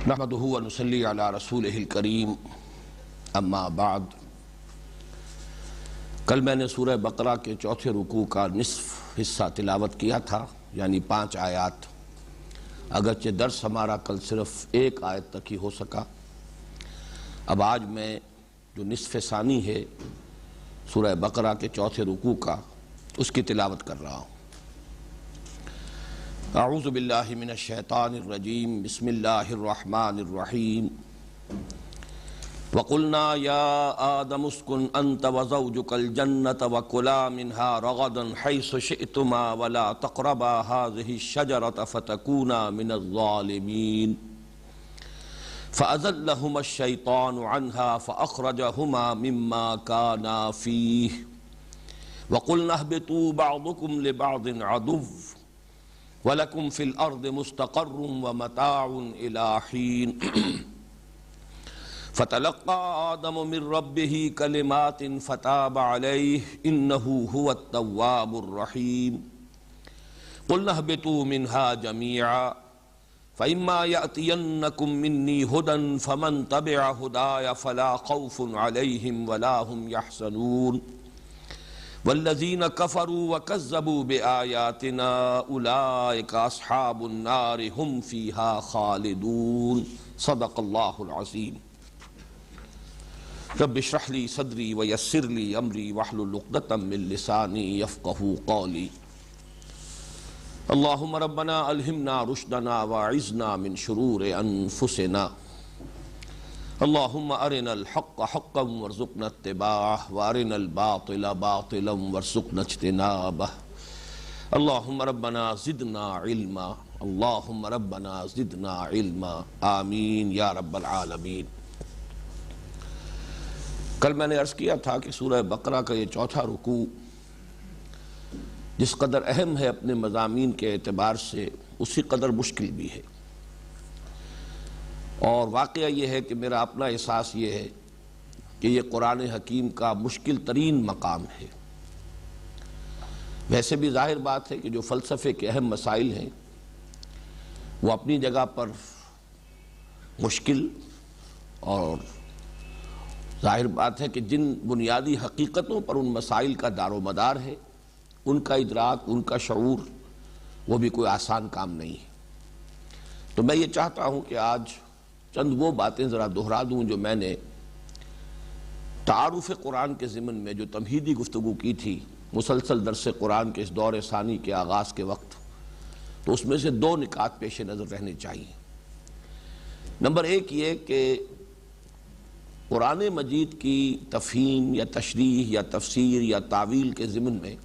نحمدہ و نصلی علی رسولہ الکریم اما بعد۔ کل میں نے سورہ بقرہ کے چوتھے رکوع کا نصف حصہ تلاوت کیا تھا، یعنی 5 آیات، اگرچہ درس ہمارا کل صرف 1 آیت تک ہی ہو سکا۔ اب آج میں جو نصف ثانی ہے سورہ بقرہ کے چوتھے رکوع کا، اس کی تلاوت کر رہا ہوں۔ اعوذ باللہ من الشیطان الرجیم، بسم اللہ الرحمن الرحیم۔ وَقُلْنَا يَا آدَمُ اسْكُنْ أَنْتَ وَزَوْجُكَ الْجَنَّةَ وَكُلَا مِنْهَا رَغَدًا حَيْثُ شِئْتُمَا وَلَا تَقْرَبَا هَٰذِهِ الشَّجَرَةَ فَتَكُونَا مِنَ الظَّالِمِينَ فَأَزَلَّهُمَا الشَّيْطَانُ عَنْهَا فَأَخْرَجَهُمَا مِمَّا كَانَا فِيهِ وَقُلْنَا اهْبِطُوا بَعْضُكُمْ لِبَعْضٍ عَدُوٌّ وَلَكُمْ فِي الْأَرْضِ مُسْتَقَرٌّ وَمَتَاعٌ إِلَىٰ حِينٍ فَتَلَقَّىٰ آدَمُ مِن رَّبِّهِ كَلِمَاتٍ فَتَابَ عَلَيْهِ إِنَّهُ هُوَ التَّوَّابُ الرَّحِيمُ قُلْنَا اهْبِطُوا مِنْهَا جَمِيعًا فَإِمَّا يَأْتِيَنَّكُم مِّنِّي هُدًى فَمَن تَبِعَ هُدَايَ فَلَا خَوْفٌ عَلَيْهِمْ وَلَا هُمْ يَحْزَنُونَ وَالَّذِينَ كَفَرُوا وَكَذَّبُوا بِآيَاتِنَا أُولَٰئِكَ أَصْحَابُ النَّارِ هُمْ فِيهَا خَالِدُونَ صدق اللہ العظیم۔ رب اشرح لي صدری ویسر لي امری واحلل عقدۃ من لسانی یفقہوا قولی۔ اللہم ربنا الہمنا رشدنا واعذنا من شرور انفسنا۔ اللہم ارنا الحق حقا وارزقنا اتباعہ وارنا الباطل باطلا وارزقنا اجتنابہ۔ اللہم ربنا زدنا علما، اللہم ربنا زدنا علما، آمین یا رب العالمین۔ کل میں نے عرض کیا تھا کہ سورہ بقرہ کا یہ چوتھا رکوع جس قدر اہم ہے اپنے مضامین کے اعتبار سے، اسی قدر مشکل بھی ہے، اور واقعہ یہ ہے کہ میرا اپنا احساس یہ ہے کہ یہ قرآن حکیم کا مشکل ترین مقام ہے۔ ویسے بھی ظاہر بات ہے کہ جو فلسفے کے اہم مسائل ہیں وہ اپنی جگہ پر مشکل، اور ظاہر بات ہے کہ جن بنیادی حقیقتوں پر ان مسائل کا دار و مدار ہے، ان کا ادراک، ان کا شعور، وہ بھی کوئی آسان کام نہیں ہے۔ تو میں یہ چاہتا ہوں کہ آج چند وہ باتیں ذرا دہرا دوں جو میں نے تعارف قرآن کے ضمن میں جو تمہیدی گفتگو کی تھی مسلسل درس قرآن کے اس دور ثانی کے آغاز کے وقت، تو اس میں سے 2 نکات پیش نظر رہنے چاہیے۔ نمبر 1 یہ کہ قرآن مجید کی تفہیم یا تشریح یا تفسیر یا تعویل کے ضمن میں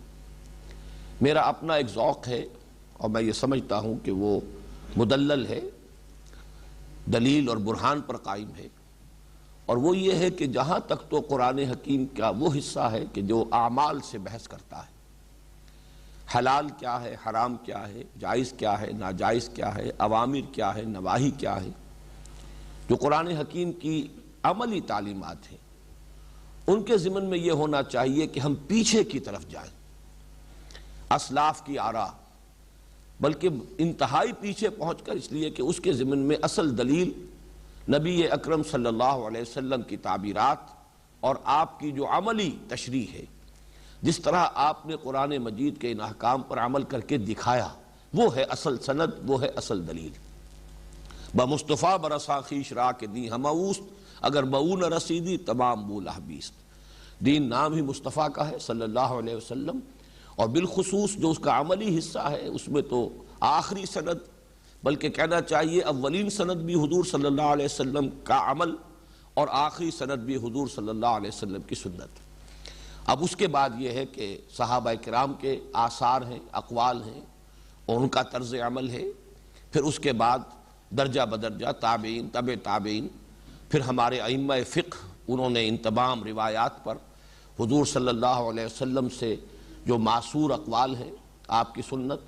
میرا اپنا ایک ذوق ہے، اور میں یہ سمجھتا ہوں کہ وہ مدلل ہے، دلیل اور برہان پر قائم ہے، اور وہ یہ ہے کہ جہاں تک تو قرآن حکیم کا وہ حصہ ہے کہ جو اعمال سے بحث کرتا ہے، حلال کیا ہے، حرام کیا ہے، جائز کیا ہے، ناجائز کیا ہے، اوامر کیا ہے، نواہی کیا ہے، جو قرآن حکیم کی عملی تعلیمات ہیں، ان کے ضمن میں یہ ہونا چاہیے کہ ہم پیچھے کی طرف جائیں، اسلاف کی آراء، بلکہ انتہائی پیچھے پہنچ کر، اس لیے کہ اس کے ضمن میں اصل دلیل نبی اکرم صلی اللہ علیہ وسلم کی تعبیرات اور آپ کی جو عملی تشریح ہے، جس طرح آپ نے قرآن مجید کے ان احکام پر عمل کر کے دکھایا، وہ ہے اصل سند، وہ ہے اصل دلیل۔ بمصطفیٰ برسا خیش را کے دی ہماوست، اگر بہو نہ رسیدی تمام بولہ بیست۔ دین نام ہی مصطفیٰ کا ہے صلی اللہ علیہ وسلم، اور بالخصوص جو اس کا عملی حصہ ہے اس میں تو آخری سند، بلکہ کہنا چاہیے اولین سند بھی حضور صلی اللہ علیہ وسلم کا عمل، اور آخری سند بھی حضور صلی اللہ علیہ وسلم کی سنت۔ اب اس کے بعد یہ ہے کہ صحابہ کرام کے آثار ہیں، اقوال ہیں، اور ان کا طرز عمل ہے، پھر اس کے بعد درجہ بدرجہ تابعین، تبع تابعین، پھر ہمارے ائمہ فقہ، انہوں نے ان تمام روایات پر حضور صلی اللہ علیہ وسلم سے جو معصور اقوال ہیں، آپ کی سنت،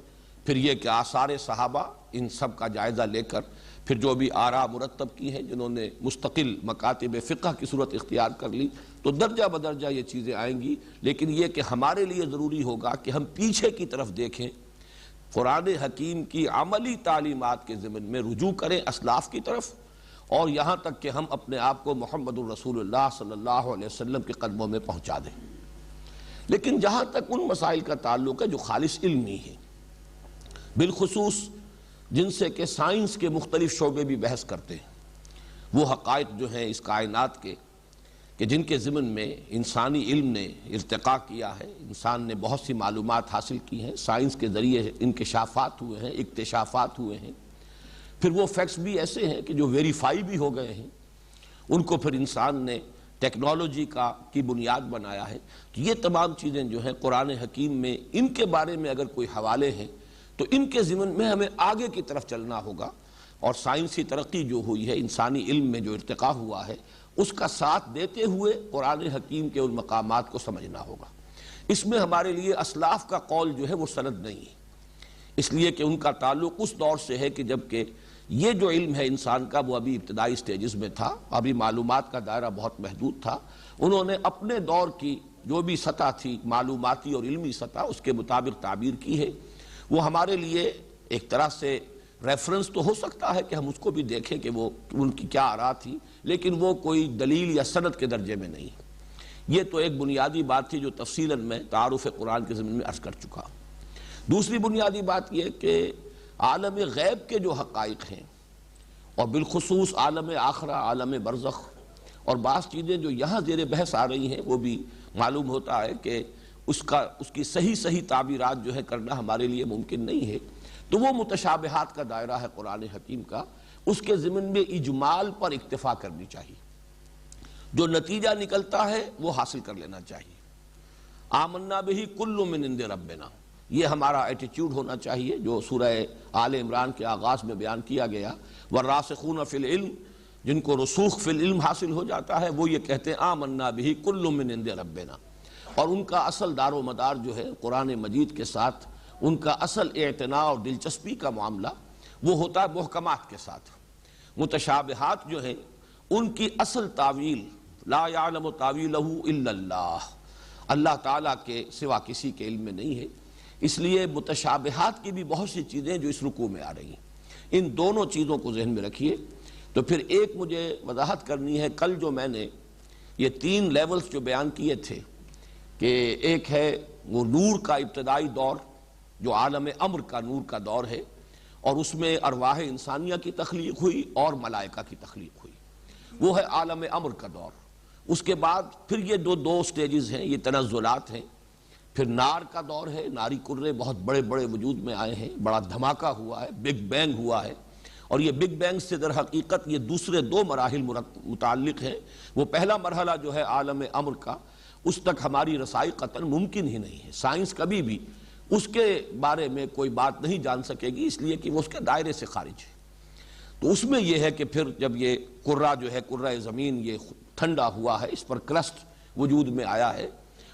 پھر یہ کہ آثار صحابہ، ان سب کا جائزہ لے کر پھر جو بھی آراء مرتب کی ہیں جنہوں نے مستقل مکاتب فقہ کی صورت اختیار کر لی، تو درجہ بدرجہ یہ چیزیں آئیں گی۔ لیکن یہ کہ ہمارے لیے ضروری ہوگا کہ ہم پیچھے کی طرف دیکھیں، قرآن حکیم کی عملی تعلیمات کے ضمن میں رجوع کریں اسلاف کی طرف، اور یہاں تک کہ ہم اپنے آپ کو محمد الرسول اللہ صلی اللہ علیہ وسلم کے قدموں میں پہنچا دیں۔ لیکن جہاں تک ان مسائل کا تعلق ہے جو خالص علمی ہے، بالخصوص جن سے کہ سائنس کے مختلف شعبے بھی بحث کرتے ہیں، وہ حقائق جو ہیں اس کائنات کے کہ جن کے ضمن میں انسانی علم نے ارتقاء کیا ہے، انسان نے بہت سی معلومات حاصل کی ہیں، سائنس کے ذریعے انکشافات ہوئے ہیں، اکتشافات ہوئے ہیں، پھر وہ فیکٹس بھی ایسے ہیں کہ جو ویریفائی بھی ہو گئے ہیں، ان کو پھر انسان نے ٹیکنالوجی کی بنیاد بنایا ہے۔ تو یہ تمام چیزیں جو ہیں قرآن حکیم میں ان کے بارے میں اگر کوئی حوالے ہیں تو ان کے ضمن میں ہمیں آگے کی طرف چلنا ہوگا، اور سائنسی ترقی جو ہوئی ہے، انسانی علم میں جو ارتقاء ہوا ہے، اس کا ساتھ دیتے ہوئے قرآن حکیم کے ان مقامات کو سمجھنا ہوگا۔ اس میں ہمارے لیے اسلاف کا قول جو ہے وہ سند نہیں ہے، اس لیے کہ ان کا تعلق اس دور سے ہے کہ جب کہ یہ جو علم ہے انسان کا وہ ابھی ابتدائی سٹیجز میں تھا، ابھی معلومات کا دائرہ بہت محدود تھا۔ انہوں نے اپنے دور کی جو بھی سطح تھی معلوماتی اور علمی سطح، اس کے مطابق تعبیر کی ہے۔ وہ ہمارے لیے ایک طرح سے ریفرنس تو ہو سکتا ہے کہ ہم اس کو بھی دیکھیں کہ وہ ان کی کیا آراء تھی، لیکن وہ کوئی دلیل یا سند کے درجے میں نہیں۔ یہ تو ایک بنیادی بات تھی جو تفصیلاً میں تعارف قرآن کے ضمن میں عرض کر چکا ہوں۔ دوسری بنیادی بات یہ کہ عالم غیب کے جو حقائق ہیں، اور بالخصوص عالم آخرہ، عالم برزخ، اور بعض چیزیں جو یہاں زیر بحث آ رہی ہیں، وہ بھی معلوم ہوتا ہے کہ اس کی صحیح تعبیرات جو ہے کرنا ہمارے لیے ممکن نہیں ہے۔ تو وہ متشابہات کا دائرہ ہے قرآن حکیم کا، اس کے ضمن میں اجمال پر اکتفا کرنی چاہیے، جو نتیجہ نکلتا ہے وہ حاصل کر لینا چاہیے۔ آمنا بہ کل من عند ربنا، یہ ہمارا ایٹیچیوڈ ہونا چاہیے جو سورہ آل عمران کے آغاز میں بیان کیا گیا۔ والراسخون فی العلم، جن کو رسوخ فی العلم حاصل ہو جاتا ہے، وہ یہ کہتے ہیں آمنا بہ کل من عند ربنا، اور ان کا اصل دار و مدار جو ہے قرآن مجید کے ساتھ، ان کا اصل اعتناء اور دلچسپی کا معاملہ وہ ہوتا ہے محکمات کے ساتھ۔ متشابہات جو ہیں ان کی اصل تعویل لا یعلم تعویلہ الا اللہ، اللہ تعالیٰ کے سوا کسی کے علم میں نہیں ہے۔ اس لیے متشابہات کی بھی بہت سی چیزیں جو اس رکوع میں آ رہی ہیں، ان دونوں چیزوں کو ذہن میں رکھیے۔ تو پھر ایک مجھے وضاحت کرنی ہے، کل جو میں نے یہ 3 لیولز جو بیان کیے تھے کہ ایک ہے وہ نور کا ابتدائی دور جو عالم امر کا نور کا دور ہے، اور اس میں ارواح انسانیہ کی تخلیق ہوئی اور ملائکہ کی تخلیق ہوئی، وہ ہے عالم امر کا دور۔ اس کے بعد پھر یہ دو سٹیجز ہیں، یہ تنزلات ہیں۔ پھر نار کا دور ہے، ناری کرے بہت بڑے بڑے وجود میں آئے ہیں، بڑا دھماکہ ہوا ہے، بگ بینگ ہوا ہے، اور یہ بگ بینگ سے در حقیقت یہ دوسرے 2 مراحل متعلق ہیں۔ وہ پہلا مرحلہ جو ہے عالم امر کا، اس تک ہماری رسائی قطعاً ممکن ہی نہیں ہے، سائنس کبھی بھی اس کے بارے میں کوئی بات نہیں جان سکے گی، اس لیے کہ وہ اس کے دائرے سے خارج ہے۔ تو اس میں یہ ہے کہ پھر جب یہ کرہ جو ہے، کرہ زمین یہ ٹھنڈا ہوا ہے، اس پر کرسٹ وجود میں آیا ہے،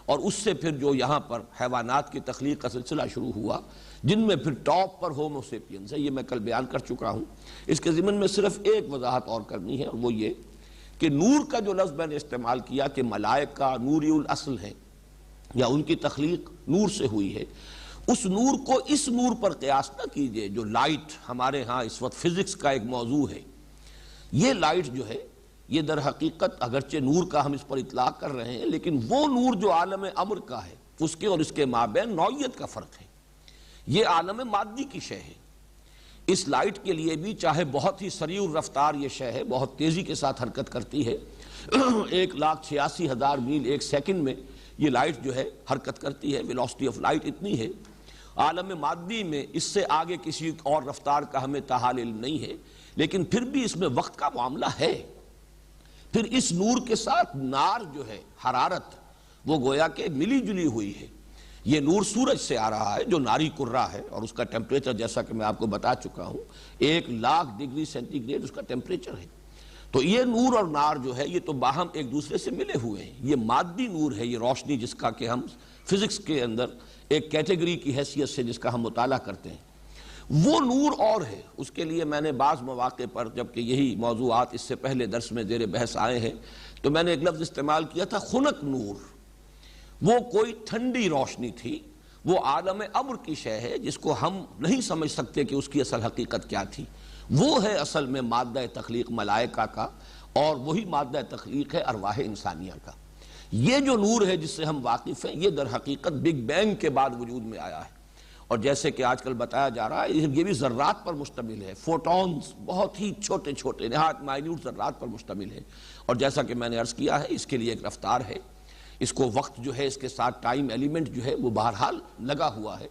اور اس سے پھر جو یہاں پر حیوانات کی تخلیق کا سلسلہ شروع ہوا، جن میں پھر ٹاپ پر ہومو سیپینز ہے، یہ میں کل بیان کر چکا ہوں۔ اس کے ضمن میں صرف ایک وضاحت اور کرنی ہے، اور وہ یہ کہ نور کا جو لفظ میں نے استعمال کیا کہ ملائکہ نوری الاصل ہیں، یا ان کی تخلیق نور سے ہوئی ہے، اس نور کو اس نور پر قیاس نہ کیجئے جو لائٹ ہمارے ہاں اس وقت فزکس کا ایک موضوع ہے۔ یہ لائٹ جو ہے یہ در حقیقت اگرچہ نور کا ہم اس پر اطلاق کر رہے ہیں، لیکن وہ نور جو عالم امر کا ہے، اس کے اور اس کے مابین نوعیت کا فرق ہے۔ یہ عالم مادی کی شے ہے۔ اس لائٹ کے لیے بھی چاہے بہت ہی سریع الرفتار یہ شے ہے، بہت تیزی کے ساتھ حرکت کرتی ہے، 1,86,000 میل ایک سیکنڈ میں یہ لائٹ جو ہے حرکت کرتی ہے، ویلوسٹی آف لائٹ اتنی ہے۔ عالم مادی میں اس سے آگے کسی اور رفتار کا ہمیں تاحال علم نہیں ہے، لیکن پھر بھی اس میں وقت کا معاملہ ہے۔ پھر اس نور کے ساتھ نار جو ہے، حرارت، وہ گویا کہ ملی جلی ہوئی ہے۔ یہ نور سورج سے آ رہا ہے جو ناری کرہ ہے، اور اس کا ٹیمپریچر جیسا کہ میں آپ کو بتا چکا ہوں 1,00,000 ڈگری سینٹی گریڈ اس کا ٹیمپریچر ہے۔ تو یہ نور اور نار جو ہے یہ تو باہم ایک دوسرے سے ملے ہوئے ہیں۔ یہ مادی نور ہے، یہ روشنی جس کا کہ ہم فزکس کے اندر ایک کیٹیگری کی حیثیت سے جس کا ہم مطالعہ کرتے ہیں، وہ نور اور ہے۔ اس کے لیے میں نے بعض مواقع پر، جبکہ یہی موضوعات اس سے پہلے درس میں زیر بحث آئے ہیں، تو میں نے ایک لفظ استعمال کیا تھا خنک نور۔ وہ کوئی ٹھنڈی روشنی تھی، وہ عالم امر کی شے ہے جس کو ہم نہیں سمجھ سکتے کہ اس کی اصل حقیقت کیا تھی. وہ ہے اصل میں مادہ تخلیق ملائکہ کا، اور وہی مادہ تخلیق ہے ارواح انسانیہ کا. یہ جو نور ہے جس سے ہم واقف ہیں، یہ در حقیقت بگ بینگ کے بعد وجود میں آیا ہے. اور جیسے کہ آج کل بتایا جا رہا ہے یہ بھی ذرات پر مشتمل ہے، فوٹونز، بہت ہی چھوٹے چھوٹے نہایت مائنیوٹ ذرات پر مشتمل ہے. اور جیسا کہ میں نے عرض کیا ہے اس کے لیے ایک رفتار ہے، اس کو وقت جو ہے اس کے ساتھ ٹائم ایلیمنٹ جو ہے وہ بہرحال لگا ہوا ہے.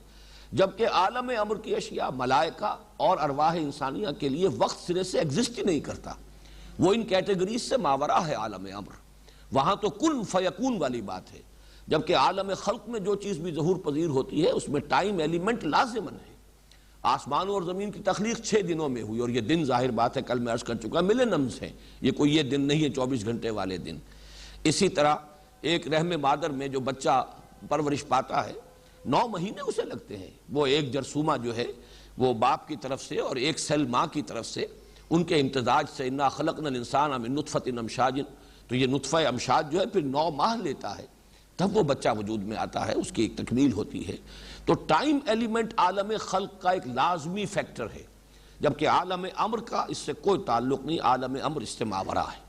جبکہ عالم امر کی اشیاء ملائکہ اور ارواح انسانیہ کے لیے وقت سرے سے ایگزسٹ ہی نہیں کرتا، وہ ان کیٹیگریز سے ماورا ہے عالم امر. وہاں تو کن فیکون والی بات ہے، جبکہ عالم خلق میں جو چیز بھی ظہور پذیر ہوتی ہے اس میں ٹائم ایلیمنٹ لازمن ہے. آسمانوں اور زمین کی تخلیق 6 دنوں میں ہوئی، اور یہ دن ظاہر بات ہے کل میں عرض کر چکا ملینمز ہیں، یہ کوئی یہ دن نہیں ہے 24 گھنٹے والے دن. اسی طرح ایک رحم مادر میں جو بچہ پرورش پاتا ہے 9 مہینے اسے لگتے ہیں. وہ ایک جرثومہ جو ہے وہ باپ کی طرف سے اور ایک سیل ماں کی طرف سے، ان کے امتزاج سے انا خلقنا الانسان من نطفۃ امشاج، تو یہ نطفہ امشاج جو ہے پھر 9 ماہ لیتا ہے تب وہ بچہ وجود میں آتا ہے، اس کی ایک تکمیل ہوتی ہے. تو ٹائم ایلیمنٹ عالم خلق کا ایک لازمی فیکٹر ہے، جبکہ عالم امر کا اس سے کوئی تعلق نہیں، عالم امر اس سے ماورا ہے.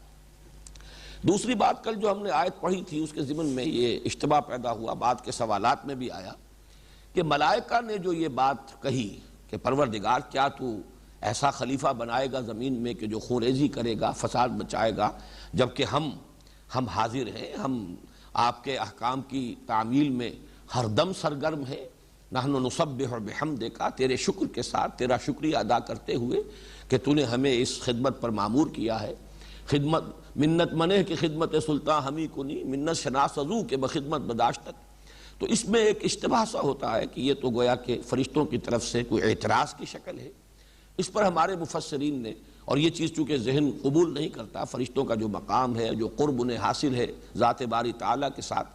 دوسری بات کل جو ہم نے آیت پڑھی تھی اس کے ضمن میں یہ اشتباہ پیدا ہوا، بعد کے سوالات میں بھی آیا کہ ملائکہ نے جو یہ بات کہی کہ پروردگار کیا تو ایسا خلیفہ بنائے گا زمین میں کہ جو خونریزی کرے گا، فساد مچائے گا، جبکہ ہم حاضر ہیں، ہم آپ کے احکام کی تعمیل میں ہر دم سرگرم ہیں. نحن نسبح بحمدک، تیرے شکر کے ساتھ تیرا شکریہ ادا کرتے ہوئے کہ تو نے ہمیں اس خدمت پر معمور کیا ہے. خدمت منت منہ کی خدمت سلطان ہمی کنی، منت شناس ازو کے بخدمت بداشتک. تو اس میں ایک اشتباہ سا ہوتا ہے کہ یہ تو گویا کہ فرشتوں کی طرف سے کوئی اعتراض کی شکل ہے. اس پر ہمارے مفسرین نے، اور یہ چیز چونکہ ذہن قبول نہیں کرتا، فرشتوں کا جو مقام ہے، جو قرب انہیں حاصل ہے ذات باری تعالیٰ کے ساتھ،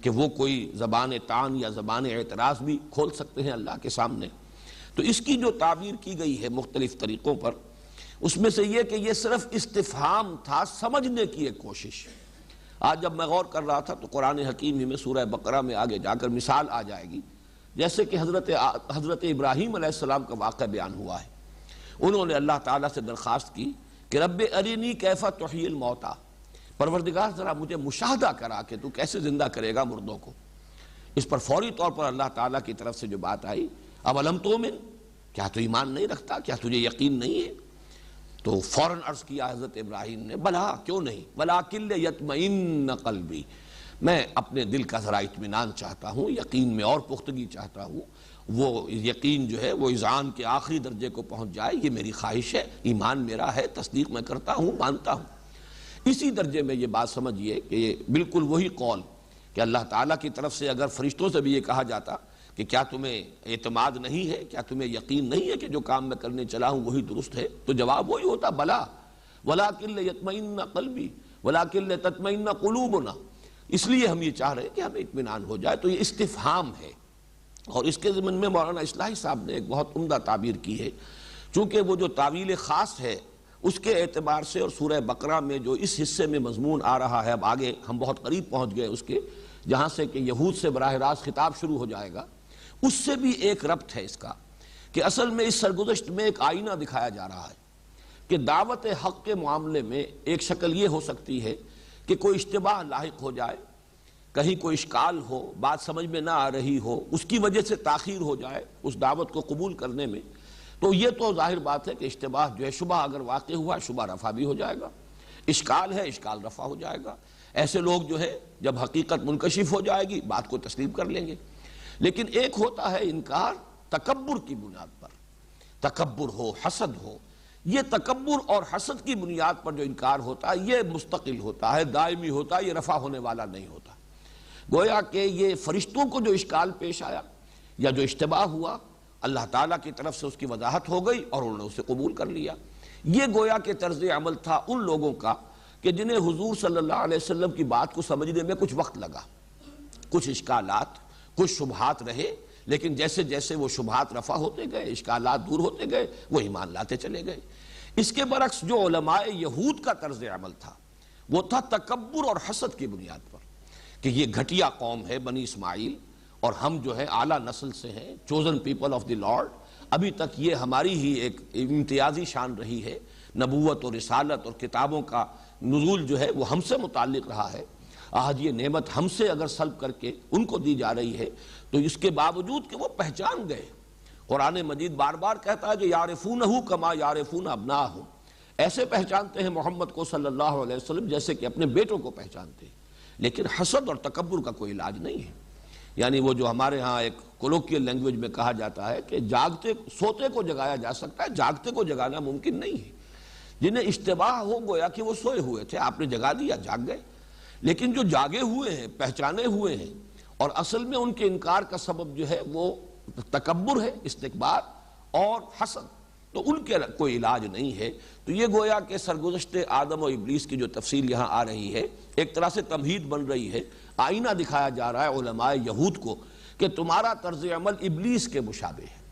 کہ وہ کوئی زبان طعن یا زبان اعتراض بھی کھول سکتے ہیں اللہ کے سامنے. تو اس کی جو تعبیر کی گئی ہے مختلف طریقوں پر، اس میں سے یہ کہ یہ صرف استفہام تھا، سمجھنے کی ایک کوشش. آج جب میں غور کر رہا تھا تو قرآن حکیم ہی میں سورہ بقرہ میں آگے جا کر مثال آ جائے گی، جیسے کہ حضرت ابراہیم علیہ السلام کا واقعہ بیان ہوا ہے. انہوں نے اللہ تعالیٰ سے درخواست کی کہ رب ارینی کیف تحیی الموتیٰ، پروردگار ذرا مجھے مشاہدہ کرا کہ تو کیسے زندہ کرے گا مردوں کو. اس پر فوری طور پر اللہ تعالیٰ کی طرف سے جو بات آئی، اولم تؤمن، کیا تو ایمان نہیں رکھتا، کیا تجھے یقین نہیں ہے؟ تو فوراً عرض کیا حضرت ابراہیم نے، بلا کیوں نہیں، ولکن لیطمئن قلبی، میں اپنے دل کا ذرا اطمینان چاہتا ہوں، یقین میں اور پختگی چاہتا ہوں، وہ یقین جو ہے وہ اذعان کے آخری درجے کو پہنچ جائے، یہ میری خواہش ہے، ایمان میرا ہے، تصدیق میں کرتا ہوں، مانتا ہوں. اسی درجے میں یہ بات سمجھیے کہ یہ بالکل وہی قول کہ اللہ تعالیٰ کی طرف سے اگر فرشتوں سے بھی یہ کہا جاتا کہ کیا تمہیں اعتماد نہیں ہے، کیا تمہیں یقین نہیں ہے کہ جو کام میں کرنے چلا ہوں وہی درست ہے، تو جواب وہی ہوتا، بلا ولکن لیطمئن قلبی ولکن لتطمئن قلوبنا. اس لیے ہم یہ چاہ رہے ہیں کہ ہمیں اطمینان ہو جائے. تو یہ استفہام ہے، اور اس کے ضمن میں مولانا اصلاحی صاحب نے ایک بہت عمدہ تعبیر کی ہے. چونکہ وہ جو تعویل خاص ہے اس کے اعتبار سے، اور سورہ بقرہ میں جو اس حصے میں مضمون آ رہا ہے، اب آگے ہم بہت قریب پہنچ گئے اس کے، جہاں سے کہ یہود سے براہ راست خطاب شروع ہو جائے گا، اس سے بھی ایک ربط ہے اس کا، کہ اصل میں اس سرگزشت میں ایک آئینہ دکھایا جا رہا ہے کہ دعوت حق کے معاملے میں ایک شکل یہ ہو سکتی ہے کہ کوئی اشتباہ لاحق ہو جائے، کہیں کوئی اشکال ہو، بات سمجھ میں نہ آ رہی ہو، اس کی وجہ سے تاخیر ہو جائے اس دعوت کو قبول کرنے میں. تو یہ تو ظاہر بات ہے کہ اشتباہ جو ہے، شبہ اگر واقع ہوا شبہ رفع بھی ہو جائے گا، اشکال ہے اشکال رفع ہو جائے گا. ایسے لوگ جو ہے جب حقیقت منکشف ہو جائے گی بات کو تسلیم کر لیں گے. لیکن ایک ہوتا ہے انکار تکبر کی بنیاد پر، تکبر ہو، حسد ہو. یہ تکبر اور حسد کی بنیاد پر جو انکار ہوتا ہے یہ مستقل ہوتا ہے، دائمی ہوتا ہے، یہ رفع ہونے والا نہیں ہوتا. گویا کہ یہ فرشتوں کو جو اشکال پیش آیا یا جو اشتباہ ہوا، اللہ تعالیٰ کی طرف سے اس کی وضاحت ہو گئی اور انہوں نے اسے قبول کر لیا. یہ گویا کہ طرز عمل تھا ان لوگوں کا کہ جنہیں حضور صلی اللہ علیہ وسلم کی بات کو سمجھنے میں کچھ وقت لگا، کچھ اشکالات، کچھ شبہات رہے، لیکن جیسے جیسے وہ شبہات رفع ہوتے گئے، اشکالات دور ہوتے گئے، وہ ایمان لاتے چلے گئے. اس کے برعکس جو علماء یہود کا طرز عمل تھا وہ تھا تکبر اور حسد کی بنیاد پر کہ یہ گھٹیا قوم ہے بنی اسماعیل، اور ہم جو ہے اعلیٰ نسل سے ہیں، chosen people of the lord. ابھی تک یہ ہماری ہی ایک امتیازی شان رہی ہے. نبوت اور رسالت اور کتابوں کا نزول جو ہے وہ ہم سے متعلق رہا ہے. آج یہ نعمت ہم سے اگر سلب کر کے ان کو دی جا رہی ہے تو اس کے باوجود کہ وہ پہچان گئے. قرآن مجید بار بار کہتا ہے کہ یعرفونہ کما یعرفون ابناہم، ایسے پہچانتے ہیں محمد کو صلی اللہ علیہ وسلم جیسے کہ اپنے بیٹوں کو پہچانتے ہیں. لیکن حسد اور تکبر کا کوئی علاج نہیں ہے. یعنی وہ جو ہمارے ہاں ایک کولوکیل لینگویج میں کہا جاتا ہے کہ سوتے کو جگایا جا سکتا ہے، جاگتے کو جگانا ممکن نہیں ہے. جنہیں اشتباہ ہو گویا کہ وہ سوئے ہوئے تھے، آپ نے جگا دیا، جاگ گئے. لیکن جو جاگے ہوئے ہیں، پہچانے ہوئے ہیں، اور اصل میں ان کے انکار کا سبب جو ہے وہ تکبر ہے، استکبار اور حسد، تو ان کے کوئی علاج نہیں ہے. تو یہ گویا کہ سرگزشت آدم و ابلیس کی جو تفصیل یہاں آ رہی ہے ایک طرح سے تمہید بن رہی ہے. آئینہ دکھایا جا رہا ہے علماء یہود کو کہ تمہارا طرز عمل ابلیس کے مشابہ ہے،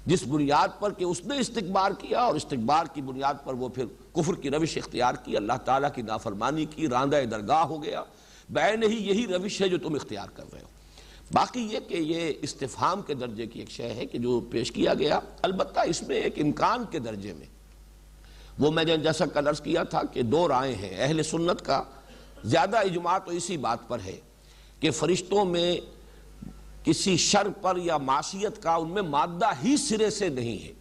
جس بنیاد پر کہ اس نے استکبار کیا اور استکبار کی بنیاد پر وہ پھر کفر کی روش اختیار کی، اللہ تعالیٰ کی نافرمانی کی، راندہ درگاہ ہو گیا. بعین ہی یہی روش ہے جو تم اختیار کر رہے ہو. باقی یہ کہ یہ استفہام کے درجے کی ایک شے ہے کہ جو پیش کیا گیا، البتہ اس میں ایک امکان کے درجے میں وہ میں نے جیسا کل عرض کیا تھا کہ دو رائے ہیں. اہل سنت کا زیادہ اجماع تو اسی بات پر ہے کہ فرشتوں میں کسی شر پر یا معصیت کا ان میں مادہ ہی سرے سے نہیں ہے.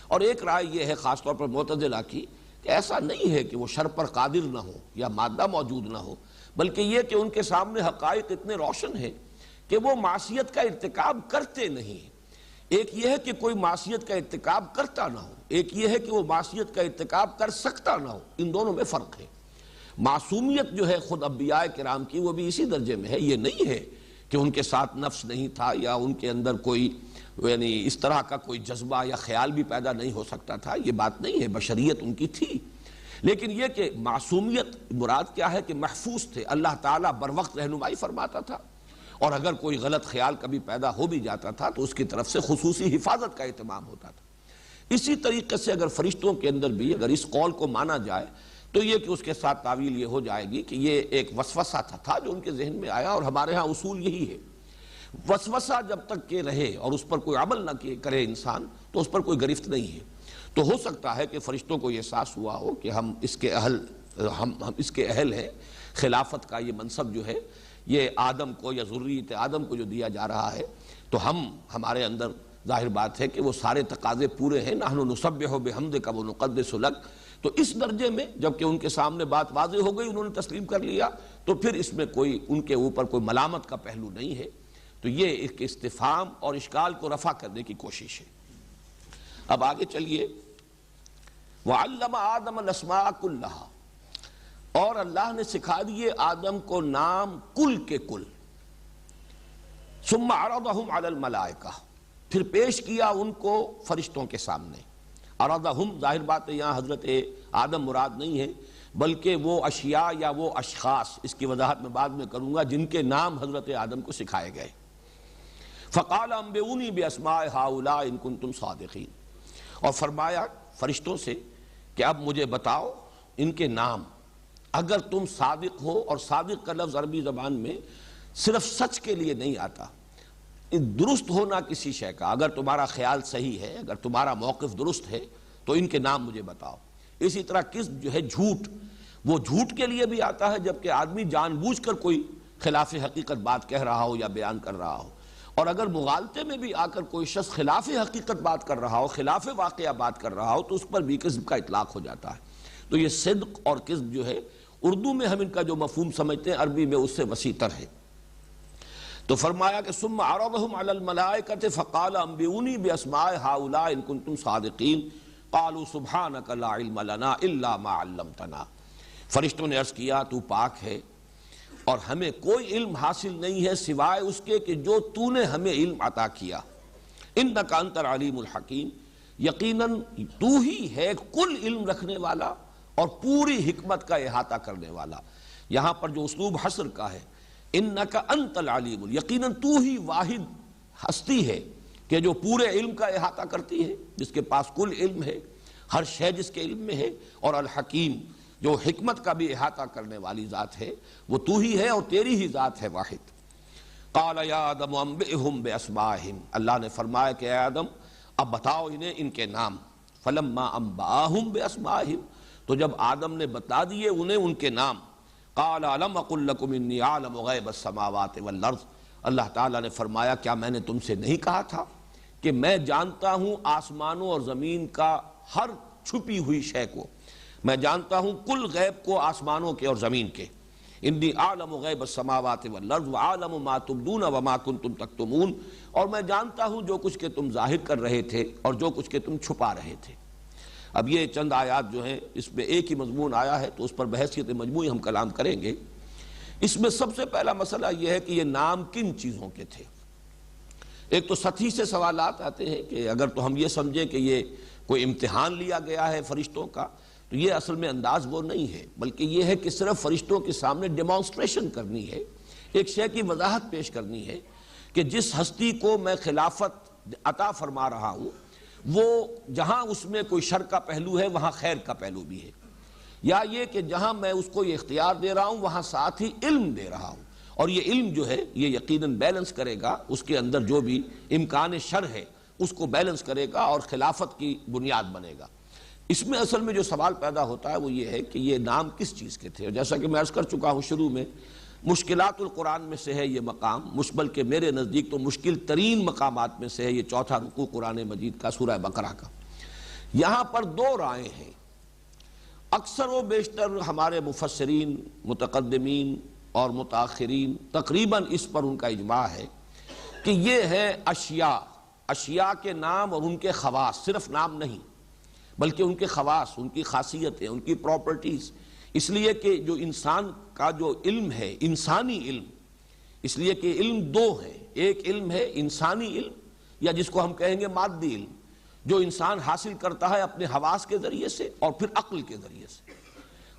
اور ایک رائے یہ ہے خاص طور پر معتزلہ کی کہ ایسا نہیں ہے کہ وہ شر پر قادر نہ ہو یا مادہ موجود نہ ہو، بلکہ یہ کہ ان کے سامنے حقائق اتنے روشن ہیں کہ وہ معصیت کا ارتکاب کرتے نہیں. ایک یہ ہے کہ کوئی معصیت کا ارتکاب کرتا نہ ہو، ایک یہ ہے کہ وہ معصیت کا ارتکاب کر سکتا نہ ہو. ان دونوں میں فرق ہے. معصومیت جو ہے خود انبیاء کرام کی وہ بھی اسی درجے میں ہے. یہ نہیں ہے کہ ان کے ساتھ نفس نہیں تھا یا ان کے اندر کوئی یعنی اس طرح کا کوئی جذبہ یا خیال بھی پیدا نہیں ہو سکتا تھا، یہ بات نہیں ہے. بشریت ان کی تھی. لیکن یہ کہ معصومیت مراد کیا ہے کہ محفوظ تھے، اللہ تعالیٰ بر وقت رہنمائی فرماتا تھا، اور اگر کوئی غلط خیال کبھی پیدا ہو بھی جاتا تھا تو اس کی طرف سے خصوصی حفاظت کا اہتمام ہوتا تھا. اسی طریقے سے اگر فرشتوں کے اندر بھی اگر اس قول کو مانا جائے تو یہ کہ اس کے ساتھ تعویل یہ ہو جائے گی کہ یہ ایک وسوسہ تھا جو ان کے ذہن میں آیا. اور ہمارے ہاں اصول یہی ہے، وسوسہ جب تک کہ رہے اور اس پر کوئی عمل نہ کرے انسان تو اس پر کوئی گرفت نہیں ہے. تو ہو سکتا ہے کہ فرشتوں کو یہ احساس ہوا ہو کہ ہم اس کے اہل ہیں. خلافت کا یہ منصب جو ہے یہ آدم کو یا ذریت آدم کو جو دیا جا رہا ہے، تو ہمارے اندر ظاہر بات ہے کہ وہ سارے تقاضے پورے ہیں. نحن نسبح بحمدک ونقدس لک. تو اس درجے میں جبکہ ان کے سامنے بات واضح ہو گئی، انہوں نے تسلیم کر لیا، تو پھر اس میں کوئی ان کے اوپر کوئی ملامت کا پہلو نہیں ہے. تو یہ ایک استفہام اور اشکال کو رفع کرنے کی کوشش ہے. اب آگے چلیے. وَعَلَّمَ آدَمَ الْأَسْمَاءَ كُلَّهَا، اور اللہ نے سکھا دیے آدم کو نام کل کے کل. ثُمَّ عَرَضَهُمْ عَلَى الْمَلَائِكَةِ، پھر پیش کیا ان کو فرشتوں کے سامنے. عرضہم ظاہر بات ہے یہاں حضرت آدم مراد نہیں ہے بلکہ وہ اشیاء یا وہ اشخاص، اس کی وضاحت میں بعد میں کروں گا، جن کے نام حضرت آدم کو سکھائے گئے. فقال انبئونی باسماء ہؤلاء ان کنتم صادقین، اور فرمایا فرشتوں سے کہ اب مجھے بتاؤ ان کے نام اگر تم صادق ہو. اور صادق کا لفظ عربی زبان میں صرف سچ کے لیے نہیں آتا، درست ہونا کسی شے کا. اگر تمہارا خیال صحیح ہے، اگر تمہارا موقف درست ہے تو ان کے نام مجھے بتاؤ. اسی طرح کذب جو ہے جھوٹ، وہ جھوٹ کے لیے بھی آتا ہے جبکہ آدمی جان بوجھ کر کوئی خلاف حقیقت بات کہہ رہا ہو یا بیان کر رہا ہو. اور اگر مغالطے میں بھی آ کر کوئی شخص خلاف حقیقت بات کر رہا ہو، خلاف واقعہ بات کر رہا ہو، تو اس پر بھی کذب کا اطلاق ہو جاتا ہے. تو یہ صدق اور کذب جو ہے اردو میں ہم ان کا جو مفہوم سمجھتے ہیں عربی میں اس سے وسیع تر ہے. تو فرمایا کہ ثم عرضهم على الملائکۃ فقال انبئونی باسماء هؤلاء ان کنتم صادقین قالوا سبحانک لا علم لنا الا ما علمتنا. فرشتوں نے عرض کیا تو پاک ہے اور ہمیں کوئی علم حاصل نہیں ہے سوائے اس کے کہ جو تو نے ہمیں علم عطا کیا. انک انت العلیم الحکیم، یقیناً تو ہی ہے کل علم رکھنے والا اور پوری حکمت کا احاطہ کرنے والا. یہاں پر جو اسلوب حصر کا ہے، انک انت العلیم، یقیناً تو ہی واحد ہستی ہے کہ جو پورے علم کا احاطہ کرتی ہے، جس کے پاس کل علم ہے، ہر شے جس کے علم میں ہے. اور الحکیم، جو حکمت کا بھی احاطہ کرنے والی ذات ہے، وہ تو ہی ہے اور تیری ہی ذات ہے واحد. قال یا آدم انبئہم باسمائہم، اللہ نے فرمایا کہ اے آدم اب بتاؤ انہیں ان کے نام. فلما انبأہم باسمائہم، تو جب آدم نے بتا دیے انہیں ان کے نام، قال الم اقل لکم انی اعلم غیب السماوات والارض، اللہ تعالیٰ نے فرمایا کیا میں نے تم سے نہیں کہا تھا کہ میں جانتا ہوں آسمانوں اور زمین کا ہر چھپی ہوئی شے کو، میں جانتا ہوں کل غیب کو آسمانوں کے اور زمین کے. انی اعلم غیب السماوات والارض واعلم ما تبدون وما کنتم تکتمون، اور میں جانتا ہوں جو کچھ کہ تم ظاہر کر رہے تھے اور جو کچھ کہ تم چھپا رہے تھے. اب یہ چند آیات جو ہیں اس میں ایک ہی مضمون آیا ہے تو اس پر بحیثیت مجموعی ہم کلام کریں گے. اس میں سب سے پہلا مسئلہ یہ ہے کہ یہ نام کن چیزوں کے تھے. ایک تو سطحی سے سوالات آتے ہیں کہ اگر تو ہم یہ سمجھیں کہ یہ کوئی امتحان لیا گیا ہے فرشتوں کا، تو یہ اصل میں انداز وہ نہیں ہے، بلکہ یہ ہے کہ صرف فرشتوں کے سامنے ڈیمانسٹریشن کرنی ہے، ایک شے کی وضاحت پیش کرنی ہے کہ جس ہستی کو میں خلافت عطا فرما رہا ہوں وہ جہاں اس میں کوئی شر کا پہلو ہے وہاں خیر کا پہلو بھی ہے، یا یہ کہ جہاں میں اس کو یہ اختیار دے رہا ہوں وہاں ساتھ ہی علم دے رہا ہوں، اور یہ علم جو ہے یہ یقیناً بیلنس کرے گا، اس کے اندر جو بھی امکان شر ہے اس کو بیلنس کرے گا اور خلافت کی بنیاد بنے گا. اس میں اصل میں جو سوال پیدا ہوتا ہے وہ یہ ہے کہ یہ نام کس چیز کے تھے. اور جیسا کہ میں عرض کر چکا ہوں شروع میں، مشکلات القرآن میں سے ہے یہ مقام، بلکہ میرے نزدیک تو مشکل ترین مقامات میں سے ہے یہ چوتھا رکوع قرآن مجید کا سورہ بقرہ کا. یہاں پر دو رائے ہیں. اکثر و بیشتر ہمارے مفسرین، متقدمین اور متاخرین تقریباً اس پر ان کا اجماع ہے کہ یہ ہے اشیاء کے نام اور ان کے خواص، صرف نام نہیں بلکہ ان کے خواص، ان کی خاصیتیں، ان کی پراپرٹیز. اس لیے کہ جو انسان کا جو علم ہے انسانی علم، اس لیے کہ علم دو ہے، ایک علم ہے انسانی علم یا جس کو ہم کہیں گے مادی علم، جو انسان حاصل کرتا ہے اپنے حواس کے ذریعے سے اور پھر عقل کے ذریعے سے.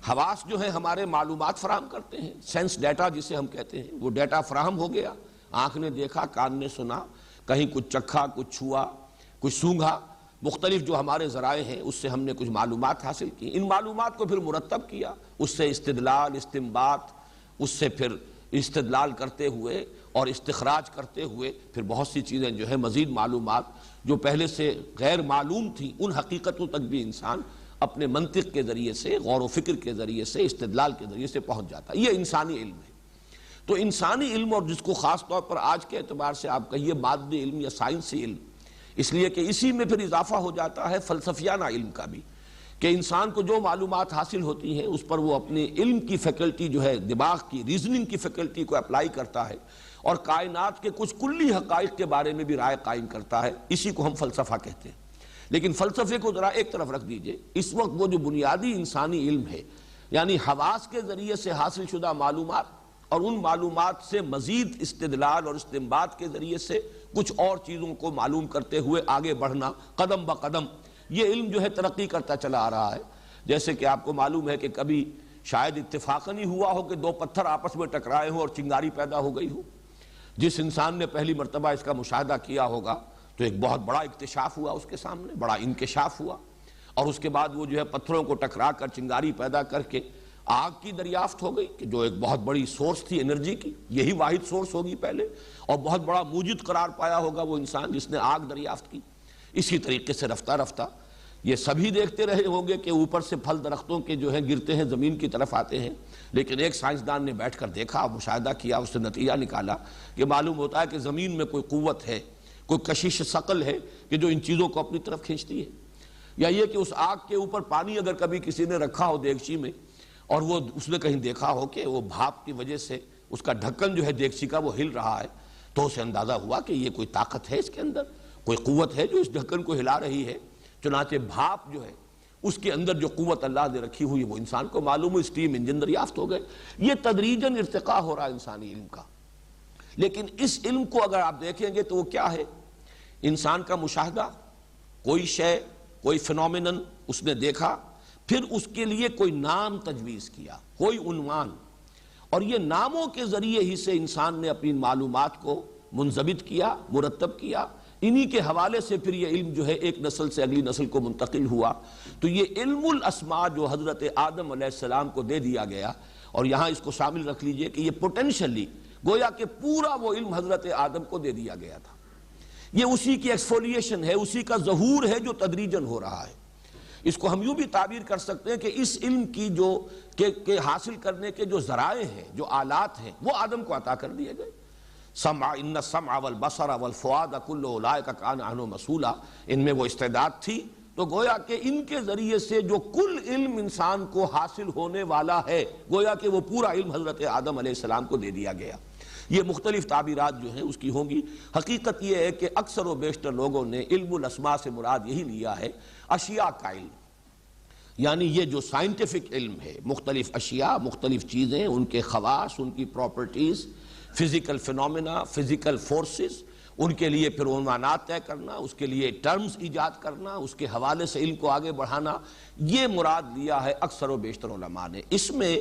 حواس جو ہیں ہمارے معلومات فراہم کرتے ہیں، سینس ڈیٹا جسے ہم کہتے ہیں، وہ ڈیٹا فراہم ہو گیا، آنکھ نے دیکھا، کان نے سنا، کہیں کچھ چکھا، کچھ چھوا، کچھ سونگھا، مختلف جو ہمارے ذرائع ہیں اس سے ہم نے کچھ معلومات حاصل کی. ان معلومات کو پھر مرتب کیا، اس سے استدلال، استنباط، اس سے پھر استدلال کرتے ہوئے اور استخراج کرتے ہوئے پھر بہت سی چیزیں جو ہے مزید معلومات جو پہلے سے غیر معلوم تھیں ان حقیقتوں تک بھی انسان اپنے منطق کے ذریعے سے، غور و فکر کے ذریعے سے، استدلال کے ذریعے سے پہنچ جاتا ہے. یہ انسانی علم ہے. تو انسانی علم، اور جس کو خاص طور پر آج کے اعتبار سے آپ کہیے مادی علم یا سائنسی علم، اس لیے کہ اسی میں پھر اضافہ ہو جاتا ہے فلسفیانہ علم کا بھی، کہ انسان کو جو معلومات حاصل ہوتی ہیں اس پر وہ اپنے علم کی فیکلٹی جو ہے، دماغ کی ریزننگ کی فیکلٹی کو اپلائی کرتا ہے اور کائنات کے کچھ کلی حقائق کے بارے میں بھی رائے قائم کرتا ہے. اسی کو ہم فلسفہ کہتے ہیں. لیکن فلسفے کو ذرا ایک طرف رکھ دیجئے. اس وقت وہ جو بنیادی انسانی علم ہے، یعنی حواس کے ذریعے سے حاصل شدہ معلومات اور ان معلومات سے مزید استدلال اور استنباط کے ذریعے سے کچھ اور چیزوں کو معلوم کرتے ہوئے آگے بڑھنا قدم بقدم، یہ علم جو ہے ترقی کرتا چلا آ رہا ہے. جیسے کہ آپ کو معلوم ہے کہ کبھی شاید اتفاقاً ہی ہوا ہو کہ دو پتھر آپس میں ٹکرائے ہوں اور چنگاری پیدا ہو گئی ہو. جس انسان نے پہلی مرتبہ اس کا مشاہدہ کیا ہوگا تو ایک بہت بڑا اکتشاف ہوا اس کے سامنے، بڑا انکشاف ہوا، اور اس کے بعد وہ جو ہے پتھروں کو ٹکرا کر چنگاری پیدا کر کے آگ کی دریافت ہو گئی کہ جو ایک بہت بڑی سورس تھی انرجی کی، یہی واحد سورس ہوگی پہلے، اور بہت بڑا موجد قرار پایا ہوگا وہ انسان جس نے آگ دریافت کی. اسی طریقے سے رفتہ رفتہ یہ سبھی دیکھتے رہے ہوں گے کہ اوپر سے پھل درختوں کے جو ہیں گرتے ہیں، زمین کی طرف آتے ہیں، لیکن ایک سائنسدان نے بیٹھ کر دیکھا، مشاہدہ کیا، اس سے نتیجہ نکالا کہ معلوم ہوتا ہے کہ زمین میں کوئی قوت ہے، کوئی کشش ثقل ہے کہ جو ان چیزوں کو اپنی طرف کھینچتی ہے. یا یہ کہ اس آگ کے اوپر پانی اگر کبھی کسی نے رکھا ہو دیگچی میں اور وہ اس نے کہیں دیکھا ہو کہ وہ بھاپ کی وجہ سے اس کا ڈھکن جو ہے دیگچی کا وہ ہل رہا ہے، تو اسے اندازہ ہوا کہ یہ کوئی طاقت ہے اس کے اندر، کوئی قوت ہے جو اس ڈھکن کو ہلا رہی ہے. چنانچہ بھاپ جو ہے اس کے اندر جو قوت اللہ نے رکھی ہوئی وہ انسان کو معلوم ہے، اسٹیم انجن دریافت ہو گئے. یہ تدریجاً ارتقا ہو رہا ہے انسانی علم کا. لیکن اس علم کو اگر آپ دیکھیں گے تو وہ کیا ہے؟ انسان کا مشاہدہ، کوئی شے، کوئی فینومینن اس نے دیکھا، پھر اس کے لیے کوئی نام تجویز کیا، کوئی عنوان، اور یہ ناموں کے ذریعے ہی سے انسان نے اپنی معلومات کو منضبط کیا، مرتب کیا. انہی کے حوالے سے پھر یہ علم جو ہے ایک نسل سے اگلی نسل کو منتقل ہوا. تو یہ علم الاسماء جو حضرت آدم علیہ السلام کو دے دیا گیا، اور یہاں اس کو شامل رکھ لیجئے کہ یہ پوٹینشلی گویا کہ پورا وہ علم حضرت آدم کو دے دیا گیا تھا۔ یہ اسی کی ایکسفولیشن ہے، اسی کا ظہور ہے جو تدریجاً ہو رہا ہے۔ اس کو ہم یوں بھی تعبیر کر سکتے ہیں کہ اس علم کی کہ حاصل کرنے کے جو ذرائع ہیں، جو آلات ہیں، وہ آدم کو عطا کر دیے گئے۔ سمع، ان السمع والبصر والفؤاد کل اولئک کان عنہ مسئولا، ان میں وہ استعداد تھی، تو گویا کہ ان کے ذریعے سے جو کل علم انسان کو حاصل ہونے والا ہے، گویا کہ وہ پورا علم حضرت آدم علیہ السلام کو دے دیا گیا۔ یہ مختلف تعبیرات جو ہیں اس کی ہوں گی۔ حقیقت یہ ہے کہ اکثر و بیشتر لوگوں نے علم الاسماء سے مراد یہی لیا ہے اشیاء کا علم، یعنی یہ جو سائنٹیفک علم ہے، مختلف اشیاء، مختلف چیزیں، ان کے خواص، ان کی properties, physical phenomena, physical forces, ان کے لیے پھر عنوانات طے کرنا، اس کے لیے ٹرمز ایجاد کرنا، اس کے حوالے سے علم کو آگے بڑھانا، یہ مراد لیا ہے اکثر و بیشتر علماء نے۔ اس میں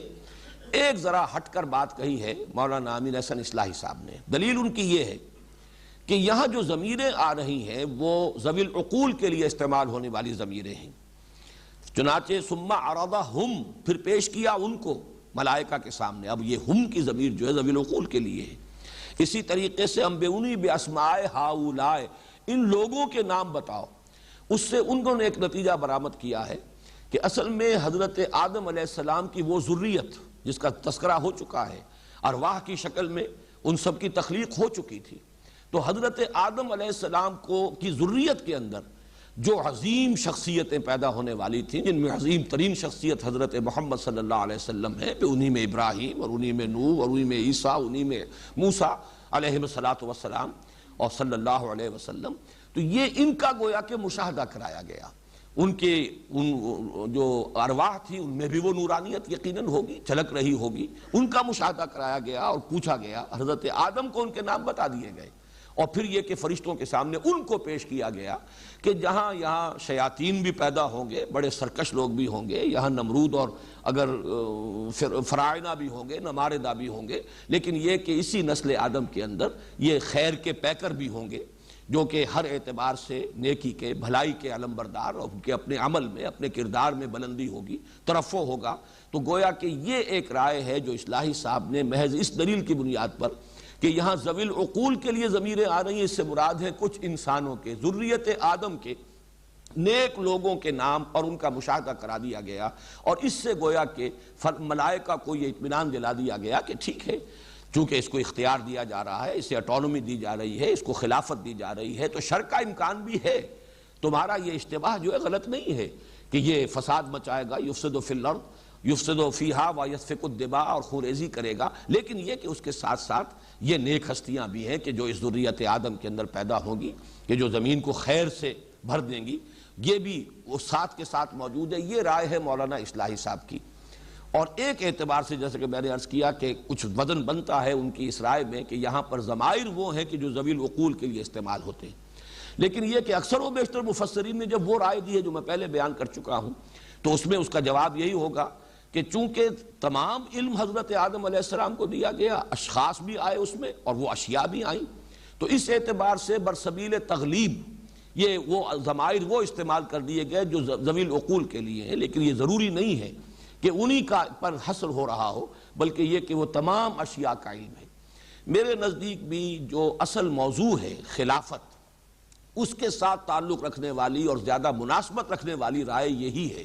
ایک ذرا ہٹ کر بات کہی ہے مولانا امین احسن اصلاحی صاحب نے۔ دلیل ان کی یہ ہے کہ یہاں جو ضمیریں آ رہی ہیں وہ ذوی العقول کے لیے استعمال ہونے والی ضمیریں ہیں۔ چنانچہ ثم عرضہم، پھر پیش کیا ان کو ملائکہ کے سامنے۔ اب یہ ہم کی ضمیر جو ہے ذوی العقول کے لیے ہے۔ اسی طریقے سے انبئونی باسماء ہؤلاء، ان لوگوں کے نام بتاؤ۔ اس سے انہوں نے ایک نتیجہ برآمد کیا ہے کہ اصل میں حضرت آدم علیہ السلام کی وہ ذریت جس کا تذکرہ ہو چکا ہے، ارواح کی شکل میں ان سب کی تخلیق ہو چکی تھی، تو حضرت آدم علیہ السلام کی ذریت کے اندر جو عظیم شخصیتیں پیدا ہونے والی تھیں، جن میں عظیم ترین شخصیت حضرت محمد صلی اللہ علیہ وسلم ہے، انہی میں ابراہیم اور انہی میں نوح اور انہی میں عیسیٰ، انہی میں موسیٰ علیہ السلام اور صلی اللہ علیہ وسلم، تو یہ ان کا گویا کہ مشاہدہ کرایا گیا۔ ان جو ارواح تھی ان میں بھی وہ نورانیت یقیناً ہوگی، جھلک رہی ہوگی، ان کا مشاہدہ کرایا گیا اور پوچھا گیا۔ حضرت آدم کو ان کے نام بتا دیے گئے، اور پھر یہ کہ فرشتوں کے سامنے ان کو پیش کیا گیا کہ جہاں یہاں شیاطین بھی پیدا ہوں گے، بڑے سرکش لوگ بھی ہوں گے، یہاں نمرود اور اگر فراعنہ بھی ہوں گے، نماردہ بھی ہوں گے، لیکن یہ کہ اسی نسل آدم کے اندر یہ خیر کے پیکر بھی ہوں گے، جو کہ ہر اعتبار سے نیکی کے، بھلائی کے علمبردار، اور ان کے اپنے عمل میں، اپنے کردار میں بلندی ہوگی، ترفع ہوگا۔ تو گویا کہ یہ ایک رائے ہے جو اصلاحی صاحب نے محض اس دلیل کی بنیاد پر کہ یہاں ذوی العقول کے لیے ضمیریں آ رہی ہیں، اس سے مراد ہے کچھ انسانوں کے، ذریت آدم کے نیک لوگوں کے نام اور ان کا مشاہدہ کرا دیا گیا، اور اس سے گویا کہ ملائکہ کو یہ اطمینان دلا دیا گیا کہ ٹھیک ہے، چونکہ اس کو اختیار دیا جا رہا ہے، اسے اٹانومی دی جا رہی ہے، اس کو خلافت دی جا رہی ہے، تو شر کا امکان بھی ہے۔ تمہارا یہ اشتباہ جو ہے غلط نہیں ہے کہ یہ فساد مچائے گا، یفسد فی الارض یفسد فیہا ویسفک الدماء، اور خونریزی کرے گا، لیکن یہ کہ اس کے ساتھ ساتھ یہ نیک ہستیاں بھی ہیں کہ جو اس ذریت آدم کے اندر پیدا ہوں گی، کہ جو زمین کو خیر سے بھر دیں گی، یہ بھی وہ ساتھ کے ساتھ موجود ہے۔ یہ رائے ہے مولانا اصلاحی صاحب کی۔ اور ایک اعتبار سے جیسے کہ میں نے عرض کیا کہ کچھ وزن بنتا ہے ان کی اس رائے میں کہ یہاں پر ضمائر وہ ہیں کہ جو ذوی العقول کے لیے استعمال ہوتے ہیں، لیکن یہ کہ اکثر و بیشتر مفسرین نے جب وہ رائے دی ہے جو میں پہلے بیان کر چکا ہوں، تو اس میں اس کا جواب یہی ہوگا کہ چونکہ تمام علم حضرت آدم علیہ السلام کو دیا گیا، اشخاص بھی آئے اس میں اور وہ اشیاء بھی آئیں، تو اس اعتبار سے برسبیل تغلیب یہ وہ ضمائر وہ استعمال کر دیے گئے جو ذوی العقول کے لیے ہیں، لیکن یہ ضروری نہیں ہے کہ انہی کا پر حصر ہو رہا ہو، بلکہ یہ کہ وہ تمام اشیاء کا علم ہے۔ میرے نزدیک بھی جو اصل موضوع ہے خلافت، اس کے ساتھ تعلق رکھنے والی اور زیادہ مناسبت رکھنے والی رائے یہی ہے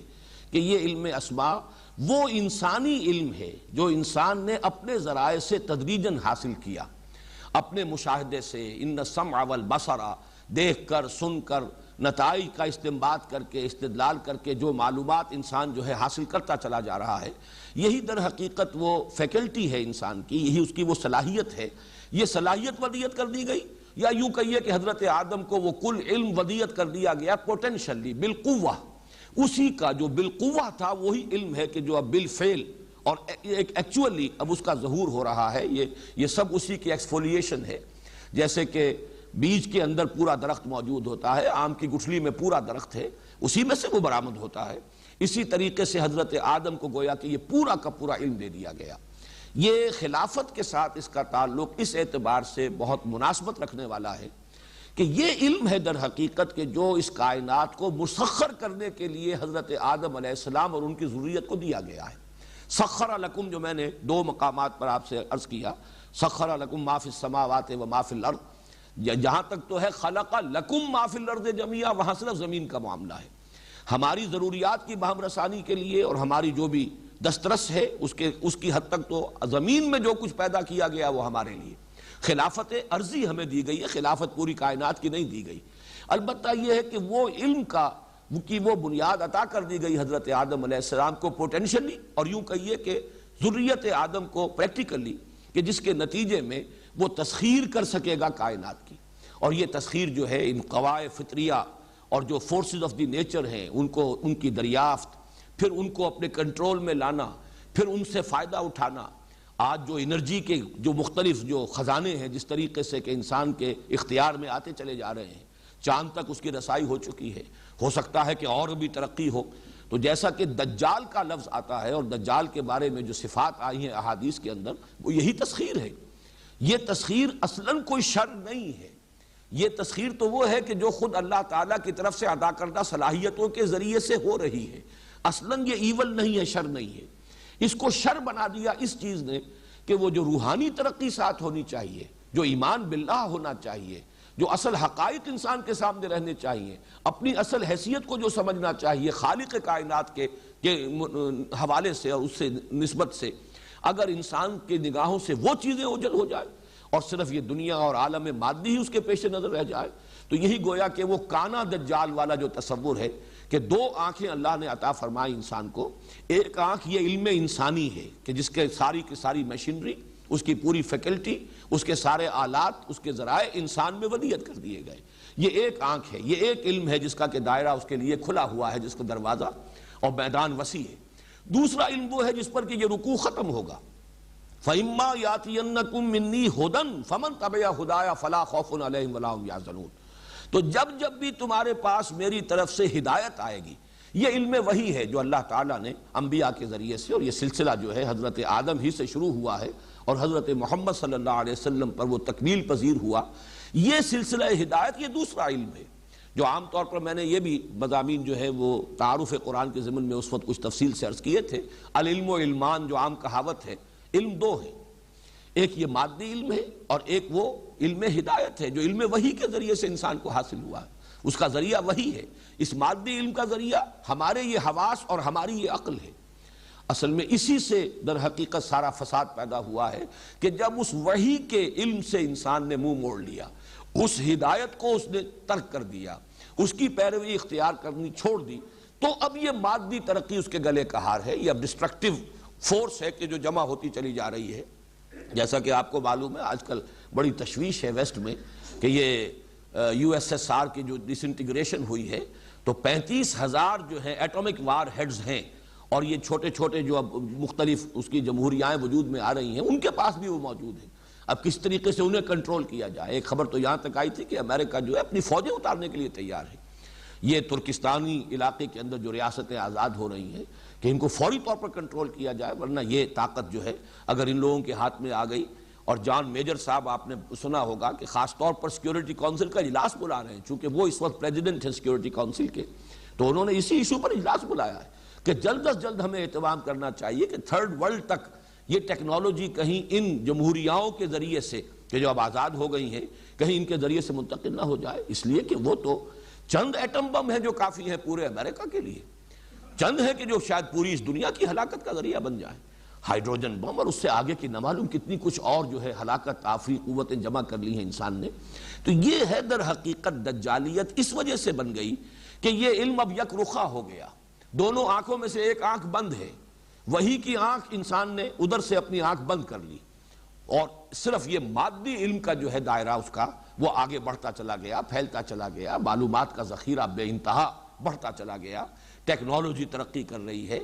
کہ یہ علم اسماء وہ انسانی علم ہے جو انسان نے اپنے ذرائع سے تدریجاً حاصل کیا، اپنے مشاہدے سے، ان السمع والبصر، دیکھ کر، سن کر، نتائج کا استنباط کر کے، استدلال کر کے جو معلومات انسان جو ہے حاصل کرتا چلا جا رہا ہے، یہی در حقیقت وہ فیکلٹی ہے انسان کی، یہی اس کی وہ صلاحیت ہے۔ یہ صلاحیت ودیت کر دی گئی، یا یوں کہیے کہ حضرت آدم کو وہ کل علم ودیت کر دیا گیا پوٹینشلی، بالقوہ، اسی کا جو بالقوہ تھا وہی علم ہے کہ جو اب بالفعل اور ایکچولی اب اس کا ظہور ہو رہا ہے۔ یہ سب اسی کی ایکسفولیشن ہے۔ جیسے کہ بیج کے اندر پورا درخت موجود ہوتا ہے، آم کی گٹھلی میں پورا درخت ہے، اسی میں سے وہ برآمد ہوتا ہے، اسی طریقے سے حضرت آدم کو گویا کہ یہ پورا کا پورا علم دے دیا گیا۔ یہ خلافت کے ساتھ اس کا تعلق اس اعتبار سے بہت مناسبت رکھنے والا ہے کہ یہ علم ہے در حقیقت کہ جو اس کائنات کو مسخر کرنے کے لیے حضرت آدم علیہ السلام اور ان کی ذریت کو دیا گیا ہے۔ سخر لکم جو میں نے دو مقامات پر آپ سے عرض کیا، سخر لکم ما فی السماوات و ما فی الارض، جہاں تک تو ہے خلق لکم ما فی الارض جمیعا، وہاں صرف زمین کا معاملہ ہے۔ ہماری ضروریات کی بہم رسانی کے لیے اور ہماری جو بھی دسترس ہے اس کی حد تک تو زمین میں جو کچھ پیدا کیا گیا وہ ہمارے لیے۔ خلافت عرضی ہمیں دی گئی ہے، خلافت پوری کائنات کی نہیں دی گئی۔ البتہ یہ ہے کہ وہ علم کی وہ بنیاد عطا کر دی گئی حضرت آدم علیہ السلام کو پوٹینشلی، اور یوں کہیے کہ ذریت آدم کو پریکٹیکلی، کہ جس کے نتیجے میں وہ تسخیر کر سکے گا کائنات کی۔ اور یہ تسخیر جو ہے ان قواعد فطریہ اور جو فورسز آف دی نیچر ہیں ان کی دریافت، پھر ان کو اپنے کنٹرول میں لانا، پھر ان سے فائدہ اٹھانا۔ آج جو انرجی کے جو مختلف جو خزانے ہیں جس طریقے سے کہ انسان کے اختیار میں آتے چلے جا رہے ہیں، چاند تک اس کی رسائی ہو چکی ہے، ہو سکتا ہے کہ اور بھی ترقی ہو۔ تو جیسا کہ دجال کا لفظ آتا ہے اور دجال کے بارے میں جو صفات آئی ہیں احادیث کے اندر، وہ یہی تسخیر ہے۔ یہ تسخیر اصلاً کوئی شر نہیں ہے، یہ تسخیر تو وہ ہے کہ جو خود اللہ تعالیٰ کی طرف سے عطا کردہ صلاحیتوں کے ذریعے سے ہو رہی ہے۔ اصلاً یہ ایول نہیں ہے، شر نہیں ہے۔ اس کو شر بنا دیا اس چیز نے کہ وہ جو روحانی ترقی ساتھ ہونی چاہیے، جو ایمان باللہ ہونا چاہیے، جو اصل حقائق انسان کے سامنے رہنے چاہیے، اپنی اصل حیثیت کو جو سمجھنا چاہیے خالق کائنات کے حوالے سے اور اس سے نسبت سے، اگر انسان کی نگاہوں سے وہ چیزیں اوجھل ہو جائے اور صرف یہ دنیا اور عالم مادی ہی اس کے پیش نظر رہ جائے، تو یہی گویا کہ وہ کانا دجال والا جو تصور ہے کہ دو آنکھیں اللہ نے عطا فرمائی انسان کو۔ ایک آنکھ یہ علم انسانی ہے کہ جس کے ساری کی ساری مشینری، اس کی پوری فیکلٹی، اس کے سارے آلات، اس کے ذرائع انسان میں ودیعت کر دیے گئے۔ یہ ایک آنکھ ہے، یہ ایک علم ہے جس کا کہ دائرہ اس کے لیے کھلا ہوا ہے، جس کا دروازہ اور میدان وسیع ہے۔ دوسرا علم وہ ہے جس پر کہ یہ رکوع ختم ہوگا۔ فَإِمَّا يَأْتِيَنَّكُم مِّنِّي هُدًى فَمَن تَبِعَ هُدَايَ فَلَا خَوْفٌ عَلَيْهِمْ وَلَا هُمْ يَحْزَنُونَ۔ تو جب بھی تمہارے پاس میری طرف سے ہدایت آئے گی، یہ علم وحی ہے جو اللہ تعالیٰ نے انبیاء کے ذریعے سے، اور یہ سلسلہ جو ہے حضرت آدم ہی سے شروع ہوا ہے اور حضرت محمد صلی اللہ علیہ وسلم پر وہ تکمیل پذیر ہوا۔ یہ سلسلہ ہدایت یہ دوسرا علم ہے جو عام طور پر میں نے یہ بھی مضامین جو ہے وہ تعارف قرآن کے ضمن میں اس وقت کچھ تفصیل سے عرض کیے تھے۔ العلم و علمان جو عام کہاوت ہے، علم دو ہے، ایک یہ مادی علم ہے اور ایک وہ علم ہدایت ہے جو علم وحی کے ذریعے سے انسان کو حاصل ہوا ہے، اس کا ذریعہ وحی ہے۔ اس مادی علم کا ذریعہ ہمارے یہ حواس اور ہماری یہ عقل ہے۔ اصل میں اسی سے در حقیقت سارا فساد پیدا ہوا ہے کہ جب اس وحی کے علم سے انسان نے منہ موڑ لیا، اس ہدایت کو اس نے ترک کر دیا، اس کی پیروی اختیار کرنی چھوڑ دی، تو اب یہ مادی ترقی اس کے گلے کا ہار ہے۔ یہ اب ڈسٹرکٹیو فورس ہے کہ جو جمع ہوتی چلی جا رہی ہے۔ جیسا کہ آپ کو معلوم ہے آج کل بڑی تشویش ہے ویسٹ میں کہ یہ یو ایس ایس آر کی جو ڈس انٹیگریشن ہوئی ہے تو 35,000 جو ہیں ایٹمک وار ہیڈز ہیں، اور یہ چھوٹے چھوٹے جو اب مختلف اس کی جمہوریائیں وجود میں آ رہی ہیں ان کے پاس بھی وہ موجود ہیں۔ اب کس طریقے سے انہیں کنٹرول کیا جائے؟ ایک خبر تو یہاں تک آئی تھی کہ امریکہ جو ہے اپنی فوجیں اتارنے کے لیے تیار ہے۔ یہ ترکستانی علاقے کے اندر جو ریاستیں آزاد ہو رہی ہیں کہ ان کو فوری طور پر کنٹرول کیا جائے، ورنہ یہ طاقت جو ہے اگر ان لوگوں کے ہاتھ میں آ گئی۔ اور جان میجر صاحب آپ نے سنا ہوگا کہ خاص طور پر سیکیورٹی کونسل کا اجلاس بلا رہے ہیں، چونکہ وہ اس وقت پریزیڈنٹ ہیں سیکیورٹی کونسل کے، تو انہوں نے اسی ایشو پر اجلاس بلایا ہے کہ جلد از جلد ہمیں اہتمام کرنا چاہیے کہ تھرڈ ورلڈ تک یہ ٹیکنالوجی کہیں ان جمہوریاؤں کے ذریعے سے کہ جو اب آزاد ہو گئی ہیں کہیں ان کے ذریعے سے منتقل نہ ہو جائے، اس لیے کہ وہ تو چند ایٹم بم ہیں جو کافی ہیں پورے امریکہ کے لیے، چند ہے کہ جو شاید پوری اس دنیا کی ہلاکت کا ذریعہ بن جائے۔ ہائیڈروجن بم اور اس سے آگے کی نہ معلوم کتنی کچھ اور جو ہے ہلاکت آفری قوتیں جمع کر لی ہیں انسان نے۔ تو یہ ہے در حقیقت دجالیت اس وجہ سے بن گئی کہ یہ علم اب یک رخا ہو گیا، دونوں آنکھوں میں سے ایک آنکھ بند ہے، وہی کی آنکھ انسان نے ادھر سے اپنی آنکھ بند کر لی، اور صرف یہ مادی علم کا جو ہے دائرہ اس کا وہ آگے بڑھتا چلا گیا، پھیلتا چلا گیا، معلومات کا ذخیرہ بے انتہا بڑھتا چلا گیا، ٹیکنالوجی ترقی کر رہی ہے،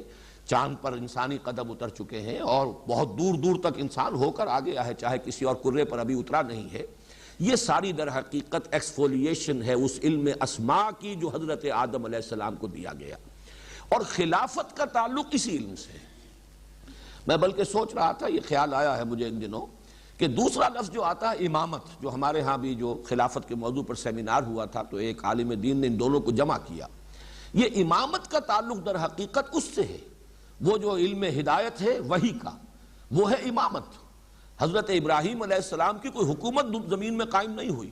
چاند پر انسانی قدم اتر چکے ہیں اور بہت دور دور تک انسان ہو کر آ گیا ہے، چاہے کسی اور کرے پر ابھی اترا نہیں ہے۔ یہ ساری در حقیقت ایکسفولیشن ہے اس علم اسماء کی جو حضرت آدم علیہ السلام کو دیا گیا، اور خلافت کا تعلق اسی علم سے ہے۔ میں بلکہ سوچ رہا تھا، یہ خیال آیا ہے مجھے ان دنوں کہ دوسرا لفظ جو آتا ہے امامت، جو ہمارے ہاں بھی جو خلافت کے موضوع پر سیمینار ہوا تھا تو ایک عالم دین نے ان دونوں کو جمع کیا، یہ امامت کا تعلق در حقیقت اس سے ہے، وہ جو علم ہدایت ہے وہی کا، وہ ہے امامت۔ حضرت ابراہیم علیہ السلام کی کوئی حکومت زمین میں قائم نہیں ہوئی.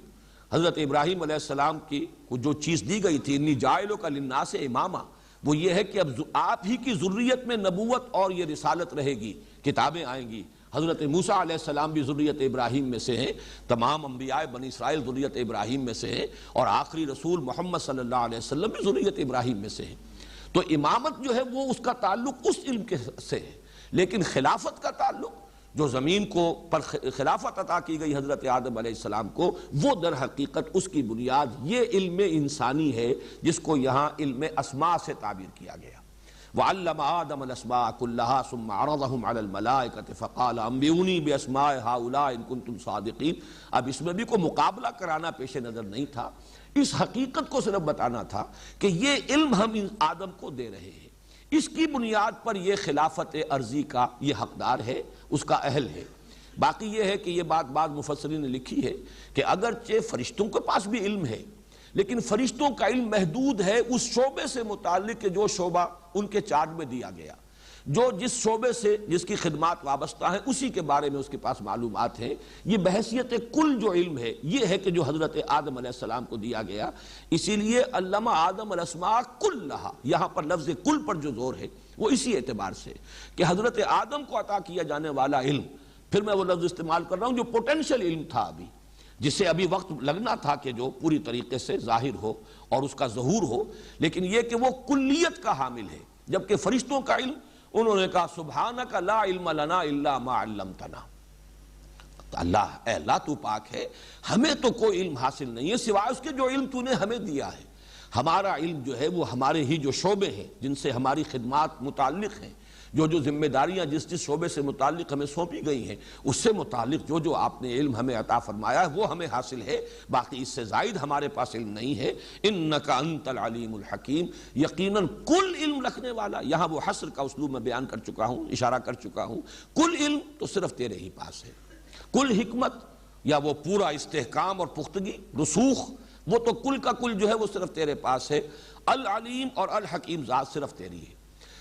حضرت ابراہیم علیہ السلام کی جو چیز دی گئی تھی انی جاعلک للناس اماما، وہ یہ ہے کہ اب آپ ہی کی ذریت میں نبوت اور یہ رسالت رہے گی، کتابیں آئیں گی. حضرت موسیٰ علیہ السلام بھی ذریت ابراہیم میں سے ہیں، تمام انبیاء بنی اسرائیل ذریت ابراہیم میں سے ہیں، اور آخری رسول محمد صلی اللہ علیہ وسلم بھی ذریت ابراہیم میں سے ہیں. تو امامت جو ہے وہ اس کا تعلق اس علم کے سے ہے، لیکن خلافت کا تعلق جو زمین کو پر خلافت عطا کی گئی حضرت آدم علیہ السلام کو، وہ در حقیقت اس کی بنیاد یہ علم انسانی ہے جس کو یہاں علم اسماء سے تعبیر کیا گیا. وَعَلَّمَ آدَمَ الْأَسْمَاءَ كُلَّهَا ثُمَّ عَرَضَهُمْ عَلَى الْمَلَائِكَةِ فَقَالَ أَنبِئُونِي بِأَسْمَاءِ هَؤُلَاءِ إِن كُنتُمْ صَادِقِينَ. اب اس میں بھی کوئی مقابلہ کرانا پیش نظر نہیں تھا، اس حقیقت کو صرف بتانا تھا کہ یہ علم ہم آدم کو دے رہے ہیں، اس کی بنیاد پر یہ خلافت ارضی کا یہ حقدار ہے، اس کا اہل ہے. باقی یہ ہے کہ یہ بات بعض مفسرین نے لکھی ہے کہ اگرچہ فرشتوں کے پاس بھی علم ہے، لیکن فرشتوں کا علم محدود ہے اس شعبے سے متعلق کہ جو شعبہ ان کے چارج میں دیا گیا، جو جس شعبے سے جس کی خدمات وابستہ ہیں اسی کے بارے میں اس کے پاس معلومات ہیں. یہ بحیثیت کل جو علم ہے یہ ہے کہ جو حضرت آدم علیہ السلام کو دیا گیا. اسی لیے علم آدم الاسماء کلھا، یہاں پر لفظ کل پر جو زور ہے وہ اسی اعتبار سے کہ حضرت آدم کو عطا کیا جانے والا علم، پھر میں وہ لفظ استعمال کر رہا ہوں جو پوٹینشل علم تھا ابھی، جسے ابھی وقت لگنا تھا کہ جو پوری طریقے سے ظاہر ہو اور اس کا ظہور ہو، لیکن یہ کہ وہ کلیت کا حامل ہے. جبکہ فرشتوں کا علم انہوں نے کہا سبحانک لا علم لنا الا ما علمتنا، اللہ اے اللہ تو پاک ہے، ہمیں تو کوئی علم حاصل نہیں ہے سوائے اس کے جو علم تو نے ہمیں دیا ہے. ہمارا علم جو ہے وہ ہمارے ہی جو شعبے ہیں جن سے ہماری خدمات متعلق ہیں، جو ذمہ داریاں جس شعبے سے متعلق ہمیں سونپی گئی ہیں، اس سے متعلق جو آپ نے علم ہمیں عطا فرمایا ہے وہ ہمیں حاصل ہے، باقی اس سے زائد ہمارے پاس علم نہیں ہے. انک انت العلیم الحکیم، یقیناً کل علم رکھنے والا. یہاں وہ حصر کا اسلوب میں بیان کر چکا ہوں، اشارہ کر چکا ہوں. کل علم تو صرف تیرے ہی پاس ہے، کل حکمت یا وہ پورا استحکام اور پختگی رسوخ، وہ تو کل کا کل جو ہے وہ صرف تیرے پاس ہے. العلیم اور الحکیم ذات صرف تیری ہے.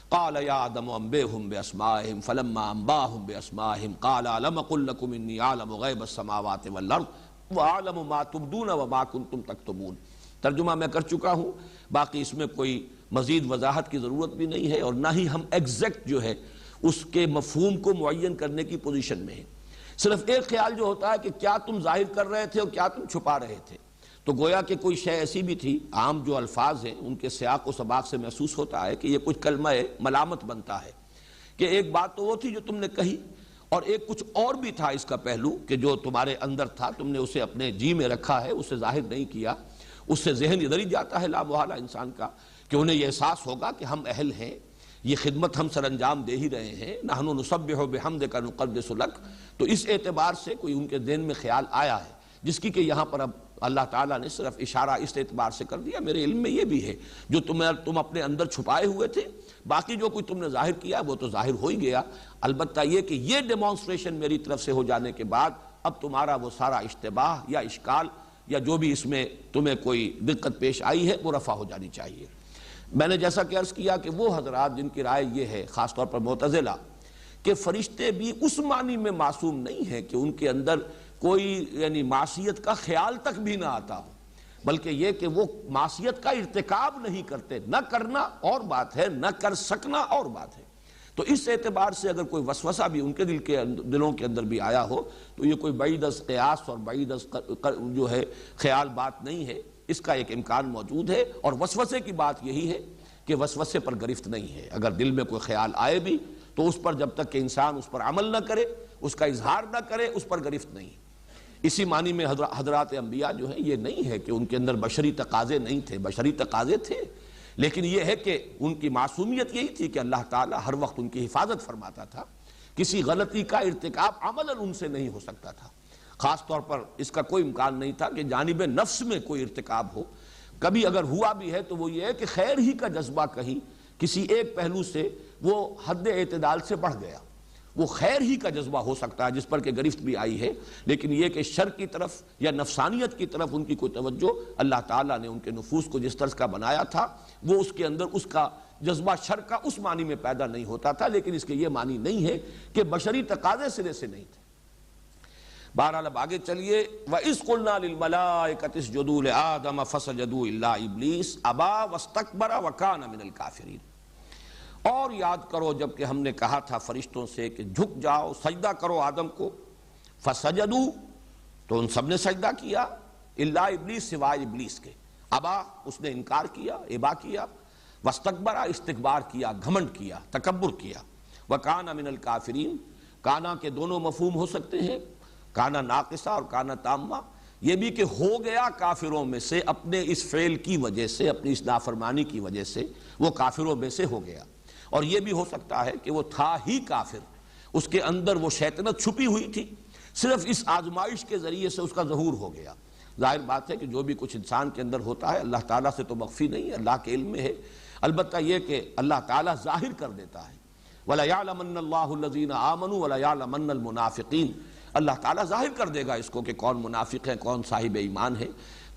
قال یا آدم انبئہم باسمائہم فلما انباہم باسمائہم قال الم اقل لکم انی اعلم غیب السماوات والارض واعلم ما تبدون وما کنتم تکتمون. ترجمہ میں کر چکا ہوں، باقی اس میں کوئی مزید وضاحت کی ضرورت بھی نہیں ہے، اور نہ ہی ہم ایگزیکٹ جو ہے اس کے مفہوم کو معین کرنے کی پوزیشن میں ہیں. صرف ایک خیال جو ہوتا ہے کہ کیا تم ظاہر کر رہے تھے اور کیا تم چھپا رہے تھے. تو گویا کہ کوئی شے ایسی بھی تھی، عام جو الفاظ ہیں ان کے سیاق و سباق سے محسوس ہوتا ہے کہ یہ کچھ کلمہ ملامت بنتا ہے کہ ایک بات تو وہ تھی جو تم نے کہی، اور ایک کچھ اور بھی تھا اس کا پہلو کہ جو تمہارے اندر تھا تم نے اسے اپنے جی میں رکھا ہے، اسے ظاہر نہیں کیا. اس سے ذہن ادھر ہی جاتا ہے لا محالہ انسان کا کہ انہیں یہ احساس ہوگا کہ ہم اہل ہیں، یہ خدمت ہم سر انجام دے ہی رہے ہیں. نحن نسبح بحمدک نقدس لک. تو اس اعتبار سے کوئی ان کے ذہن میں خیال آیا ہے جس کی کہ یہاں پر اب اللہ تعالیٰ نے صرف اشارہ اس اعتبار سے کر دیا میرے علم میں یہ بھی ہے جو تم اپنے اندر چھپائے ہوئے تھے، باقی جو کوئی تم نے ظاہر کیا وہ تو ظاہر ہو ہی گیا. البتہ یہ کہ یہ ڈیمانسٹریشن میری طرف سے ہو جانے کے بعد اب تمہارا وہ سارا اشتباہ یا اشکال یا جو بھی اس میں تمہیں کوئی دقت پیش آئی ہے وہ رفع ہو جانی چاہیے. میں نے جیسا کہ عرض کیا کہ وہ حضرات جن کی رائے یہ ہے، خاص طور پر معتزلہ، کہ فرشتے بھی اس معنی میں معصوم نہیں ہیں کہ ان کے اندر کوئی یعنی معصیت کا خیال تک بھی نہ آتا ہو، بلکہ یہ کہ وہ معصیت کا ارتکاب نہیں کرتے. نہ کرنا اور بات ہے، نہ کر سکنا اور بات ہے. تو اس اعتبار سے اگر کوئی وسوسہ بھی ان کے دلوں کے اندر بھی آیا ہو تو یہ کوئی بعید از قیاس اور بعید از جو ہے خیال بات نہیں ہے، اس کا ایک امکان موجود ہے. اور وسوسے کی بات یہی ہے کہ وسوسے پر گرفت نہیں ہے. اگر دل میں کوئی خیال آئے بھی تو اس پر جب تک کہ انسان اس پر عمل نہ کرے، اس کا اظہار نہ کرے، اس پر گرفت نہیں. اسی معنی میں حضرات انبیاء جو ہیں یہ نہیں ہے کہ ان کے اندر بشری تقاضے نہیں تھے، بشری تقاضے تھے، لیکن یہ ہے کہ ان کی معصومیت یہی تھی کہ اللہ تعالیٰ ہر وقت ان کی حفاظت فرماتا تھا. کسی غلطی کا ارتکاب عملاً ان سے نہیں ہو سکتا تھا. خاص طور پر اس کا کوئی امکان نہیں تھا کہ جانب نفس میں کوئی ارتکاب ہو. کبھی اگر ہوا بھی ہے تو وہ یہ ہے کہ خیر ہی کا جذبہ کہیں کسی ایک پہلو سے وہ حد اعتدال سے بڑھ گیا. وہ خیر ہی کا جذبہ ہو سکتا ہے جس پر کہ گرفت بھی آئی ہے، لیکن یہ کہ شر کی طرف یا نفسانیت کی طرف ان کی کوئی توجہ، اللہ تعالیٰ نے ان کے نفوس کو جس طرز کا بنایا تھا وہ اس کے اندر اس کا جذبہ شر کا اس معنی میں پیدا نہیں ہوتا تھا. لیکن اس کے یہ معنی نہیں ہے کہ بشری تقاضے سرے سے نہیں تھے. بہرحال اب آگے چلیے، وَإِذْ قُلْنَا لِلْمَلَائِكَةِ اسْجُدُوا لِآدَمَ فَسَجَدُوا إِلَّا إِبْلِيسَ أَبَىٰ وَاسْتَكْبَرَ وَكَانَ مِنَ الْكَافِرِينَ۔ اور یاد کرو جب کہ ہم نے کہا تھا فرشتوں سے کہ جھک جاؤ سجدہ کرو آدم کو، فَسَجَدُوا تو ان سب نے سجدہ کیا، إِلَّا إِبْلِيسَ سوائے ابلیس کے، ابا اس نے انکار کیا، ابا کیا، واستکبرا استکبار کیا، گھمنڈ کیا، تکبر کیا، وَكَانَ مِنَ الْكَافِرِينَ۔ کانا کے دونوں مفہوم ہو سکتے ہیں، کانا ناقصہ اور کانا تامہ، یہ بھی کہ ہو گیا کافروں میں سے اپنے اس فعل کی وجہ سے، اپنی اس نافرمانی کی وجہ سے وہ کافروں میں سے ہو گیا، اور یہ بھی ہو سکتا ہے کہ وہ تھا ہی کافر، اس کے اندر وہ شیطنت چھپی ہوئی تھی، صرف اس آزمائش کے ذریعے سے اس کا ظہور ہو گیا۔ ظاہر بات ہے کہ جو بھی کچھ انسان کے اندر ہوتا ہے اللہ تعالیٰ سے تو مخفی نہیں ہے، اللہ کے علم میں ہے، البتہ یہ کہ اللہ تعالیٰ ظاہر کر دیتا ہے۔ وَلَيَعْلَمَنَّ اللَّهُ الَّذِينَ آمَنُوا وَلَيَعْلَمَنَّ الْمُنَافِقِينَ۔ اللہ تعالیٰ ظاہر کر دے گا اس کو کہ کون منافق ہے کون صاحب ایمان ہے،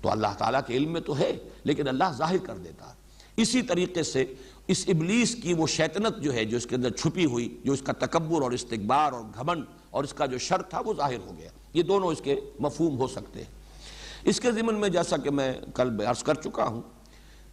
تو اللہ تعالیٰ کے علم میں تو ہے لیکن اللہ ظاہر کر دیتا ہے۔ اسی طریقے سے اس ابلیس کی وہ شیطنت جو ہے جو اس کے اندر چھپی ہوئی، جو اس کا تکبر اور استکبار اور گھمنڈ اور اس کا جو شر تھا وہ ظاہر ہو گیا، یہ دونوں اس کے مفہوم ہو سکتے ہیں۔ اس کے ضمن میں جیسا کہ میں کل عرض کر چکا ہوں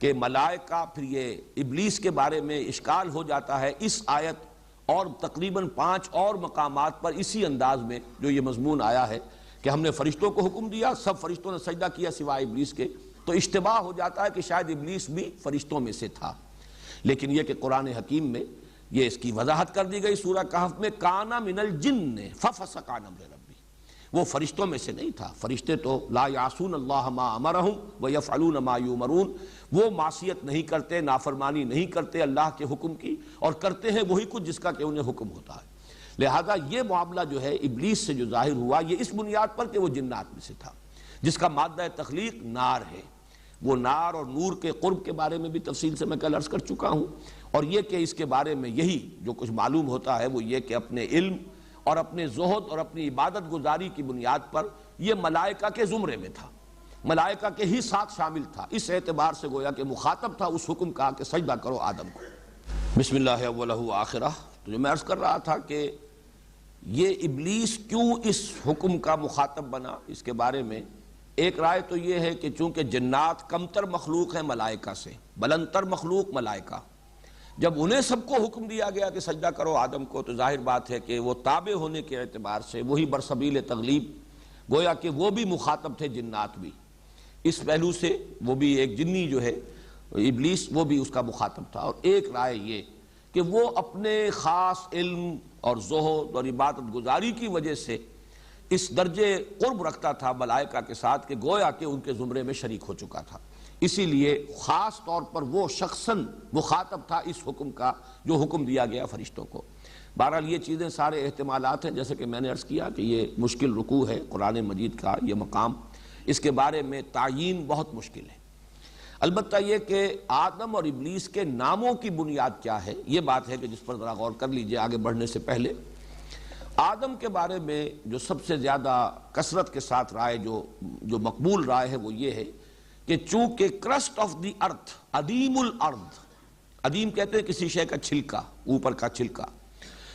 کہ ملائکہ، پھر یہ ابلیس کے بارے میں اشکال ہو جاتا ہے اس آیت اور تقریباً 5 اور مقامات پر اسی انداز میں جو یہ مضمون آیا ہے کہ ہم نے فرشتوں کو حکم دیا، سب فرشتوں نے سجدہ کیا سوائے ابلیس کے، تو اشتباہ ہو جاتا ہے کہ شاید ابلیس بھی فرشتوں میں سے تھا، لیکن یہ کہ قرآن حکیم میں یہ اس کی وضاحت کر دی گئی سورہ کہف میں، کانا من الجن ففسق عن امر ربی، وہ فرشتوں میں سے نہیں تھا۔ فرشتے تو لا یعصون اللہ ما امرہم ویفعلون ما یؤمرون، وہ معصیت نہیں کرتے، نافرمانی نہیں کرتے اللہ کے حکم کی، اور کرتے ہیں وہی کچھ جس کا کہ انہیں حکم ہوتا ہے۔ لہذا یہ معاملہ جو ہے ابلیس سے جو ظاہر ہوا یہ اس بنیاد پر کہ وہ جنات میں سے تھا، جس کا مادہ تخلیق نار ہے۔ وہ نار اور نور کے قرب کے بارے میں بھی تفصیل سے میں کل عرض کر چکا ہوں، اور یہ کہ اس کے بارے میں یہی جو کچھ معلوم ہوتا ہے وہ یہ کہ اپنے علم اور اپنے زہد اور اپنی عبادت گزاری کی بنیاد پر یہ ملائکہ کے زمرے میں تھا، ملائکہ کے ہی ساتھ شامل تھا، اس اعتبار سے گویا کہ مخاطب تھا اس حکم کا کہ سجدہ کرو آدم کو۔ بسم اللہ اولہ آخرہ، تو جو میں عرض کر رہا تھا کہ یہ ابلیس کیوں اس حکم کا مخاطب بنا، اس کے بارے میں ایک رائے تو یہ ہے کہ چونکہ جنات کمتر مخلوق ہیں ملائکہ سے، بلندتر مخلوق ملائکہ، جب انہیں سب کو حکم دیا گیا کہ سجدہ کرو آدم کو، تو ظاہر بات ہے کہ وہ تابع ہونے کے اعتبار سے وہی برسبیل تغلیب، گویا کہ وہ بھی مخاطب تھے جنات بھی، اس پہلو سے وہ بھی ایک جنی جو ہے ابلیس وہ بھی اس کا مخاطب تھا۔ اور ایک رائے یہ کہ وہ اپنے خاص علم اور زہد اور عبادت گزاری کی وجہ سے اس درجے قرب رکھتا تھا ملائکہ کے ساتھ کہ گویا کہ ان کے زمرے میں شریک ہو چکا تھا، اسی لیے خاص طور پر وہ شخصاً مخاطب تھا اس حکم کا جو حکم دیا گیا فرشتوں کو۔ بہرحال یہ چیزیں سارے احتمالات ہیں، جیسے کہ میں نے عرض کیا کہ یہ مشکل رکوع ہے قرآن مجید کا یہ مقام، اس کے بارے میں تعیین بہت مشکل ہے۔ البتہ یہ کہ آدم اور ابلیس کے ناموں کی بنیاد کیا ہے یہ بات ہے کہ جس پر ذرا غور کر لیجئے آگے بڑھنے سے پہلے۔ آدم کے بارے میں جو سب سے زیادہ کثرت کے ساتھ رائے جو مقبول رائے ہے وہ یہ ہے کہ چونکہ کرسٹ آف دی ارتھ، عدیم الارض، عدیم کہتے ہیں کسی شے کا چھلکا، اوپر کا چھلکا،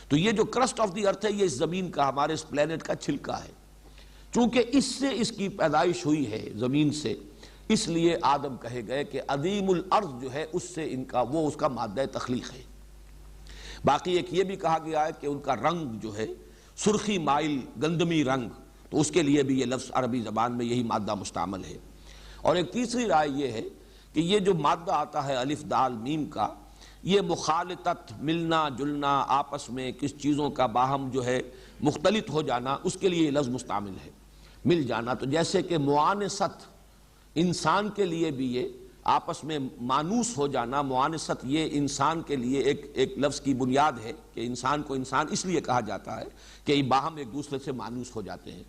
تو یہ جو کرسٹ آف دی ارتھ ہے یہ اس زمین کا، ہمارے اس پلینٹ کا چھلکا ہے، چونکہ اس سے اس کی پیدائش ہوئی ہے زمین سے، اس لیے آدم کہے گئے کہ عدیم الارض جو ہے اس سے ان کا وہ اس کا مادہ تخلیق ہے۔ باقی ایک یہ بھی کہا گیا ہے کہ ان کا رنگ جو ہے سرخی مائل گندمی رنگ، تو اس کے لیے بھی یہ لفظ عربی زبان میں یہی مادہ مستعمل ہے۔ اور ایک تیسری رائے یہ ہے کہ یہ جو مادہ آتا ہے الف دال میم کا، یہ مخالطت، ملنا جلنا، آپس میں کس چیزوں کا باہم جو ہے مختلط ہو جانا، اس کے لیے یہ لفظ مستعمل ہے، مل جانا۔ تو جیسے کہ معانست انسان کے لیے بھی یہ آپس میں مانوس ہو جانا، معانست یہ انسان کے لیے ایک لفظ کی بنیاد ہے کہ انسان کو انسان اس لیے کہا جاتا ہے کہ باہم ایک دوسرے سے مانوس ہو جاتے ہیں۔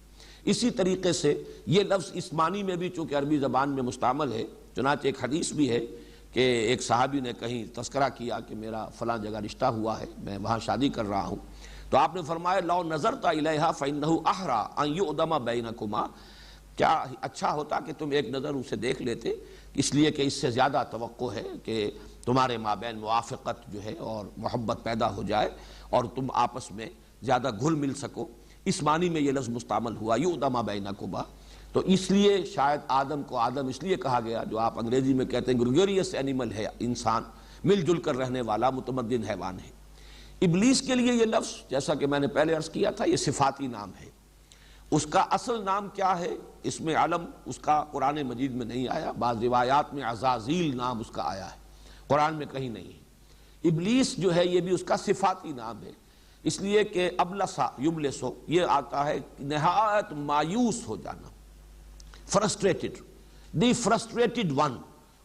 اسی طریقے سے یہ لفظ اس معنی میں بھی چونکہ عربی زبان میں مستعمل ہے، چنانچہ ایک حدیث بھی ہے کہ ایک صحابی نے کہیں تذکرہ کیا کہ میرا فلاں جگہ رشتہ ہوا ہے، میں وہاں شادی کر رہا ہوں، تو آپ نے فرمایا لو نظرت الیہا فانہ احری ان یؤدم بینکما، کیا اچھا ہوتا کہ تم ایک نظر اسے دیکھ لیتے، اس لیے کہ اس سے زیادہ توقع ہے کہ تمہارے مابین موافقت جو ہے اور محبت پیدا ہو جائے اور تم آپس میں زیادہ گھل مل سکو۔ اس معنی میں یہ لفظ مستعمل ہوا یؤدم بینکما. تو اس لیے شاید آدم کو آدم اس لیے کہا گیا، جو آپ انگریزی میں کہتے ہیں گریگوریس اینیمل ہے، انسان مل جل کر رہنے والا متمدن حیوان ہے. ابلیس کے لیے یہ لفظ، جیسا کہ میں نے پہلے عرض کیا تھا، یہ صفاتی نام ہے. اس کا اصل نام کیا ہے، اس میں علم اس کا قرآن مجید میں نہیں آیا. بعض روایات میں عزازیل نام اس کا آیا ہے، قرآن میں کہیں نہیں ہے. ابلیس جو ہے یہ بھی اس کا صفاتی نام ہے، اس لیے کہ ابلسا یبلسو یہ آتا ہے نہایت مایوس ہو جانا، فرسٹریٹڈ، دی فرسٹریٹڈ ون،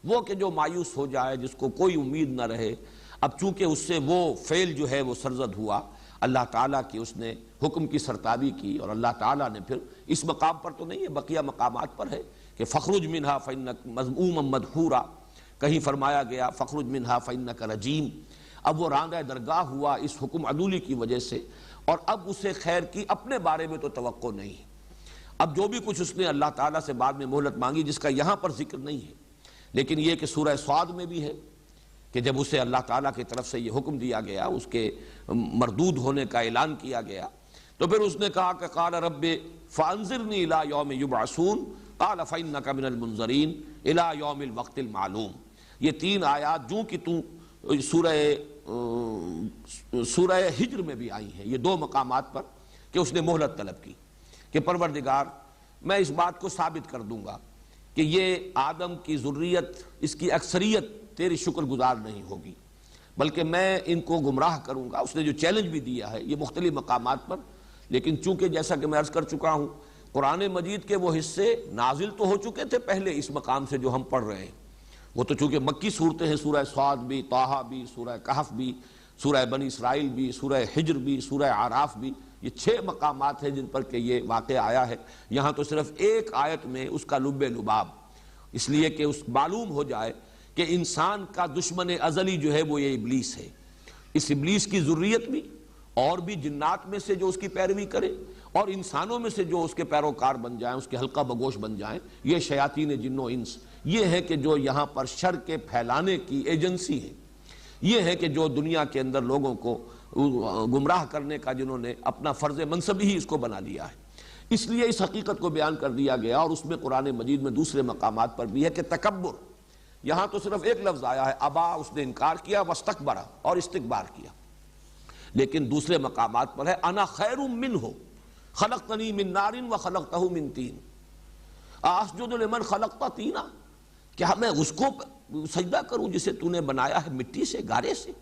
وہ کہ جو مایوس ہو جائے، جس کو کوئی امید نہ رہے. اب چونکہ اس سے وہ فعل جو ہے وہ سرزد ہوا، اللہ تعالیٰ کی اس نے حکم کی سرتابی کی، اور اللہ تعالیٰ نے پھر اس مقام پر تو نہیں ہے، بقیہ مقامات پر ہے کہ فخرج منہا فإنک مذموما مدحورا، کہیں فرمایا گیا فخرج منہا فإنک رجیم. اب وہ راندہ درگاہ ہوا اس حکم عدولی کی وجہ سے، اور اب اسے خیر کی اپنے بارے میں تو توقع نہیں ہے. اب جو بھی کچھ اس نے اللہ تعالیٰ سے بعد میں مہلت مانگی، جس کا یہاں پر ذکر نہیں ہے، لیکن یہ کہ سورہ صاد میں بھی ہے کہ جب اسے اللہ تعالیٰ کی طرف سے یہ حکم دیا گیا، اس کے مردود ہونے کا اعلان کیا گیا، تو پھر اس نے کہا کہ قال رب فانظرنی الی یوم یبعثون قال فانک من المنظرین الی یوم الوقت المعلوم. یہ 3 آیات جو کہ سورہ ہجر میں بھی آئی ہیں، یہ 2 مقامات پر کہ اس نے مہلت طلب کی کہ پروردگار میں اس بات کو ثابت کر دوں گا کہ یہ آدم کی ذریت، اس کی اکثریت تیری شکر گزار نہیں ہوگی، بلکہ میں ان کو گمراہ کروں گا. اس نے جو چیلنج بھی دیا ہے یہ مختلف مقامات پر، لیکن چونکہ جیسا کہ میں عرض کر چکا ہوں قرآن مجید کے وہ حصے نازل تو ہو چکے تھے پہلے اس مقام سے جو ہم پڑھ رہے ہیں. وہ تو چونکہ مکی صورتیں ہیں، سورہ صاد بھی، طٰہٰ بھی، سورہ کہف بھی، سورہ بنی اسرائیل بھی، سورہ حجر بھی، سورہ اعراف بھی، یہ 6 مقامات ہیں جن پر کہ یہ واقعہ آیا ہے. یہاں تو صرف ایک آیت میں اس کا لب لباب، اس لیے کہ اس معلوم ہو جائے کہ انسان کا دشمن ازلی جو ہے وہ یہ ابلیس ہے. اس ابلیس کی ذریت بھی، اور بھی جنات میں سے جو اس کی پیروی کرے، اور انسانوں میں سے جو اس کے پیروکار بن جائیں، اس کے حلقہ بگوش بن جائیں، یہ شیاطین جن و انس، یہ ہے کہ جو یہاں پر شر کے پھیلانے کی ایجنسی ہے. یہ ہے کہ جو دنیا کے اندر لوگوں کو گمراہ کرنے کا جنہوں نے اپنا فرض منصب ہی اس کو بنا لیا ہے. اس لیے اس حقیقت کو بیان کر دیا گیا. اور اس میں قرآن مجید میں دوسرے مقامات پر بھی ہے کہ تکبر، یہاں تو صرف ایک لفظ آیا ہے ابا، اس نے انکار کیا، واستکبر، اور استکبار کیا. لیکن دوسرے مقامات پر ہے انا خیر منہ خلقتنی من نار وخلقتہ من طین اسجد لمن خلقت طینا، کیا میں اس کو سجدہ کروں جسے تو نے بنایا ہے مٹی سے، گارے سے.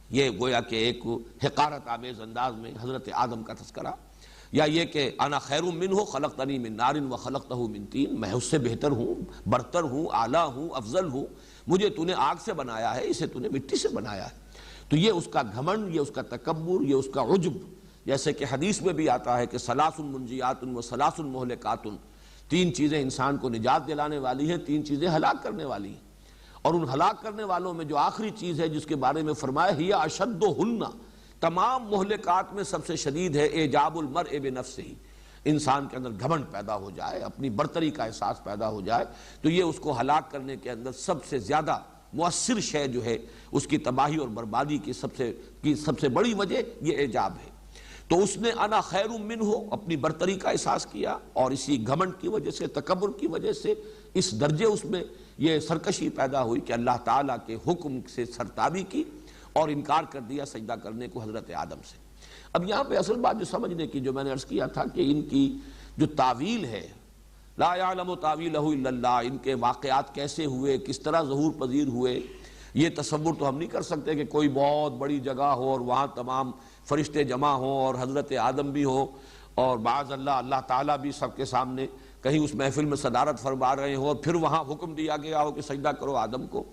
یہ گویا کہ ایک حقارت آمیز انداز میں حضرت آدم کا تذکرہ، یا یہ کہ انا خیر منہ خلقتنی من نار وخلقتہ من طین، میں اس سے بہتر ہوں، برتر ہوں، اعلیٰ ہوں، افضل ہوں، مجھے تو نے آگ سے بنایا ہے، اسے تو نے مٹی سے بنایا ہے. تو یہ اس کا گھمنڈ، یہ اس کا تکبر، یہ اس کا عجب. جیسے کہ حدیث میں بھی آتا ہے کہ ثلاث منجیات و ثلاث مہلکات، 3 چیزیں انسان کو نجات دلانے والی ہیں، 3 چیزیں ہلاک کرنے والی ہیں. اور ان ہلاک کرنے والوں میں جو آخری چیز ہے جس کے بارے میں فرمایا ہی اشدہن، تمام مہلکات میں سب سے شدید ہے اعجاب المرء بنفسہ، انسان کے اندر گھمنڈ پیدا ہو جائے، اپنی برتری کا احساس پیدا ہو جائے، تو یہ اس کو ہلاک کرنے کے اندر سب سے زیادہ مؤثر شے جو ہے، اس کی تباہی اور بربادی کی سب سے بڑی وجہ یہ اعجاب ہے. تو اس نے انا خیر منہ اپنی برتری کا احساس کیا، اور اسی گھمنڈ کی وجہ سے، تکبر کی وجہ سے اس درجے اس میں یہ سرکشی پیدا ہوئی کہ اللہ تعالیٰ کے حکم سے سرتابی کی اور انکار کر دیا سجدہ کرنے کو حضرت آدم سے. اب یہاں پہ اصل بات جو سمجھنے کی، جو میں نے عرض کیا تھا کہ ان کی جو تعویل ہے، لا یعلم تعویلہ الا اللہ، ان کے واقعات کیسے ہوئے، کس طرح ظہور پذیر ہوئے، یہ تصور تو ہم نہیں کر سکتے کہ کوئی بہت بڑی جگہ ہو اور وہاں تمام فرشتے جمع ہوں اور حضرت آدم بھی ہو، اور بعض اللہ تعالیٰ بھی سب کے سامنے کہیں اس محفل میں صدارت فرما رہے ہوں، اور پھر وہاں حکم دیا گیا ہو کہ سجدہ کرو آدم کو.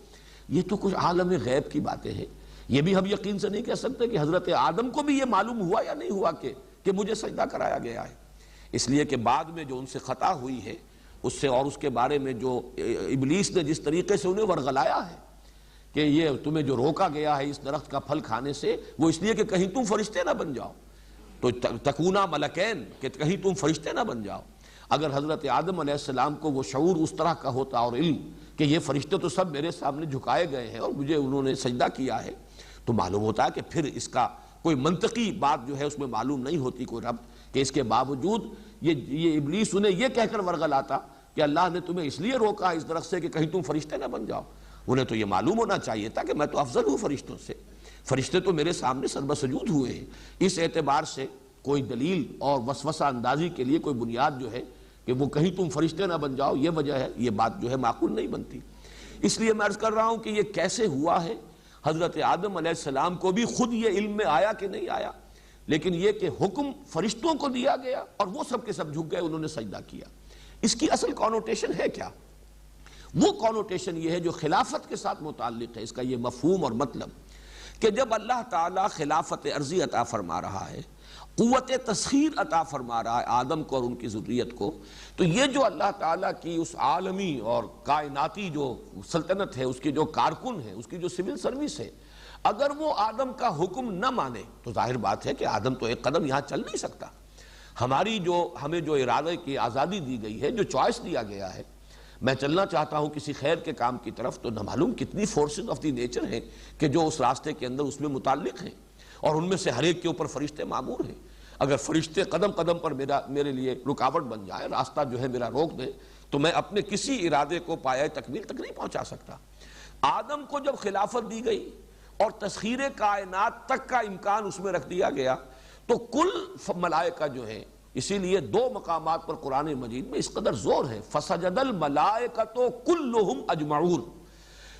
یہ تو کچھ عالم غیب کی باتیں ہیں. یہ بھی ہم یقین سے نہیں کہہ سکتے کہ حضرت آدم کو بھی یہ معلوم ہوا یا نہیں ہوا کہ مجھے سجدہ کرایا گیا ہے. اس لیے کہ بعد میں جو ان سے خطا ہوئی ہے اس سے، اور اس کے بارے میں جو ابلیس نے جس طریقے سے انہیں ورغلایا ہے کہ یہ تمہیں جو روکا گیا ہے اس درخت کا پھل کھانے سے، وہ اس لیے کہ کہیں تم فرشتے نہ بن جاؤ، تو تکونا ملکین، کہ کہیں تم فرشتے نہ بن جاؤ. اگر حضرت آدم علیہ السلام کو وہ شعور اس طرح کا ہوتا اور علم کہ یہ فرشتے تو سب میرے سامنے جھکائے گئے ہیں اور مجھے انہوں نے سجدہ کیا ہے، تو معلوم ہوتا ہے کہ پھر اس کا کوئی منطقی بات جو ہے اس میں معلوم نہیں ہوتی کوئی ربط. کہ اس کے باوجود یہ ابلیس انہیں یہ کہہ کر ورغلاتا کہ اللہ نے تمہیں اس لیے روکا اس درخت سے کہ کہیں تم فرشتے نہ بن جاؤ. انہیں تو یہ معلوم ہونا چاہیے تھا کہ میں تو افضل ہوں فرشتوں سے، فرشتے تو میرے سامنے سربسجود ہوئے ہیں. اس اعتبار سے کوئی دلیل اور وسوسہ اندازی کے لیے کوئی بنیاد جو ہے کہ وہ کہیں تم فرشتے نہ بن جاؤ، یہ وجہ ہے، یہ بات جو ہے معقول نہیں بنتی. اس لیے میں عرض کر رہا ہوں کہ یہ کیسے ہوا ہے. حضرت آدم علیہ السلام کو بھی خود یہ علم میں آیا کہ نہیں آیا، لیکن یہ کہ حکم فرشتوں کو دیا گیا اور وہ سب کے سب جھک گئے، انہوں نے سجدہ کیا. اس کی اصل کانوٹیشن ہے کیا؟ وہ کانوٹیشن یہ ہے جو خلافت کے ساتھ متعلق ہے. اس کا یہ مفہوم اور مطلب کہ جب اللہ تعالیٰ خلافت عرضی عطا فرما رہا ہے، قوت تسخیر عطا فرما رہا ہے آدم کو اور ان کی ذریت کو، تو یہ جو اللہ تعالیٰ کی اس عالمی اور کائناتی جو سلطنت ہے، اس کی جو کارکن ہے، اس کی جو سول سروس ہے، اگر وہ آدم کا حکم نہ مانے تو ظاہر بات ہے کہ آدم تو ایک قدم یہاں چل نہیں سکتا. ہمیں جو ارادے کی آزادی دی گئی ہے، جو چوائس دیا گیا ہے، میں چلنا چاہتا ہوں کسی خیر کے کام کی طرف، تو نہ معلوم کتنی فورسز آف دی نیچر ہیں کہ جو اس راستے کے اندر اس میں متعلق ہیں، اور ان میں سے ہر ایک کے اوپر فرشتے مامور ہیں. اگر فرشتے قدم قدم پر میرے لیے رکاوٹ بن جائے، راستہ جو ہے میرا روک دے، تو میں اپنے کسی ارادے کو پایۂ تکمیل تک نہیں پہنچا سکتا. آدم کو جب خلافت دی گئی اور تسخیر کائنات تک کا امکان اس میں رکھ دیا گیا، تو کل ملائکہ جو ہیں، اسی لیے دو مقامات پر قرآن مجید میں اس قدر زور ہے، فسجد الملائکۃ کلہم اجمعون،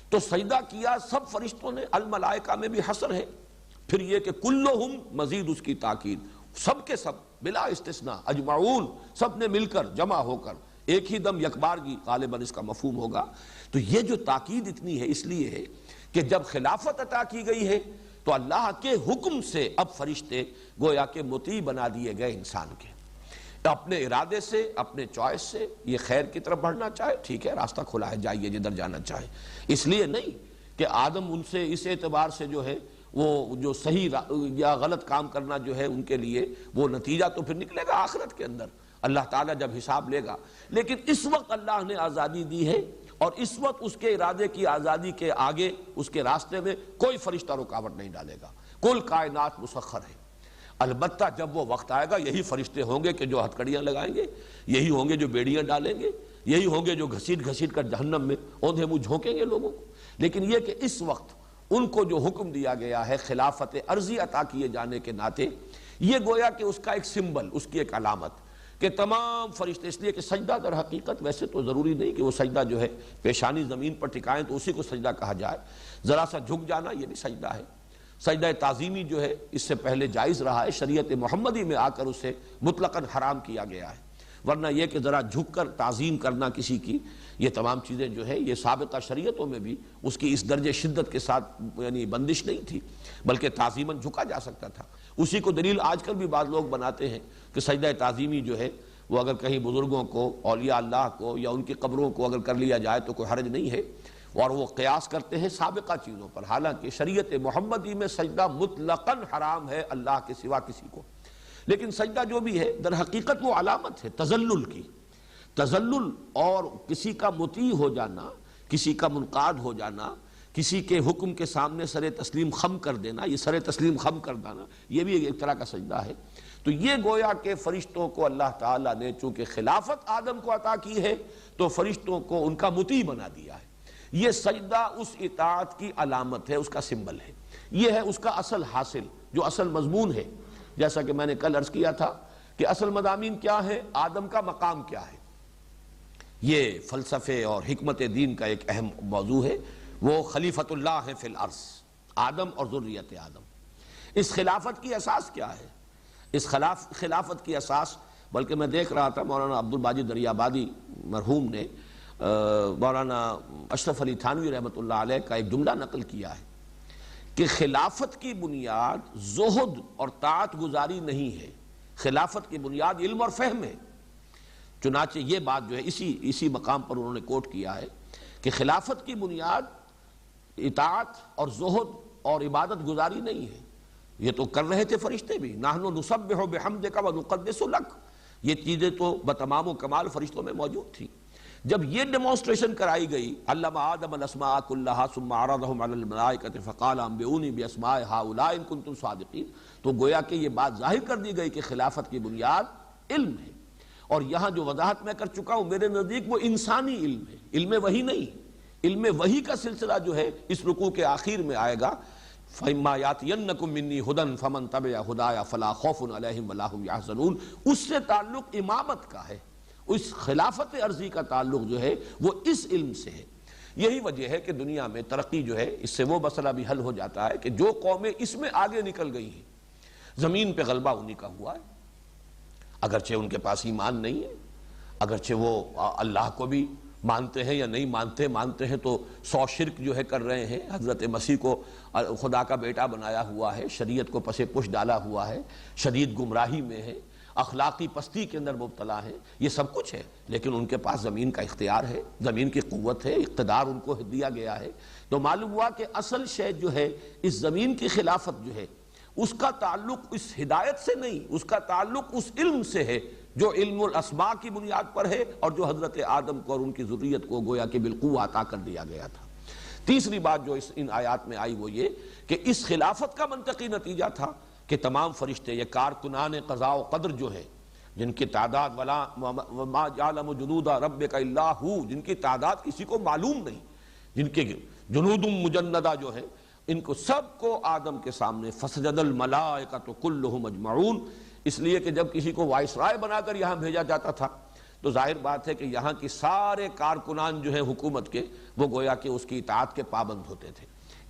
تو سجدہ کیا سب فرشتوں نے. الملائکہ میں بھی حصر ہے، پھر یہ کہ کلہم مزید اس کی تاکید، سب کے سب بلا استثناء، اجمعون سب نے مل کر جمع ہو کر ایک ہی دم یکبارگی، غالباً اس کا مفہوم ہوگا. تو یہ جو تاکید اتنی ہے اس لیے ہے کہ جب خلافت عطا کی گئی ہے تو اللہ کے حکم سے اب فرشتے گویا کہ مطیع بنا دیے گئے انسان کے. اپنے ارادے سے، اپنے چوائس سے یہ خیر کی طرف بڑھنا چاہے، ٹھیک ہے، راستہ کھلا ہے، جائیے جدھر جانا چاہے. اس لیے نہیں کہ آدم ان سے اس اعتبار سے جو ہے وہ جو صحیح یا غلط کام کرنا جو ہے ان کے لیے وہ نتیجہ تو پھر نکلے گا آخرت کے اندر، اللہ تعالیٰ جب حساب لے گا. لیکن اس وقت اللہ نے آزادی دی ہے، اور اس وقت اس کے ارادے کی آزادی کے آگے اس کے راستے میں کوئی فرشتہ رکاوٹ نہیں ڈالے گا. کل کائنات مسخر ہے. البتہ جب وہ وقت آئے گا یہی فرشتے ہوں گے کہ جو ہتھکڑیاں لگائیں گے، یہی ہوں گے جو بیڑیاں ڈالیں گے، یہی ہوں گے جو گھسیٹ گھسیٹ کر جہنم میں اوندھے منہ جھونکیں گے لوگوں کو. لیکن یہ کہ اس وقت ان کو جو حکم دیا گیا ہے خلافت عرضی عطا کیے جانے کے ناطے، یہ گویا کہ اس کا ایک سمبل، اس کی ایک علامت کہ تمام فرشتے، اس لیے کہ سجدہ در حقیقت ویسے تو ضروری نہیں کہ وہ سجدہ جو ہے پیشانی زمین پر ٹکائیں تو اسی کو سجدہ کہا جائے، ذرا سا جھک جانا یہ بھی سجدہ ہے. سجدہ تعظیمی جو ہے اس سے پہلے جائز رہا ہے، شریعت محمدی میں آ کر اسے مطلقاً حرام کیا گیا ہے. ورنہ یہ کہ ذرا جھک کر تعظیم کرنا کسی کی، یہ تمام چیزیں جو ہے یہ سابقہ شریعتوں میں بھی اس کی اس درجے شدت کے ساتھ یعنی بندش نہیں تھی، بلکہ تعظیماً جھکا جا سکتا تھا. اسی کو دلیل آج کل بھی بعض لوگ بناتے ہیں کہ سجدہ تعظیمی جو ہے وہ اگر کہیں بزرگوں کو، اولیاء اللہ کو یا ان کی قبروں کو اگر کر لیا جائے تو کوئی حرج نہیں ہے، اور وہ قیاس کرتے ہیں سابقہ چیزوں پر. حالانکہ شریعت محمدی میں سجدہ مطلقاً حرام ہے اللہ کے سوا کسی کو. لیکن سجدہ جو بھی ہے در حقیقت وہ علامت ہے تذلل کی. تذلل اور کسی کا مطیع ہو جانا، کسی کا منقاد ہو جانا، کسی کے حکم کے سامنے سر تسلیم خم کر دینا، یہ سر تسلیم خم کر دینا یہ بھی ایک طرح کا سجدہ ہے. تو یہ گویا کہ فرشتوں کو اللہ تعالیٰ نے چونکہ خلافت آدم کو عطا کی ہے تو فرشتوں کو ان کا مطیع بنا دیا ہے. یہ سجدہ اس اطاعت کی علامت ہے، اس کا سمبل ہے. یہ ہے اس کا اصل حاصل، جو اصل مضمون ہے. جیسا کہ میں نے کل عرض کیا تھا کہ اصل مضامین کیا ہے، آدم کا مقام کیا ہے، یہ فلسفے اور حکمت دین کا ایک اہم موضوع ہے. وہ خلیفۃ اللہ ہے فی الارض، آدم اور ذریت آدم. اس خلافت کی اساس کیا ہے؟ اس خلافت کی اساس، بلکہ میں دیکھ رہا تھا مولانا عبد الباجی دریابادی مرحوم نے مولانا اشرف علی تھانوی رحمۃ اللہ علیہ کا ایک جملہ نقل کیا ہے کہ خلافت کی بنیاد زہد اور طاعت گزاری نہیں ہے، خلافت کی بنیاد علم اور فہم ہے. چنانچہ یہ بات جو ہے اسی مقام پر انہوں نے کوٹ کیا ہے کہ خلافت کی بنیاد اطاعت اور زہد اور عبادت گزاری نہیں ہے. یہ تو کر رہے تھے فرشتے بھی، نحن نسبح بحمدک ونقدس لک، یہ چیزیں تو بتمام و کمال فرشتوں میں موجود تھی. جب یہ ڈیمونسٹریشن کرائی گئی، علم آدم الاسماء کلہا ثم عرضہم علی الملائکۃ فقال انبئونی باسماء ہؤلاء ان کنتم صادقین، تو گویا کہ یہ بات ظاہر کر دی گئی کہ خلافت کی بنیاد علم ہے۔ اور یہاں جو وضاحت میں کر چکا ہوں میرے نزدیک وہ انسانی علم ہے، علم وحی نہیں۔ علم وحی کا سلسلہ جو ہے اس رکوع کے آخر میں آئے گا، فَإِمَّا يَأْتِيَنَّكُم مِّنِّي هُدًى فَمَن تَبِعَ هُدَايَ فَلَا خَوْفٌ عَلَيْهِمْ وَلَا هُمْ يَحْزَنُونَ۔ اس سے تعلق امامت کا ہے، اس خلافت عرضی کا تعلق جو ہے وہ اس علم سے ہے۔ یہی وجہ ہے کہ دنیا میں ترقی جو ہے اس سے وہ مسئلہ بھی حل ہو جاتا ہے کہ جو قومیں اس میں آگے نکل گئی ہیں، زمین پہ غلبہ انہی کا ہوا ہے، اگرچہ ان کے پاس ایمان نہیں ہے، اگرچہ وہ اللہ کو بھی مانتے ہیں یا نہیں مانتے ہیں تو 100 شرک جو ہے کر رہے ہیں، حضرت مسیح کو خدا کا بیٹا بنایا ہوا ہے، شریعت کو پس پش ڈالا ہوا ہے، شدید گمراہی میں ہے، اخلاقی پستی کے اندر مبتلا ہے، یہ سب کچھ ہے، لیکن ان کے پاس زمین کا اختیار ہے، زمین کی قوت ہے، اقتدار ان کو دیا گیا ہے۔ تو معلوم ہوا کہ اصل شے جو ہے اس زمین کی خلافت جو ہے اس کا تعلق اس ہدایت سے نہیں، اس کا تعلق اس علم سے ہے جو علم الاسماء کی بنیاد پر ہے، اور جو حضرت آدم کو اور ان کی ذریت کو گویا کہ بالقوہ عطا کر دیا گیا تھا۔ تیسری بات جو ان آیات میں آئی وہ یہ کہ اس خلافت کا منطقی نتیجہ تھا کہ تمام فرشتے، یہ کارکنان قضاء و قدر جو ہے، جن کی تعداد وما یعلم جنود ربک الا ہو، جن کی تعداد کسی کو معلوم نہیں، جن کے جنود مجندہ جو ہے، ان کو سب کو آدم کے سامنے فسجد الملائکۃ کلہم اجمعون، اس لیے کہ جب کسی کو وائس رائے بنا کر یہاں بھیجا جاتا تھا تو ظاہر بات ہے کہ یہاں کی سارے کارکنان جو ہیں حکومت کے وہ گویا کہ اس کی اطاعت کے پابند ہوتے تھے۔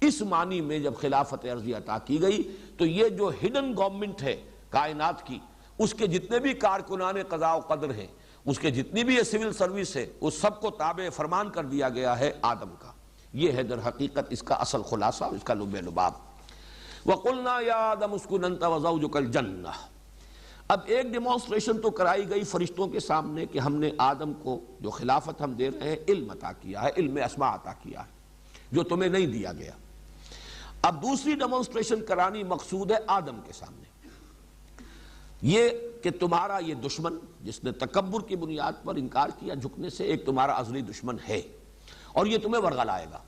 اس معنی میں جب خلافت عرضی عطا کی گئی تو یہ جو ہڈن گورنمنٹ ہے کائنات کی، اس کے جتنے بھی کارکنان قضاء و قدر ہیں، اس کے جتنی بھی سول سروس ہے، اس سب کو تابع فرمان کر دیا گیا ہے آدم کا۔ یہ ہے در حقیقت اس کا اصل خلاصہ، اس کا لب لباب۔ وَقُلْنَا يَا آدَمُ اسْكُنْ أَنْتَ وَزَوْجُكَ الْجَنَّةَ۔ اب ایک ڈیمونسٹریشن تو کرائی گئی فرشتوں کے سامنے کہ ہم نے آدم کو جو خلافت ہم دے رہے ہیں علم عطا کیا ہے، علم اسماء عطا کیا ہے جو تمہیں نہیں دیا گیا۔ اب دوسری ڈیمونسٹریشن کرانی مقصود ہے آدم کے سامنے، یہ کہ تمہارا یہ دشمن جس نے تکبر کی بنیاد پر انکار کیا جھکنے سے، ایک تمہارا ازلی دشمن ہے اور یہ تمہیں ورغلائے گا،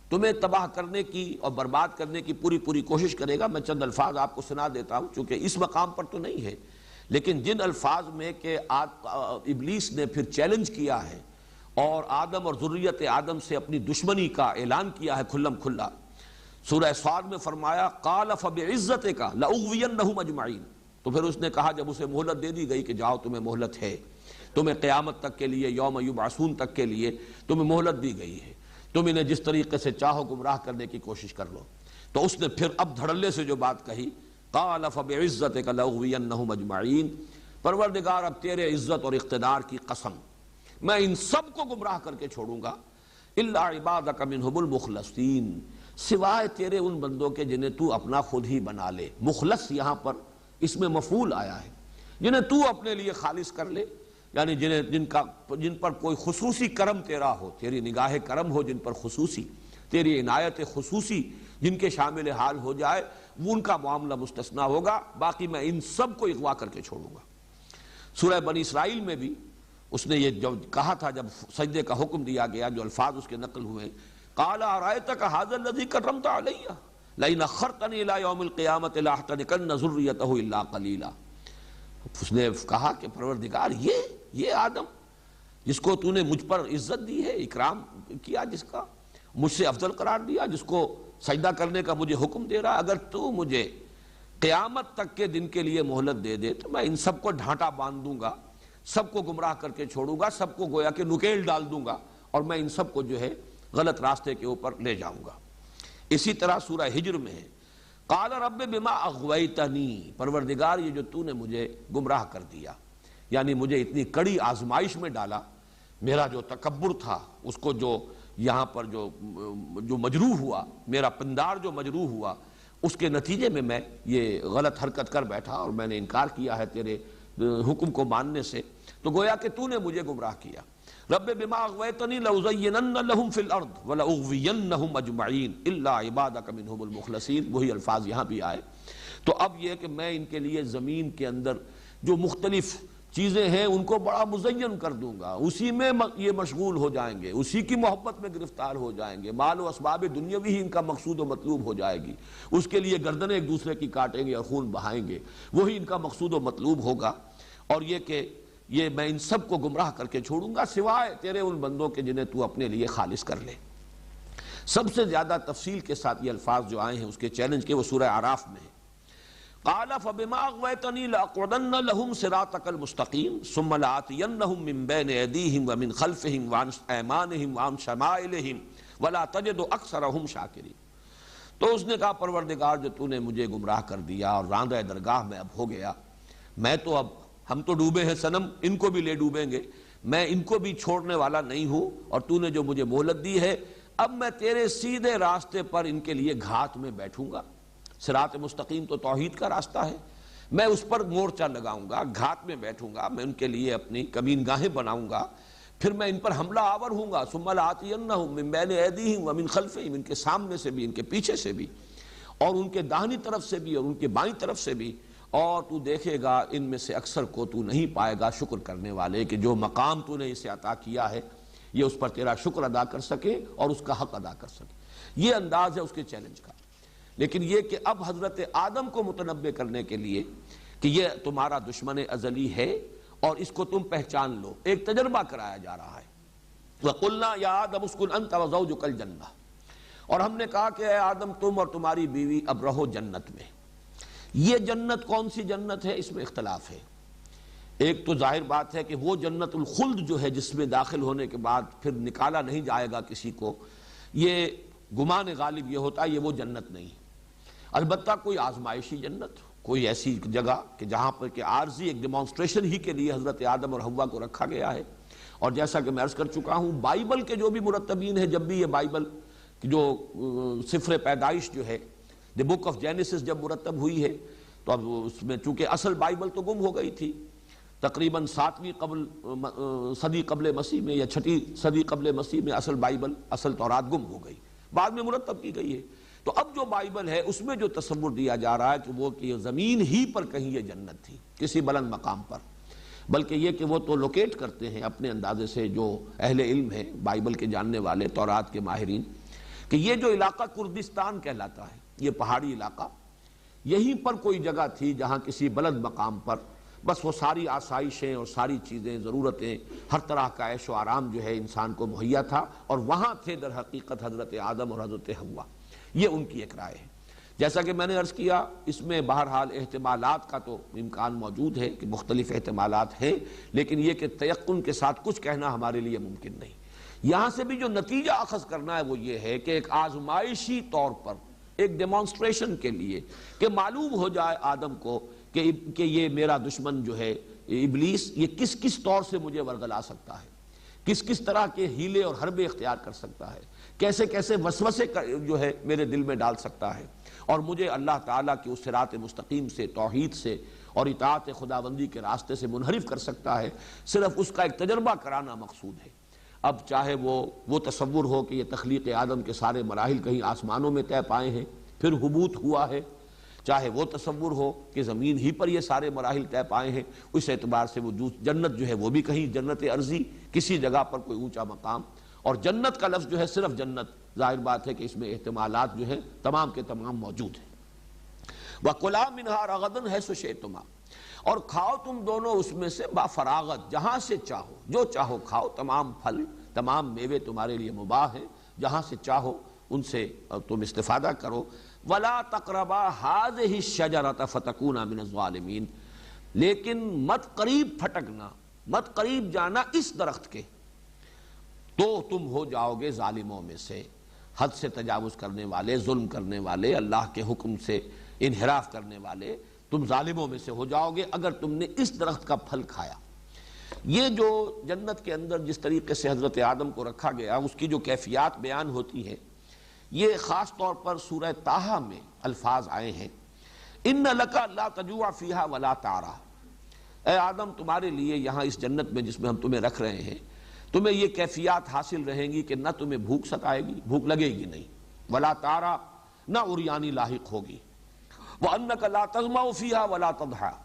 تمہیں تباہ کرنے کی اور برباد کرنے کی پوری کوشش کرے گا۔ میں چند الفاظ آپ کو سنا دیتا ہوں چونکہ اس مقام پر تو نہیں ہے، لیکن جن الفاظ میں کہ ابلیس نے پھر چیلنج کیا ہے اور آدم اور ذریت آدم سے اپنی دشمنی کا اعلان کیا ہے کھلم کھلا۔ سورہ صاد میں فرمایا قال فبعزتک لأغوینہم اجمعین، تو پھر اس نے کہا جب اسے مہلت دے دی گئی کہ جاؤ تمہیں مہلت ہے، تمہیں قیامت تک کے لیے، یوم یبعثون تک کے لیے تمہیں مہلت دی گئی ہے، تم انہیں جس طریقے سے چاہو گمراہ کرنے کی کوشش کر لو۔ تو اس نے پھر اب دھڑلے سے جو بات کہی قال فبعزتک لأغوینہم اجمعین، پروردگار اب تیرے عزت اور اقتدار کی قسم میں ان سب کو گمراہ کر کے چھوڑوں گا، الا عبادک منہم المخلصین، سوائے تیرے ان بندوں کے جنہیں تو اپنا خود ہی بنا لے۔ مخلص یہاں پر اس میں مفعول آیا ہے، جنہیں تو اپنے لیے خالص کر لے، یعنی جن پر کوئی خصوصی کرم تیرا ہو، تیری نگاہ کرم ہو جن پر خصوصی، تیری عنایت خصوصی جن کے شامل حال ہو جائے، وہ ان کا معاملہ مستثنیٰ ہوگا، باقی میں ان سب کو اغوا کر کے چھوڑوں گا۔ سورہ بنی اسرائیل میں بھی اس نے یہ جو کہا تھا جب سجدے کا حکم دیا گیا، جو الفاظ اس کے نقل ہوئے قال ارأیتک ھذا الذی کرمت علی لئن اخرتنی الی یوم القیامۃ لاحتنکن ذریتہ الا قلیلا۔ اس نے کہا کہ پروردگار یہ آدم جس کو تو نے مجھ پر عزت دی ہے، اکرام کیا، جس کا مجھ سے افضل قرار دیا، جس کو سجدہ کرنے کا مجھے حکم دے رہا، اگر تو مجھے قیامت تک کے دن کے لیے مہلت دے دے تو میں ان سب کو ڈھانٹا باندھ دوں گا، سب کو گمراہ کر کے چھوڑوں گا، سب کو گویا کہ نکیل ڈال دوں گا اور میں ان سب کو جو ہے غلط راستے کے اوپر لے جاؤں گا۔ اسی طرح سورہ ہجر میں ہے قال رب بما اغویتنی، پروردگار یہ جو تو نے مجھے گمراہ کر دیا، یعنی مجھے اتنی کڑی آزمائش میں ڈالا، میرا جو تکبر تھا اس کو جو یہاں پر جو مجروح ہوا، میرا پندار جو مجروح ہوا، اس کے نتیجے میں میں یہ غلط حرکت کر بیٹھا اور میں نے انکار کیا ہے تیرے حکم کو ماننے سے، تو گویا کہ تو نے مجھے گمراہ کیا۔ رب بما اغویتنی لأزینن لہم فی الارض ولأغوینہم اجمعین الا عبادک منہم المخلصین، وہی الفاظ یہاں بھی آئے۔ تو اب یہ کہ میں ان کے لیے زمین کے اندر جو مختلف چیزیں ہیں ان کو بڑا مزین کر دوں گا، اسی میں یہ مشغول ہو جائیں گے، اسی کی محبت میں گرفتار ہو جائیں گے، مال و اسباب دنیاوی ہی ان کا مقصود و مطلوب ہو جائے گی، اس کے لیے گردنیں ایک دوسرے کی کاٹیں گے اور خون بہائیں گے، وہی ان کا مقصود و مطلوب ہوگا۔ اور یہ کہ یہ میں ان سب کو گمراہ کر کے چھوڑوں گا سوائے تیرے ان بندوں کے جنہیں تو اپنے لیے خالص کر لے۔ سب سے زیادہ تفصیل کے ساتھ یہ الفاظ جو آئے ہیں اس کے چیلنج کے، وہ سورہ اعراف میں ہے۔ قال فبما اغويتني لاقعدن لهم صراطك المستقيم ثم لآتينهم من بين ايديهم ومن خلفهم وعن ايمانهم وعن شمائلهم ولا تجد اكثرهم شاكرين۔ تو اس نے کہا پروردگار جو تو نے مجھے گمراہ کر دیا اور راندہ درگاہ میں اب ہو گیا، میں تو اب ہم تو ڈوبے ہیں صنم، ان کو بھی لے ڈوبیں گے، میں ان کو بھی چھوڑنے والا نہیں ہوں، اور تو نے جو مجھے مہلت دی ہے اب میں تیرے سیدھے راستے پر ان کے لیے گھات میں بیٹھوں گا۔ صراط مستقیم تو توحید کا راستہ ہے، میں اس پر مورچہ لگاؤں گا، گھات میں بیٹھوں گا، میں ان کے لیے اپنی کمین گاہیں بناؤں گا، پھر میں ان پر حملہ آور ہوں گا۔ ثم لآتینہم من بین ایدیہم ومن خلفہم، ان کے سامنے سے بھی، ان کے پیچھے سے بھی، اور ان کے داہنی طرف سے بھی اور ان کے بائیں طرف سے بھی، اور تو دیکھے گا ان میں سے اکثر کو تو نہیں پائے گا شکر کرنے والے کہ جو مقام تو نے اسے عطا کیا ہے یہ اس پر تیرا شکر ادا کر سکے اور اس کا حق ادا کر سکے۔ یہ انداز ہے اس کے چیلنج کا۔ لیکن یہ کہ اب حضرت آدم کو متنبع کرنے کے لیے کہ یہ تمہارا دشمن ازلی ہے اور اس کو تم پہچان لو، ایک تجربہ کرایا جا رہا ہے۔ وَقُلْنَا يَا آدَمُ اسْكُنْ أَنْتَ وَزَوْجُكَ الْجَنَّةَ، اور ہم نے کہا کہ اے آدم تم اور تمہاری بیوی اب رہو جنت میں۔ یہ جنت کون سی جنت ہے اس میں اختلاف ہے۔ ایک تو ظاہر بات ہے کہ وہ جنت الخلد جو ہے جس میں داخل ہونے کے بعد پھر نکالا نہیں جائے گا کسی کو، یہ گمان غالب یہ ہوتا ہے یہ وہ جنت نہیں۔ البتہ کوئی آزمائشی جنت، کوئی ایسی جگہ کہ جہاں پر کہ عارضی ایک ڈیمانسٹریشن ہی کے لیے حضرت آدم اور حوا کو رکھا گیا ہے۔ اور جیسا کہ میں عرض کر چکا ہوں، بائبل کے جو بھی مرتبین ہیں، جب بھی یہ بائبل جو سفر پیدائش جو ہے، دی بک آف جینیسس جب مرتب ہوئی ہے، تو اب اس میں چونکہ اصل بائبل تو گم ہو گئی تھی تقریباً 7ویں صدی قبل مسیح میں یا 6 صدی قبل مسیح میں اصل بائبل، اصل تورات گم ہو گئی، بعد میں مرتب کی گئی ہے۔ تو اب جو بائبل ہے اس میں جو تصور دیا جا رہا ہے کہ وہ کہ زمین ہی پر کہیں یہ جنت تھی، کسی بلند مقام پر، بلکہ یہ کہ وہ تو لوکیٹ کرتے ہیں اپنے اندازے سے جو اہل علم ہیں بائبل کے جاننے والے، تورات کے ماہرین، کہ یہ جو علاقہ کردستان کہلاتا ہے، یہ پہاڑی علاقہ، یہیں پر کوئی جگہ تھی جہاں کسی بلند مقام پر بس وہ ساری آسائشیں اور ساری چیزیں، ضرورتیں، ہر طرح کا عیش و آرام جو ہے انسان کو مہیا تھا، اور وہاں تھے در حقیقت حضرت آدم اور حضرت حوا۔ یہ ان کی ایک رائے ہے۔ جیسا کہ میں نے عرض کیا، اس میں بہرحال احتمالات کا تو امکان موجود ہے کہ مختلف احتمالات ہیں، لیکن یہ کہ تیقن کے ساتھ کچھ کہنا ہمارے لیے ممکن نہیں۔ یہاں سے بھی جو نتیجہ اخذ کرنا ہے وہ یہ ہے کہ ایک آزمائشی طور پر، ایک ڈیمانسٹریشن کے لیے کہ معلوم ہو جائے آدم کو کہ یہ میرا دشمن جو ہے ابلیس، یہ کس کس طور سے مجھے ورگلا سکتا ہے، کس کس طرح کے ہیلے اور حربے اختیار کر سکتا ہے، کیسے کیسے وسوسے جو ہے میرے دل میں ڈال سکتا ہے، اور مجھے اللہ تعالیٰ کی اس صراط مستقیم سے، توحید سے اور اطاعت خداوندی کے راستے سے منحرف کر سکتا ہے۔ صرف اس کا ایک تجربہ کرانا مقصود ہے۔ اب چاہے وہ تصور ہو کہ یہ تخلیق آدم کے سارے مراحل کہیں آسمانوں میں طے پائے ہیں پھر حبوط ہوا ہے، چاہے وہ تصور ہو کہ زمین ہی پر یہ سارے مراحل طے پائے ہیں، اس اعتبار سے وہ جنت جو ہے وہ بھی کہیں جنت ارضی، کسی جگہ پر کوئی اونچا مقام، اور جنت کا لفظ جو ہے صرف جنت، ظاہر بات ہے کہ اس میں احتمالات جو ہیں تمام کے تمام موجود ہیں۔ وَكُلَا مِنْهَا رَغَدًا حَيْثُ شِئْتُمَا، اور کھاؤ تم دونوں اس میں سے با فراغت، جہاں سے چاہو، جو چاہو کھاؤ، تمام پھل، تمام میوے تمہارے لیے مباح ہیں، جہاں سے چاہو ان سے تم استفادہ کرو۔ وَلَا تَقْرَبَا هَٰذِهِ الشَّجَرَةَ فَتَكُونَا مِنَ الظَّالِمِينَ، لیکن مت قریب پھٹکنا، مت قریب جانا اس درخت کے، تو تم ہو جاؤ گے ظالموں میں سے، حد سے تجاوز کرنے والے، ظلم کرنے والے، اللہ کے حکم سے انحراف کرنے والے، تم ظالموں میں سے ہو جاؤ گے اگر تم نے اس درخت کا پھل کھایا۔ یہ جو جنت کے اندر جس طریقے سے حضرت آدم کو رکھا گیا، اس کی جو کیفیات بیان ہوتی ہیں، یہ خاص طور پر سورہ طٰہٰ میں الفاظ آئے ہیں، اِنَّ لَكَ لَا تَجُوعَ فِيهَا وَلَا تَعْرَىٰ، اے آدم تمہارے لیے یہاں اس جنت میں جس میں ہم تمہیں رکھ رہے ہیں، تمہیں یہ کیفیات حاصل رہیں گی کہ نہ تمہیں بھوک ستائے گی، بھوک لگے گی نہیں، ولا تارا، نہ عریانی لاحق ہوگی، وَأَنَّكَ لَا تَظْمَأُ فِيهَا وَلَا تَضْحَىٰ،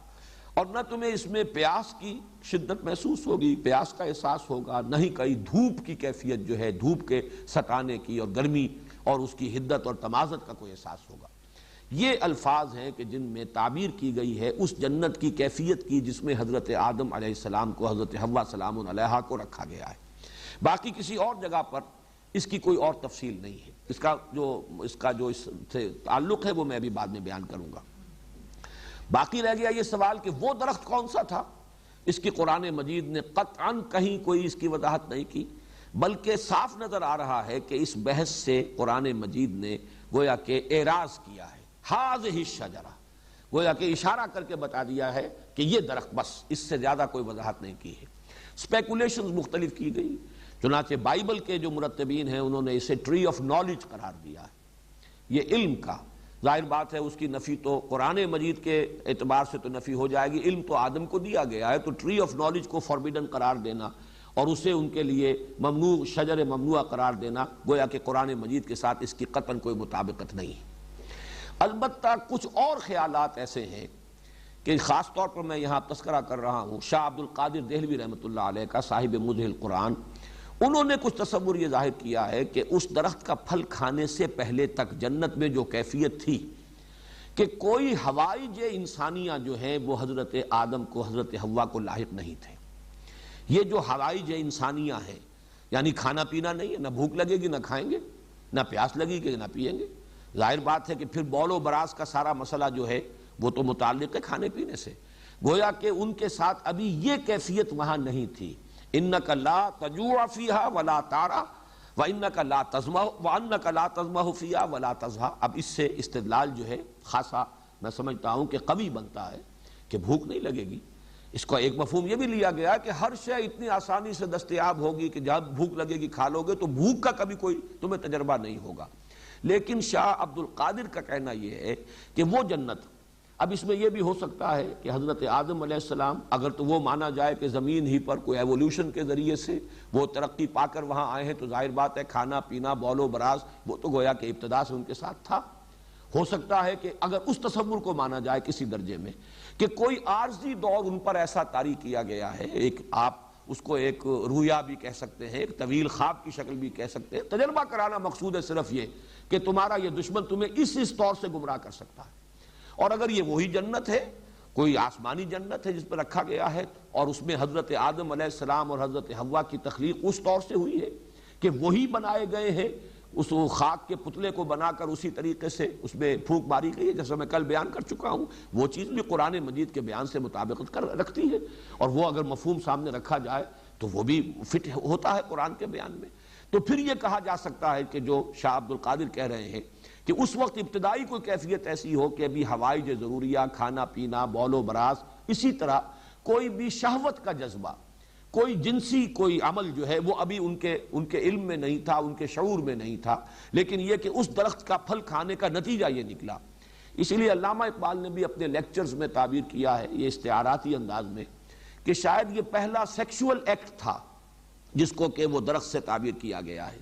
اور نہ تمہیں اس میں پیاس کی شدت محسوس ہوگی، پیاس کا احساس ہوگا، نہ ہی کئی دھوپ کی کیفیت جو ہے، دھوپ کے ستانے کی اور گرمی اور اس کی حدت اور تمازت کا کوئی احساس ہوگا۔ یہ الفاظ ہیں کہ جن میں تعبیر کی گئی ہے اس جنت کی کیفیت کی جس میں حضرت آدم علیہ السلام کو، حضرت حوا سلام علیہا کو رکھا گیا ہے۔ باقی کسی اور جگہ پر اس کی کوئی اور تفصیل نہیں ہے۔ اس کا جو اس سے تعلق ہے وہ میں ابھی بعد میں بیان کروں گا۔ باقی رہ گیا یہ سوال کہ وہ درخت کون سا تھا؟ اس کی قرآن مجید نے قطعاً کہیں کوئی اس کی وضاحت نہیں کی، بلکہ صاف نظر آ رہا ہے کہ اس بحث سے قرآن مجید نے گویا کہ اعراض کیا ہے۔ ہذہ الشجرہ، گویا کہ اشارہ کر کے بتا دیا ہے کہ یہ درخت، بس اس سے زیادہ کوئی وضاحت نہیں کی ہے۔ اسپیکولیشنز مختلف کی گئی، چنانچہ بائبل کے جو مرتبین ہیں انہوں نے اسے ٹری آف نالج قرار دیا ہے، یہ علم کا۔ ظاہر بات ہے اس کی نفی تو قرآن مجید کے اعتبار سے تو نفی ہو جائے گی، علم تو آدم کو دیا گیا ہے، تو ٹری آف نالج کو فاربیڈن قرار دینا اور اسے ان کے لیے ممنوع، شجر ممنوعہ قرار دینا، گویا کہ قرآن مجید کے ساتھ اس کی قطعاً کوئی مطابقت نہیں ہے۔ البتہ کچھ اور خیالات ایسے ہیں کہ خاص طور پر میں یہاں تذکرہ کر رہا ہوں شاہ عبد القادر دہلوی رحمۃ اللہ علیہ کا، صاحب موضح القرآن، انہوں نے کچھ تصور یہ ظاہر کیا ہے کہ اس درخت کا پھل کھانے سے پہلے تک جنت میں جو کیفیت تھی کہ کوئی ہوائج انسانیہ جو ہیں وہ حضرت آدم کو، حضرت حوا کو لاحق نہیں تھے۔ یہ جو ہوائج انسانیہ ہیں، یعنی کھانا پینا نہیں ہے، نہ بھوک لگے گی نہ کھائیں گے، نہ پیاس لگے گی نہ پیئیں گے۔ ظاہر بات ہے کہ پھر بول و براز کا سارا مسئلہ جو ہے وہ تو متعلق ہے کھانے پینے سے، گویا کہ ان کے ساتھ ابھی یہ کیفیت وہاں نہیں تھی۔ انک لا تجوع فیہا ولا تعری وانک لا تظمأ وانک لا تظمأ فیہا ولا تضحی۔ اب اس سے استدلال جو ہے خاصا میں سمجھتا ہوں کہ قوی بنتا ہے کہ بھوک نہیں لگے گی۔ اس کا ایک مفہوم یہ بھی لیا گیا کہ ہر شے اتنی آسانی سے دستیاب ہوگی کہ جب بھوک لگے گی کھا لو گے، تو بھوک کا کبھی کوئی تمہیں تجربہ نہیں ہوگا۔ لیکن شاہ عبد القادر کا کہنا یہ ہے کہ وہ جنت، اب اس میں یہ بھی ہو سکتا ہے کہ حضرت آدم علیہ السلام، اگر تو وہ مانا جائے کہ زمین ہی پر کوئی ایوولوشن کے ذریعے سے وہ ترقی پا کر وہاں آئے ہیں، تو ظاہر بات ہے کھانا پینا بول و براز وہ تو گویا کہ ابتدا سے ان کے ساتھ تھا۔ ہو سکتا ہے کہ اگر اس تصور کو مانا جائے کسی درجے میں کہ کوئی عارضی دور ان پر ایسا طاری کیا گیا ہے، ایک آپ اس کو ایک رویا بھی کہہ سکتے ہیں، ایک طویل خواب کی شکل بھی کہہ سکتے ہیں، تجربہ کرانا مقصود ہے صرف یہ کہ تمہارا یہ دشمن تمہیں اس طور سے گمراہ کر سکتا ہے۔ اور اگر یہ وہی جنت ہے، کوئی آسمانی جنت ہے جس پر رکھا گیا ہے، اور اس میں حضرت آدم علیہ السلام اور حضرت حوا کی تخلیق اس طور سے ہوئی ہے کہ وہی بنائے گئے ہیں، اس خاک کے پتلے کو بنا کر اسی طریقے سے اس میں پھونک ماری گئی ہے، جیسا میں کل بیان کر چکا ہوں، وہ چیز بھی قرآن مجید کے بیان سے مطابقت رکھتی ہے، اور وہ اگر مفہوم سامنے رکھا جائے تو وہ بھی فٹ ہوتا ہے قرآن کے بیان میں۔ تو پھر یہ کہا جا سکتا ہے کہ جو شاہ عبد القادر کہہ رہے ہیں کہ اس وقت ابتدائی کوئی کیفیت ایسی ہو کہ ابھی ہوائج ضروریہ، کھانا پینا، بول و براز، اسی طرح کوئی بھی شہوت کا جذبہ، کوئی جنسی کوئی عمل جو ہے وہ ابھی ان کے علم میں نہیں تھا، ان کے شعور میں نہیں تھا، لیکن یہ کہ اس درخت کا پھل کھانے کا نتیجہ یہ نکلا۔ اسی لیے علامہ اقبال نے بھی اپنے لیکچرز میں تعبیر کیا ہے یہ استعاراتی انداز میں کہ شاید یہ پہلا سیکشول ایکٹ تھا جس کو کہ وہ درخت سے تعبیر کیا گیا ہے،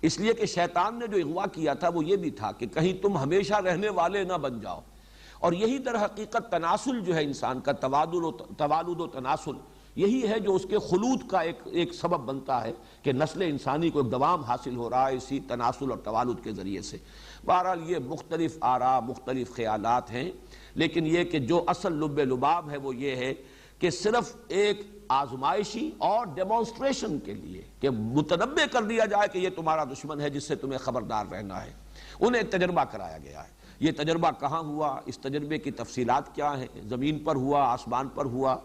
اس لیے کہ شیطان نے جو اغوا کیا تھا وہ یہ بھی تھا کہ کہیں تم ہمیشہ رہنے والے نہ بن جاؤ، اور یہی در حقیقت تناسل جو ہے انسان کا، توالد و تناسل، یہی ہے جو اس کے خلود کا ایک سبب بنتا ہے کہ نسل انسانی کو ایک دوام حاصل ہو رہا ہے اسی تناسل اور توالد کے ذریعے سے۔ بہرحال یہ مختلف آراء، مختلف خیالات ہیں، لیکن یہ کہ جو اصل لب لباب ہے وہ یہ ہے کہ صرف ایک آزمائشی اور ڈیمونسٹریشن کے لیے کہ متنبع کر دیا جائے کہ یہ تمہارا دشمن ہے جس سے تمہیں خبردار رہنا ہے، انہیں ایک تجربہ کرایا گیا ہے۔ یہ تجربہ کہاں ہوا، اس تجربے کی تفصیلات کیا ہیں، زمین پر ہوا، آسمان پر ہوا،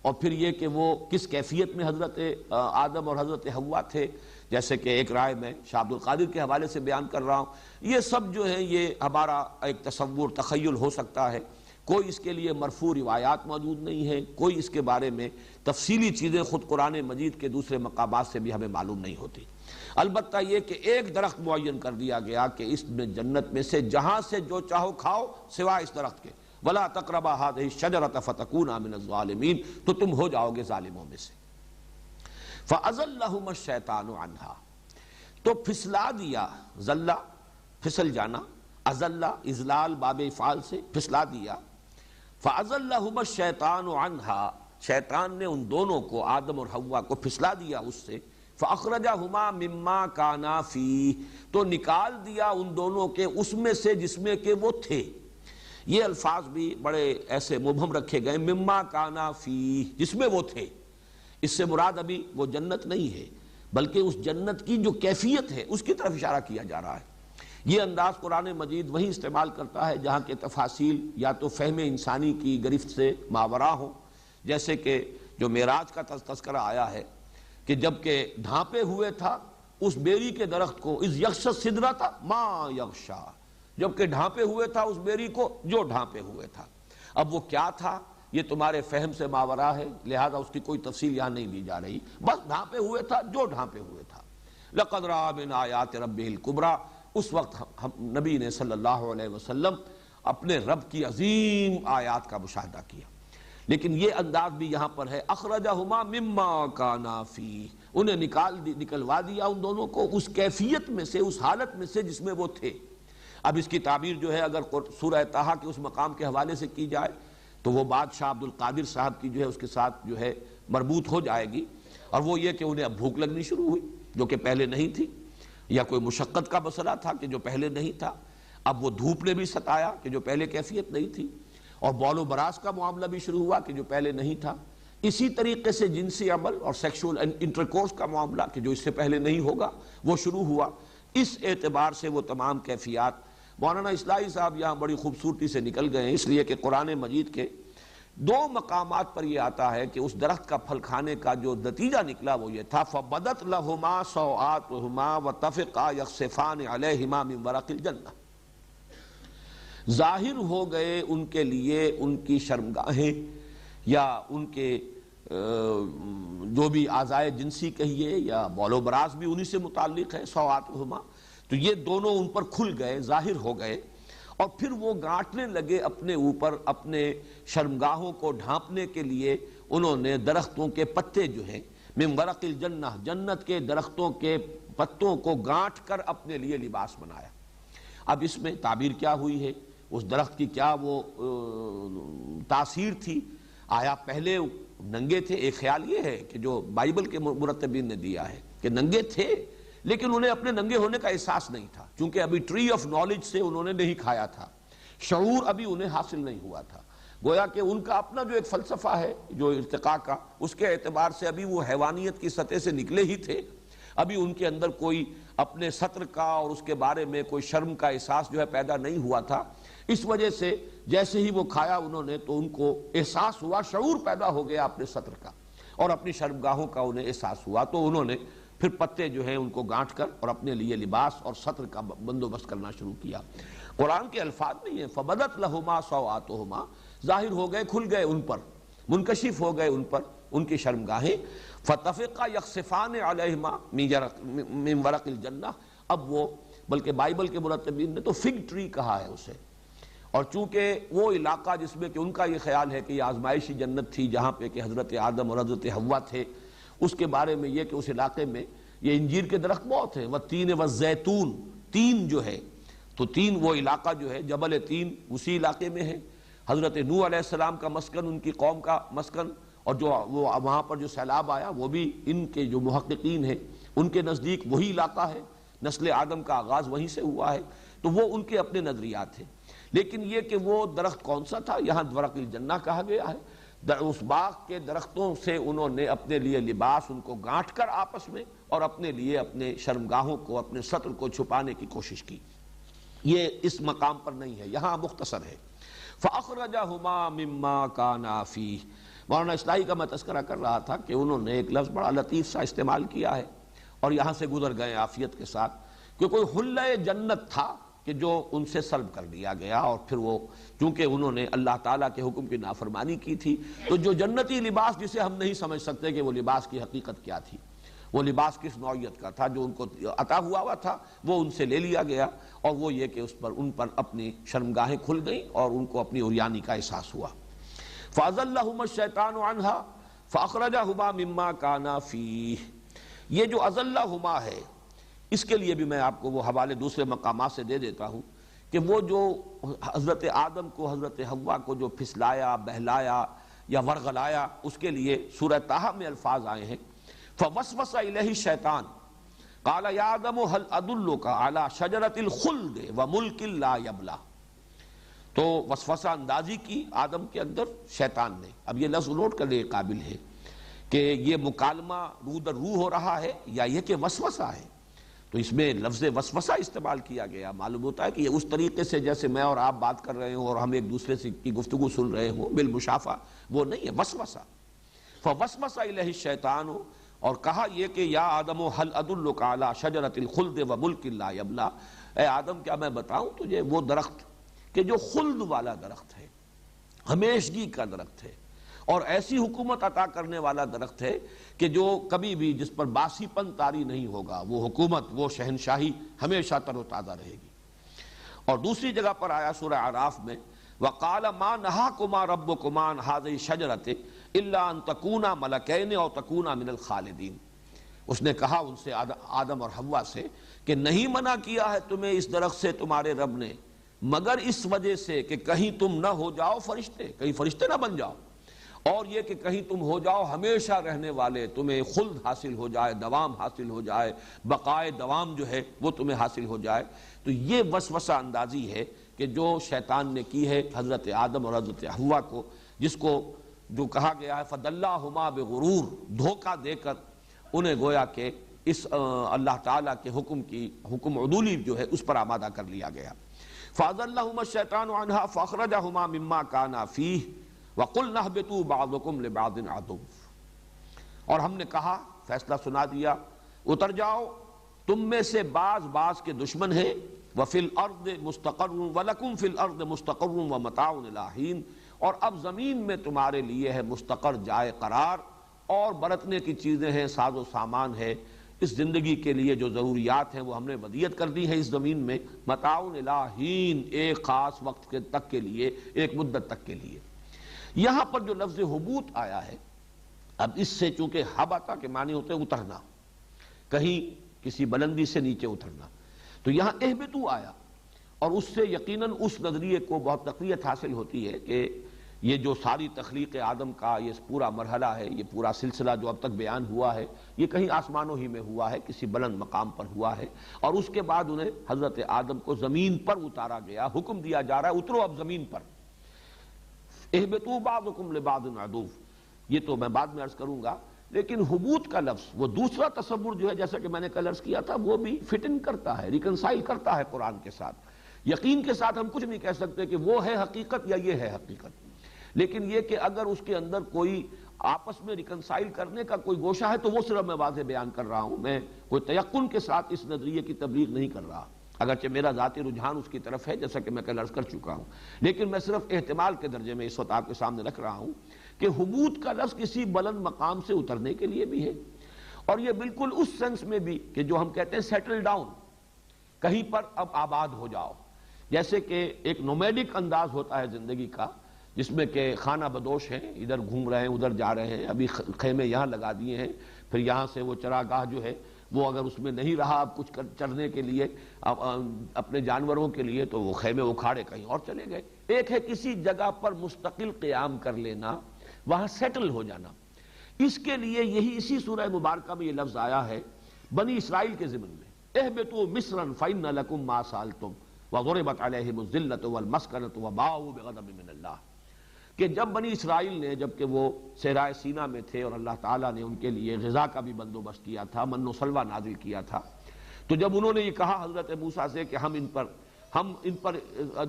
اور پھر یہ کہ وہ کس کیفیت میں حضرت آدم اور حضرت حوا تھے، جیسے کہ ایک رائے میں شاہ عبد القادر کے حوالے سے بیان کر رہا ہوں۔ یہ سب جو ہے یہ ہمارا ایک تصور، تخیل ہو سکتا ہے، کوئی اس کے لیے مرفوع روایات موجود نہیں ہے، کوئی اس کے بارے میں تفصیلی چیزیں خود قرآن مجید کے دوسرے مقامات سے بھی ہمیں معلوم نہیں ہوتی۔ البتہ یہ کہ ایک درخت معین کر دیا گیا کہ اس میں جنت میں سے جہاں سے جو چاہو کھاؤ سوائے اس درخت کے، وَلَا تَقْرَبَا هَٰذِهِ الشَّجَرَةَ فَتَكُونَا مِنَ الظَّالِمِينَ، تو تم ہو جاؤ گے ظالموں میں سے۔ فَأَزَلَّهُمَا الشَّيْطَانُ عَنْهَا، تو پھسلا دیا، ذلہ پھسل جانا، ازلہ اذلال باب افعال سے پھسلا دیا، فَأَزَلَّهُمَا الشَّيْطَانُ عَنْهَا، شیطان نے ان دونوں کو، آدم اور حوا کو پھسلا دیا اس سے، فَأَخْرَجَهُمَا مِمَّا كَانَا فِيهِ، تو نکال دیا ان دونوں کے اس میں سے جس میں کہ وہ تھے۔ یہ الفاظ بھی بڑے ایسے مبہم رکھے گئے، مما کانا فیہ، جس میں وہ تھے۔ اس سے مراد ابھی وہ جنت نہیں ہے، بلکہ اس جنت کی جو کیفیت ہے اس کی طرف اشارہ کیا جا رہا ہے۔ یہ انداز قرآن مجید وہی استعمال کرتا ہے جہاں کے تفاصیل یا تو فہم انسانی کی گرفت سے ماورا ہو، جیسے کہ جو معراج کا تذکرہ آیا ہے کہ جب کہ ڈھانپے ہوئے تھا اس بیری کے درخت کو، اذ یغشی السدرۃ ما یغشی، جب کہ ڈھانپے ہوئے تھا اس بیری کو جو ڈھانپے ہوئے تھا۔ اب وہ کیا تھا یہ تمہارے فہم سے ماورا ہے، لہذا اس کی کوئی تفصیل یہاں نہیں دی جا رہی، بس ڈھانپے ہوئے تھا جو ڈھانپے ہوئے تھا۔ لقد رأى من آیات ربہ الکبریٰ، اس وقت نبی نے صلی اللہ علیہ وسلم اپنے رب کی عظیم آیات کا مشاہدہ کیا۔ لیکن یہ انداز بھی یہاں پر ہے، اخرجہما مما کانا فیہ، انہیں نکلوا دیا ان دونوں کو اس کیفیت میں سے، اس حالت میں سے جس میں وہ تھے۔ اب اس کی تعبیر جو ہے اگر سورہ طٰہٰ کے اس مقام کے حوالے سے کی جائے تو وہ بادشاہ عبد القادر صاحب کی جو ہے اس کے ساتھ جو ہے مربوط ہو جائے گی، اور وہ یہ کہ انہیں اب بھوک لگنی شروع ہوئی جو کہ پہلے نہیں تھی، یا کوئی مشقت کا مسئلہ تھا کہ جو پہلے نہیں تھا، اب وہ دھوپ نے بھی ستایا کہ جو پہلے کیفیت نہیں تھی، اور بول و براز کا معاملہ بھی شروع ہوا کہ جو پہلے نہیں تھا، اسی طریقے سے جنسی عمل اور سیکشول انٹرکورس کا معاملہ کہ جو اس سے پہلے نہیں ہوگا وہ شروع ہوا۔ اس اعتبار سے وہ تمام کیفیات مولانا اصلاحی صاحب یہاں بڑی خوبصورتی سے نکل گئے ہیں، اس لیے کہ قرآن مجید کے دو مقامات پر یہ آتا ہے کہ اس درخت کا پھل کھانے کا جو نتیجہ نکلا وہ یہ تھا، فَبَدَتْ لَهُمَا سَوْآتُهُمَا وَطَفِقَا يَخْصِفَانِ عَلَيْهِمَا مِنْ وَرَقِ الْجَنَّةِ، ظاہر ہو گئے ان کے لیے ان کی شرمگاہیں یا ان کے جو بھی اعضائے جنسی کہیے یا بول و براز بھی انہی سے متعلق ہے، سوآتہما، تو یہ دونوں ان پر کھل گئے، ظاہر ہو گئے، اور پھر وہ گانٹنے لگے اپنے اوپر، اپنے شرمگاہوں کو ڈھانپنے کے لیے انہوں نے درختوں کے پتے جو ہیں من ورق الجنہ، جنت کے درختوں کے پتوں کو گانٹ کر اپنے لیے لباس بنایا۔ اب اس میں تعبیر کیا ہوئی ہے، اس درخت کی کیا وہ تاثیر تھی؟ آیا پہلے ننگے تھے؟ ایک خیال یہ ہے کہ جو بائبل کے مرتبین نے دیا ہے کہ ننگے تھے، لیکن انہیں اپنے ننگے ہونے کا احساس نہیں تھا، چونکہ ابھی ٹری آف نالج سے انہوں نے نہیں کھایا تھا، شعور ابھی انہیں حاصل نہیں ہوا تھا، گویا کہ ان کا اپنا جو ایک فلسفہ ہے جو ارتقاء کا، اس کے اعتبار سے ابھی وہ حیوانیت کی سطح سے نکلے ہی تھے، ابھی ان کے اندر کوئی اپنے سطر کا اور اس کے بارے میں کوئی شرم کا احساس جو ہے پیدا نہیں ہوا تھا۔ اس وجہ سے جیسے ہی وہ کھایا انہوں نے تو ان کو احساس ہوا، شعور پیدا ہو گیا اپنے سطر کا اور اپنی شرمگاہوں کا انہیں احساس ہوا، تو انہوں نے پھر پتے جو ہیں ان کو گانٹ کر اور اپنے لیے لباس اور سطر کا بندوبست کرنا شروع کیا۔ قرآن کے الفاظ نہیں ہیں، فَبَدَتْ لَهُمَا سَوْآتُهُمَا، ظاہر ہو گئے، کھل گئے ان پر، منکشف ہو گئے ان پر ان کی شرمگاہیں، فَطَفِقَا يَخْصِفَانِ عَلَيْهِمَا مِنْ وَرَقِ الْجَنَّةِ، اب وہ بلکہ بائبل کے مرتبین نے تو فگ ٹری کہا ہے اسے، اور چونکہ وہ علاقہ جس میں کہ ان کا یہ خیال ہے کہ یہ آزمائشی جنت تھی جہاں پہ کہ حضرت آدم اور حضرت حوا تھے، اس کے بارے میں یہ کہ اس علاقے میں یہ انجیر کے درخت بہت ہیں، وَالتِّینِ وَالزَّیتُون، تین جو ہے تو تین وہ علاقہ جو ہے جبل تین اسی علاقے میں ہے، حضرت نوح علیہ السلام کا مسکن، ان کی قوم کا مسکن، اور جو وہ وہاں پر جو سیلاب آیا وہ بھی ان کے جو محققین ہیں ان کے نزدیک وہی علاقہ ہے، نسل آدم کا آغاز وہیں سے ہوا ہے، تو وہ ان کے اپنے نظریات ہیں۔ لیکن یہ کہ وہ درخت کون سا تھا، یہاں ورق الجنہ کہا گیا ہے، اس باغ کے درختوں سے انہوں نے اپنے لیے لباس ان کو گانٹ کر آپس میں اور اپنے لیے اپنے شرمگاہوں کو، اپنے سطر کو چھپانے کی کوشش کی۔ یہ اس مقام پر نہیں ہے، یہاں مختصر ہے، فَأَخْرَجَهُمَا مِمَّا كَانَا فِيهِ۔ مولانا اصلاحی کا میں تذکرہ کر رہا تھا کہ انہوں نے ایک لفظ بڑا لطیف سا استعمال کیا ہے اور یہاں سے گزر گئے عافیت کے ساتھ، کہ کوئی حلہ جنت تھا کہ جو ان سے سلب کر دیا گیا، اور پھر وہ چونکہ انہوں نے اللہ تعالیٰ کے حکم کی نافرمانی کی تھی، تو جو جنتی لباس جسے ہم نہیں سمجھ سکتے کہ وہ لباس کی حقیقت کیا تھی، وہ لباس کس نوعیت کا تھا جو ان کو عطا ہوا تھا، وہ ان سے لے لیا گیا، اور وہ یہ کہ ان پر اپنی شرمگاہیں کھل گئیں اور ان کو اپنی عریانی کا احساس ہوا۔ فَأَزَلَّهُمَا الشَّيْطَانُ عَنْهَا فَأَخْرَجَهُمَا مِمَّا كَانَا فِيهِ۔ یہ جو أَزَلَّهُمَا ہے، اس کے لیے بھی میں آپ کو وہ حوالے دوسرے مقامات سے دے دیتا ہوں کہ وہ جو حضرت آدم کو حضرت حوا کو جو پھسلایا بہلایا یا ورغلایا، اس کے لیے سورہ طٰہٰ میں الفاظ آئے ہیں فوسوس الیہ الشیطان قال یا آدم هل ادلک علی شجرۃ الخلد وملک لا یبلی، تو وسوسہ اندازی کی آدم کے اندر شیطان نے۔ اب یہ لفظ نوٹ کرنے کے قابل ہے کہ یہ مکالمہ روح در روح ہو رہا ہے یا یہ کہ وسوسہ ہے، تو اس میں لفظ وسوسہ استعمال کیا گیا۔ معلوم ہوتا ہے کہ یہ اس طریقے سے جیسے میں اور آپ بات کر رہے ہوں اور ہم ایک دوسرے سے کی گفتگو سن رہے ہوں بالمشافہ، وہ نہیں ہے وسوسہ۔ فوسوس الیہ الشیطان، اور کہا یہ کہ یا آدم هل ادلک علی شجرۃ الخلد وملک لا یبلی، اے آدم کیا میں بتاؤں تجھے وہ درخت کہ جو خلد والا درخت ہے، ہمیشگی کا درخت ہے، اور ایسی حکومت عطا کرنے والا درخت ہے کہ جو کبھی بھی جس پر باسی پن طاری نہیں ہوگا، وہ حکومت، وہ شہنشاہی ہمیشہ تر و تازہ رہے گی۔ اور دوسری جگہ پر آیا سورہ اعراف میں وَقَالَ مَا نَهَاكُمَا رَبُّكُمَا عَنْ هَٰذِهِ الشَّجَرَةِ إِلَّا أَن تَكُونَا مَلَكَيْنِ أَوْ تَكُونَا مِنَ الْخَالِدِينَ، اس نے کہا ان سے آدم اور حوا سے کہ نہیں منع کیا ہے تمہیں اس درخت سے تمہارے رب نے مگر اس وجہ سے کہ کہیں تم نہ ہو جاؤ فرشتے، کہیں فرشتے نہ بن جاؤ، اور یہ کہ کہیں تم ہو جاؤ ہمیشہ رہنے والے، تمہیں خلد حاصل ہو جائے، دوام حاصل ہو جائے، بقائے دوام جو ہے وہ تمہیں حاصل ہو جائے۔ تو یہ وسوسہ اندازی ہے کہ جو شیطان نے کی ہے حضرت آدم اور حضرت حوا کو، جس کو جو کہا گیا ہے فَدَلَّاهُمَا بِغُرُورٍ، دھوکہ دے کر انہیں گویا کہ اس اللہ تعالیٰ کے حکم عدولی جو ہے اس پر آمادہ کر لیا گیا۔ فَأَزَلَّهُمَا الشَّيْطَانُ عَنْهَا فَأَخْرَجَهُمَا مِمَّا كَانَا فِيهِ وَقُلْنَا اهْبِطُوا بَعْضُكُمْ لِبَعْضٍ عَدُوٌّ، اور ہم نے کہا، فیصلہ سنا دیا، اتر جاؤ، تم میں سے بعض کے دشمن ہیں، وَفِي الْأَرْضِ مُسْتَقَرٌّ وَلَكُمْ فِي الْأَرْضِ مُسْتَقَرٌّ وَمَتَاعٌ إِلَىٰ حِينٍ، اور اب زمین میں تمہارے لیے ہے مستقر، جائے قرار، اور برتنے کی چیزیں ہیں، ساز و سامان ہے، اس زندگی کے لیے جو ضروریات ہیں وہ ہم نے ودیعت کر دی ہے اس زمین میں، متاع الی حین، ایک خاص وقت تک کے لیے، ایک مدت تک کے لیے۔ یہاں پر جو لفظ حبوط آیا ہے، اب اس سے چونکہ حبطہ کے معنی ہوتے ہیں اترنا، کہیں کسی بلندی سے نیچے اترنا، تو یہاں اہبطوا آیا، اور اس سے یقیناً اس نظریے کو بہت تقویت حاصل ہوتی ہے کہ یہ جو ساری تخلیق آدم کا یہ پورا مرحلہ ہے، یہ پورا سلسلہ جو اب تک بیان ہوا ہے، یہ کہیں آسمانوں ہی میں ہوا ہے، کسی بلند مقام پر ہوا ہے، اور اس کے بعد انہیں حضرت آدم کو زمین پر اتارا گیا، حکم دیا جا رہا ہے اترو اب زمین پر۔ اہبطوا بعضکم لبعض عدو، یہ تو میں بعد میں عرض کروں گا، لیکن حبوط کا لفظ وہ دوسرا تصور جو ہے، جیسا کہ میں نے کل عرض کیا تھا، وہ بھی فٹ ان کرتا ہے، ریکنسائل کرتا ہے قرآن کے ساتھ۔ یقین کے ساتھ ہم کچھ نہیں کہہ سکتے کہ وہ ہے حقیقت یا یہ ہے حقیقت، لیکن یہ کہ اگر اس کے اندر کوئی آپس میں ریکنسائل کرنے کا کوئی گوشہ ہے تو وہ صرف میں واضح بیان کر رہا ہوں، میں کوئی تیقن کے ساتھ اس نظریے کی تبلیغ نہیں کر رہا، اگرچہ میرا ذاتی رجحان اس کی طرف ہے جیسا کہ میں کل عرض کر چکا ہوں، لیکن میں صرف احتمال کے درجے میں اس وقت آپ کے سامنے رکھ رہا ہوں کہ حبوط کا لفظ کسی بلند مقام سے اترنے کے لیے بھی ہے، اور یہ بالکل اس سینس میں بھی کہ جو ہم کہتے ہیں سیٹل ڈاؤن، کہیں پر اب آباد ہو جاؤ، جیسے کہ ایک نومیڈک انداز ہوتا ہے زندگی کا، جس میں کہ خانہ بدوش ہیں، ادھر گھوم رہے ہیں ادھر جا رہے ہیں، ابھی خیمے یہاں لگا دیے ہیں، پھر یہاں سے وہ چراگاہ جو ہے وہ اگر اس میں نہیں رہا اب کچھ چرنے کے لیے اپنے جانوروں کے لیے، تو وہ خیمے اکھاڑے کہیں اور چلے گئے۔ ایک ہے کسی جگہ پر مستقل قیام کر لینا، وہاں سیٹل ہو جانا، اس کے لیے یہی اسی سورہ مبارکہ میں یہ لفظ آیا ہے بنی اسرائیل کے ضمن میں، اہبطوا مصرا فإن لكم ما سألتم وضربت عليهم الذلة والمسكنة وباءوا بغضب من اللہ، کہ جب بنی اسرائیل نے، جبکہ وہ صحرائے سینا میں تھے اور اللہ تعالیٰ نے ان کے لیے غذا کا بھی بندوبست کیا تھا، من و سلوہ نازل کیا تھا، تو جب انہوں نے یہ کہا حضرت موسیٰ سے کہ ہم ان پر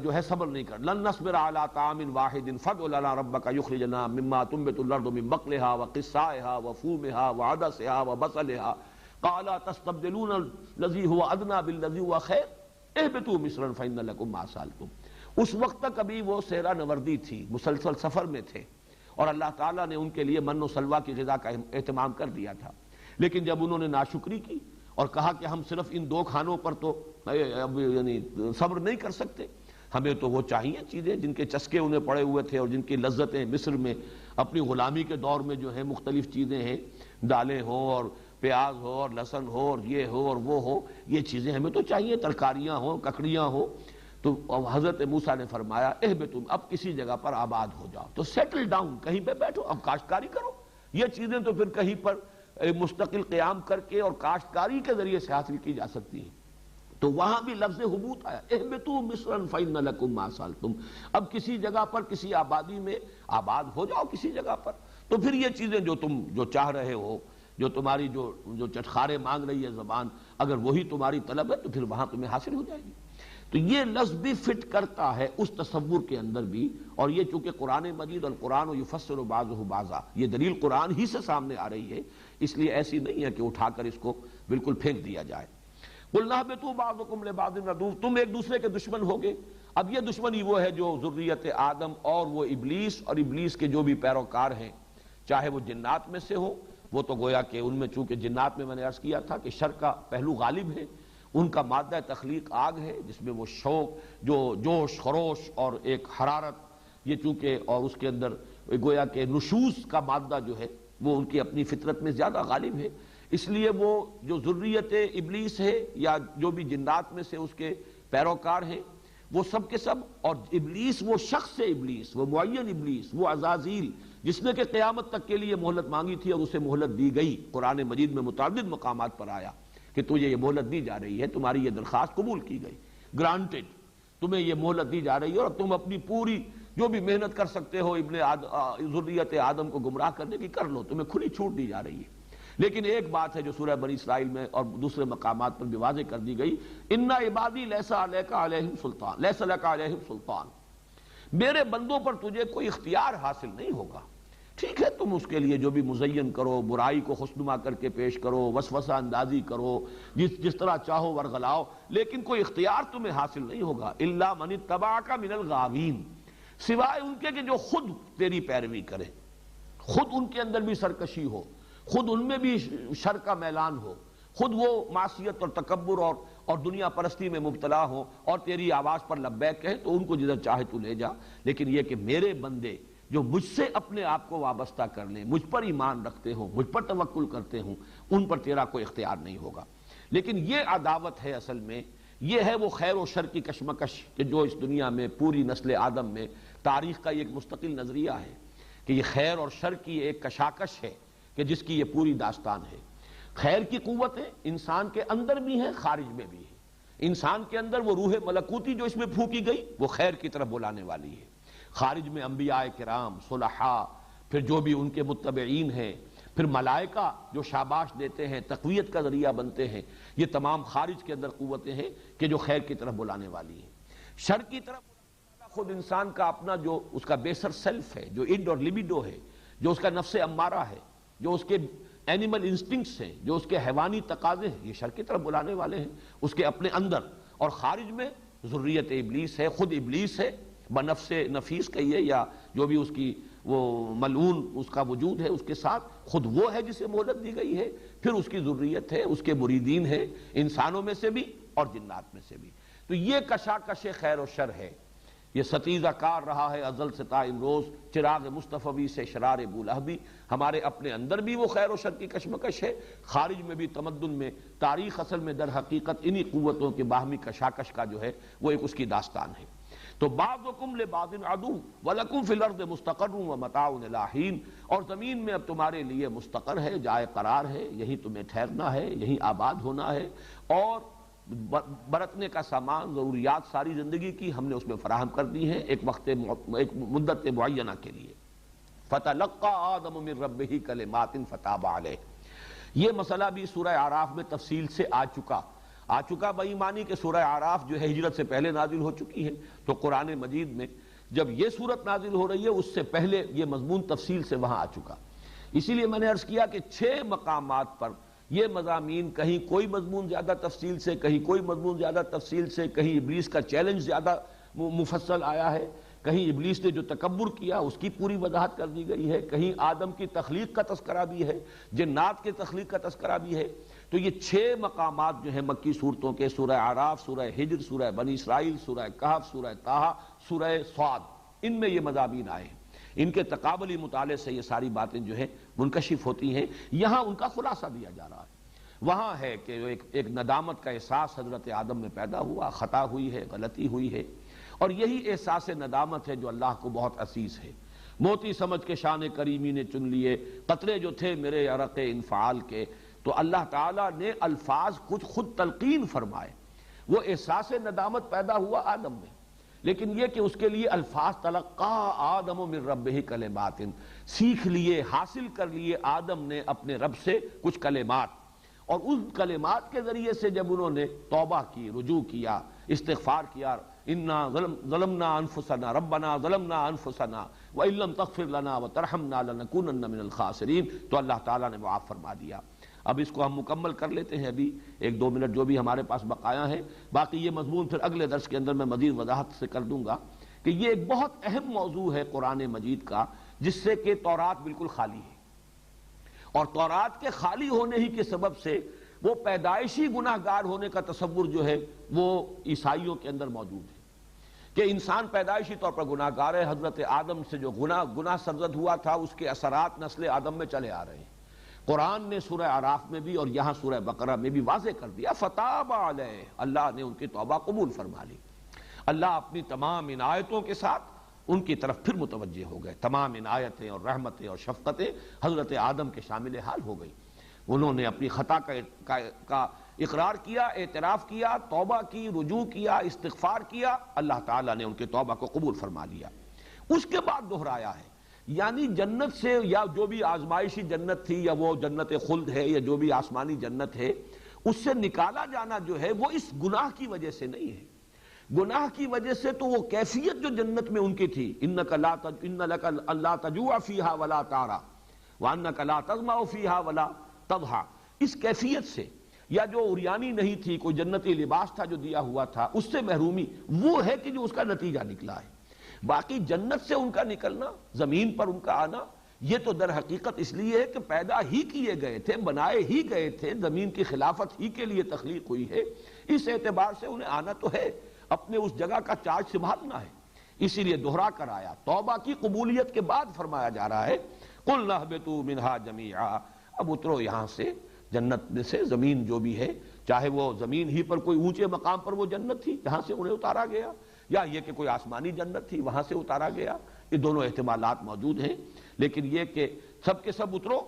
جو ہے صبر نہیں کر، لن نصبر علی طعام واحد فادع لنا ربک یخرج لنا مما تنبت الارض من بقلها وقثائها وفومها وعدسها وبصلها قال تستبدلون الذی هو ادنی بالذی هو خیر اہبطوا مصرا فإن لكم ما سألتم۔ اس وقت تک ابھی وہ سیرا نوردی تھی، مسلسل سفر میں تھے، اور اللہ تعالیٰ نے ان کے لیے من و سلوہ کی غذا کا اہتمام کر دیا تھا، لیکن جب انہوں نے ناشکری کی اور کہا کہ ہم صرف ان دو کھانوں پر تو یعنی صبر نہیں کر سکتے، ہمیں تو وہ چاہیے چیزیں جن کے چسکے انہیں پڑے ہوئے تھے اور جن کی لذتیں مصر میں اپنی غلامی کے دور میں جو ہے مختلف چیزیں ہیں، دالیں ہوں اور پیاز ہو اور لہسن ہو اور یہ ہو اور وہ ہو، یہ چیزیں ہمیں تو چاہیے، ترکاریاں ہوں، ککڑیاں ہوں، تو حضرت موسیٰ نے فرمایا اہبطوا، اب کسی جگہ پر آباد ہو جاؤ، تو سیٹل ڈاؤن، کہیں پہ بیٹھو، اب کاشتکاری کرو۔ یہ چیزیں تو پھر کہیں پر مستقل قیام کر کے اور کاشتکاری کے ذریعے سے حاصل کی جا سکتی ہیں۔ تو وہاں بھی لفظ حبوط آیا، اہبطوا مصرا فإن لکم ما سألتم، اب کسی جگہ پر کسی آبادی میں آباد ہو جاؤ کسی جگہ پر، تو پھر یہ چیزیں جو تم جو چاہ رہے ہو، جو تمہاری جو چٹخارے مانگ رہی ہے زبان، اگر وہی تمہاری طلب ہے تو پھر وہاں تمہیں حاصل ہو جائے گی۔ تو یہ لفظ بھی فٹ کرتا ہے اس تصور کے اندر بھی، اور یہ چونکہ قرآن مجید اور قرآن یفسر بعضہ بعضا، یہ دلیل قرآن ہی سے سامنے آ رہی ہے، اس لیے ایسی نہیں ہے کہ اٹھا کر اس کو بالکل پھینک دیا جائے۔ قُلْنَا اهْبِطُوا بَعْضُكُمْ لِبَعْضٍ عَدُوٌّ، تم ایک دوسرے کے دشمن ہوگے۔ اب یہ دشمنی وہ ہے جو ذریت آدم اور وہ ابلیس اور ابلیس کے جو بھی پیروکار ہیں، چاہے وہ جنات میں سے ہو، وہ تو گویا کہ ان میں چونکہ جنات میں نے عرض کیا تھا کہ شر کا پہلو غالب ہے، ان کا مادہ تخلیق آگ ہے، جس میں وہ شوق، جو جوش خروش اور ایک حرارت، یہ چونکہ اور اس کے اندر گویا کہ نشوز کا مادہ جو ہے وہ ان کی اپنی فطرت میں زیادہ غالب ہے، اس لیے وہ جو ذریت ابلیس ہے یا جو بھی جنات میں سے اس کے پیروکار ہیں، وہ سب کے سب، اور ابلیس وہ شخص ابلیس، وہ معین ابلیس، وہ عزازیل جس نے کہ قیامت تک کے لیے مہلت مانگی تھی اور اسے مہلت دی گئی، قرآن مجید میں متعدد مقامات پر آیا کہ تجھے یہ مہلت دی جا رہی ہے، تمہاری یہ درخواست قبول کی گئی، گرانٹڈ، تمہیں یہ مہلت دی جا رہی ہے اور تم اپنی پوری جو بھی محنت کر سکتے ہو ذریت آدم کو گمراہ کرنے کی کر لو، تمہیں کھلی چھوٹ دی جا رہی ہے۔ لیکن ایک بات ہے جو سورہ بنی اسرائیل میں اور دوسرے مقامات پر بھی واضح کر دی گئی، ان عبادی لیس علیک علیہم سلطان، لیس لک علیہم سلطان، میرے بندوں پر تجھے کوئی اختیار حاصل نہیں ہوگا۔ ٹھیک ہے، تم اس کے لیے جو بھی مزین کرو، برائی کو خوشنما کر کے پیش کرو، وسوسہ اندازی کرو، جس طرح چاہو ورغلاؤ، لیکن کوئی اختیار تمہیں حاصل نہیں ہوگا۔ الا من اتبعک من الغاوین، سوائے ان کے کہ جو خود تیری پیروی کرے، خود ان کے اندر بھی سرکشی ہو، خود ان میں بھی شر کا میلان ہو، خود وہ معصیت اور تکبر اور دنیا پرستی میں مبتلا ہو اور تیری آواز پر لبیک کہیں، تو ان کو جدھر چاہے تو لے جا، لیکن یہ کہ میرے بندے جو مجھ سے اپنے آپ کو وابستہ کر لیں، مجھ پر ایمان رکھتے ہوں، مجھ پر توکل کرتے ہوں، ان پر تیرا کوئی اختیار نہیں ہوگا۔ لیکن یہ عداوت ہے، اصل میں یہ ہے وہ خیر و شر کی کشمکش کہ جو اس دنیا میں پوری نسل آدم میں تاریخ کا ایک مستقل نظریہ ہے کہ یہ خیر اور شر کی ایک کشاکش ہے کہ جس کی یہ پوری داستان ہے۔ خیر کی قوتیں انسان کے اندر بھی ہیں، خارج میں بھی ہیں۔ انسان کے اندر وہ روح ملکوتی جو اس میں پھونکی گئی وہ خیر کی طرف بلانے والی ہے، خارج میں انبیاء کرام، صلحاء، پھر جو بھی ان کے متبعین ہیں، پھر ملائکہ جو شاباش دیتے ہیں، تقویت کا ذریعہ بنتے ہیں، یہ تمام خارج کے اندر قوتیں ہیں کہ جو خیر کی طرف بلانے والی ہیں۔ شر کی طرف خود انسان کا اپنا جو اس کا بیسر سیلف ہے، جو انڈ اور لیبیڈو ہے، جو اس کا نفس امارہ ہے، جو اس کے اینیمل انسٹنکٹس ہیں، جو اس کے حیوانی تقاضے ہیں، یہ شر کی طرف بلانے والے ہیں اس کے اپنے اندر، اور خارج میں ذریت ابلیس ہے، خود ابلیس ہے، بنفس نفیس کہیے یا جو بھی اس کی وہ ملعون اس کا وجود ہے، اس کے ساتھ خود وہ ہے جسے مہلت دی گئی ہے، پھر اس کی ذریت ہے، اس کے مریدین ہیں، انسانوں میں سے بھی اور جنات میں سے بھی۔ تو یہ کشاکش خیر و شر ہے، یہ ستیزہ کار رہا ہے ازل سے تا امروز، چراغ مصطفی سے شرار بولہبی، ہمارے اپنے اندر بھی وہ خیر و شر کی کشمکش ہے، خارج میں بھی تمدن میں، تاریخ اصل میں در حقیقت انہی قوتوں کے باہمی کشاکش کا جو ہے وہ ایک اس کی داستان ہے۔ تو بعضکم لبعض عدو ولکم فی الارض مستقر ومتاع الی حین، اور زمین میں اب تمہارے لیے مستقر ہے، جائے قرار ہے، یہیں تمہیں ٹھہرنا ہے، یہیں آباد ہونا ہے، اور برتنے کا سامان، ضروریات ساری زندگی کی ہم نے اس میں فراہم کر دی ہیں ایک مدت معینہ کے لیے۔ فَتَلَقَّى آدَمُ مِن رَبِّهِ كَلِمَاتٍ فَتَابَ عَلَيْهِ، یہ مسئلہ بھی سورہ اعراف میں تفصیل سے آ چکا بے ایمانی کہ سورہ اعراف جو ہے ہجرت سے پہلے نازل ہو چکی ہے، تو قرآن مجید میں جب یہ صورت نازل ہو رہی ہے اس سے پہلے یہ مضمون تفصیل سے وہاں آ چکا، اسی لیے میں نے عرض کیا کہ 6 مقامات پر یہ مضامین، کہیں کوئی مضمون زیادہ تفصیل سے، کہیں کوئی مضمون زیادہ تفصیل سے، کہیں ابلیس کا چیلنج زیادہ مفصل آیا ہے، کہیں ابلیس نے جو تکبر کیا اس کی پوری وضاحت کر دی گئی ہے، کہیں آدم کی تخلیق کا تذکرہ بھی ہے، جنات کے تخلیق کا تذکرہ بھی ہے۔ تو یہ 6 مقامات جو ہیں مکی صورتوں کے، سورہ اعراف، سورہ ہجر، سورہ بنی اسرائیل، سورہ کہف، سورہ طٰہٰ، سورہ صاد، ان میں یہ مضامین آئے ہیں، ان کے تقابلی مطالعے سے یہ ساری باتیں جو ہیں منکشف ہوتی ہیں، یہاں ان کا خلاصہ دیا جا رہا ہے۔ وہاں ہے کہ ایک ندامت کا احساس حضرت آدم میں پیدا ہوا، خطا ہوئی ہے، غلطی ہوئی ہے، اور یہی احساس ندامت ہے جو اللہ کو بہت عزیز ہے۔ موتی سمجھ کے شان کریمی نے چن لیے قطرے جو تھے میرے عرق انفعال کے، تو اللہ تعالیٰ نے الفاظ کچھ خود تلقین فرمائے، وہ احساس ندامت پیدا ہوا آدم میں، لیکن یہ کہ اس کے لیے الفاظ تلقا آدم من ربہ کلمات، سیکھ لیے، حاصل کر لیے آدم نے اپنے رب سے کچھ کلمات، اور ان کلمات کے ذریعے سے جب انہوں نے توبہ کی، رجوع کیا، استغفار کیا، انا ظلمنا انفسنا ربنا ظلمنا انفسنا وان لم تغفر لنا وترحمنا لنکونن من الخاسرین، تو اللہ تعالیٰ نے معاف فرما دیا۔ اب اس کو ہم مکمل کر لیتے ہیں، ابھی 1-2 منٹ جو بھی ہمارے پاس بقایا ہیں، باقی یہ مضمون پھر اگلے درس کے اندر میں مزید وضاحت سے کر دوں گا کہ یہ ایک بہت اہم موضوع ہے قرآن مجید کا، جس سے کہ تورات بالکل خالی ہے، اور تورات کے خالی ہونے ہی کے سبب سے وہ پیدائشی گناہ گار ہونے کا تصور جو ہے وہ عیسائیوں کے اندر موجود ہے کہ انسان پیدائشی طور پر گناہ گار ہے۔ حضرت آدم سے جو گناہ سرزد ہوا تھا اس کے اثرات نسل آدم میں چلے آ رہے ہیں۔ قرآن نے سورہ اعراف میں بھی اور یہاں سورہ بقرہ میں بھی واضح کر دیا، فتاب علیہ، اللہ نے ان کی توبہ قبول فرما لی۔ اللہ اپنی تمام عنایتوں کے ساتھ ان کی طرف پھر متوجہ ہو گئے، تمام عنایتیں اور رحمتیں اور شفقتیں حضرت آدم کے شامل حال ہو گئی۔ انہوں نے اپنی خطا کا اقرار کیا، اعتراف کیا، توبہ کی، رجوع کیا، استغفار کیا، اللہ تعالیٰ نے ان کی توبہ کو قبول فرما لیا۔ اس کے بعد دہرایا ہے، یعنی جنت سے، یا جو بھی آزمائشی جنت تھی، یا وہ جنت خلد ہے، یا جو بھی آسمانی جنت ہے، اس سے نکالا جانا جو ہے وہ اس گناہ کی وجہ سے نہیں ہے۔ گناہ کی وجہ سے تو وہ کیفیت جو جنت میں ان کی تھی، انک لک لا تجوع فیہا ولا تعری وانک لا تظمأ فیہا ولا تضحی، اس کیفیت سے، یا جو عریانی نہیں تھی، کوئی جنتی لباس تھا جو دیا ہوا تھا، اس سے محرومی، وہ ہے کہ جو اس کا نتیجہ نکلا ہے۔ باقی جنت سے ان کا نکلنا، زمین پر ان کا آنا، یہ تو در حقیقت اس لیے ہے کہ پیدا ہی کیے گئے تھے، بنائے ہی گئے تھے، زمین کی خلافت ہی کے لیے تخلیق ہوئی ہے، اس اعتبار سے انہیں آنا تو ہے، اپنے اس جگہ کا چارج سنبھالنا ہے، اسی لیے دہرا کر آیا۔ توبہ کی قبولیت کے بعد فرمایا جا رہا ہے قُلْ نَهْبِطُوا مِنْهَا جَمِيعًا، اب اترو یہاں سے، جنت میں سے، زمین جو بھی ہے، چاہے وہ زمین ہی پر کوئی اونچے مقام پر وہ جنت تھی جہاں سے انہیں اتارا گیا، یا یہ کہ کوئی آسمانی جنت تھی وہاں سے اتارا گیا، یہ دونوں احتمالات موجود ہیں، لیکن یہ کہ سب کے سب اترو۔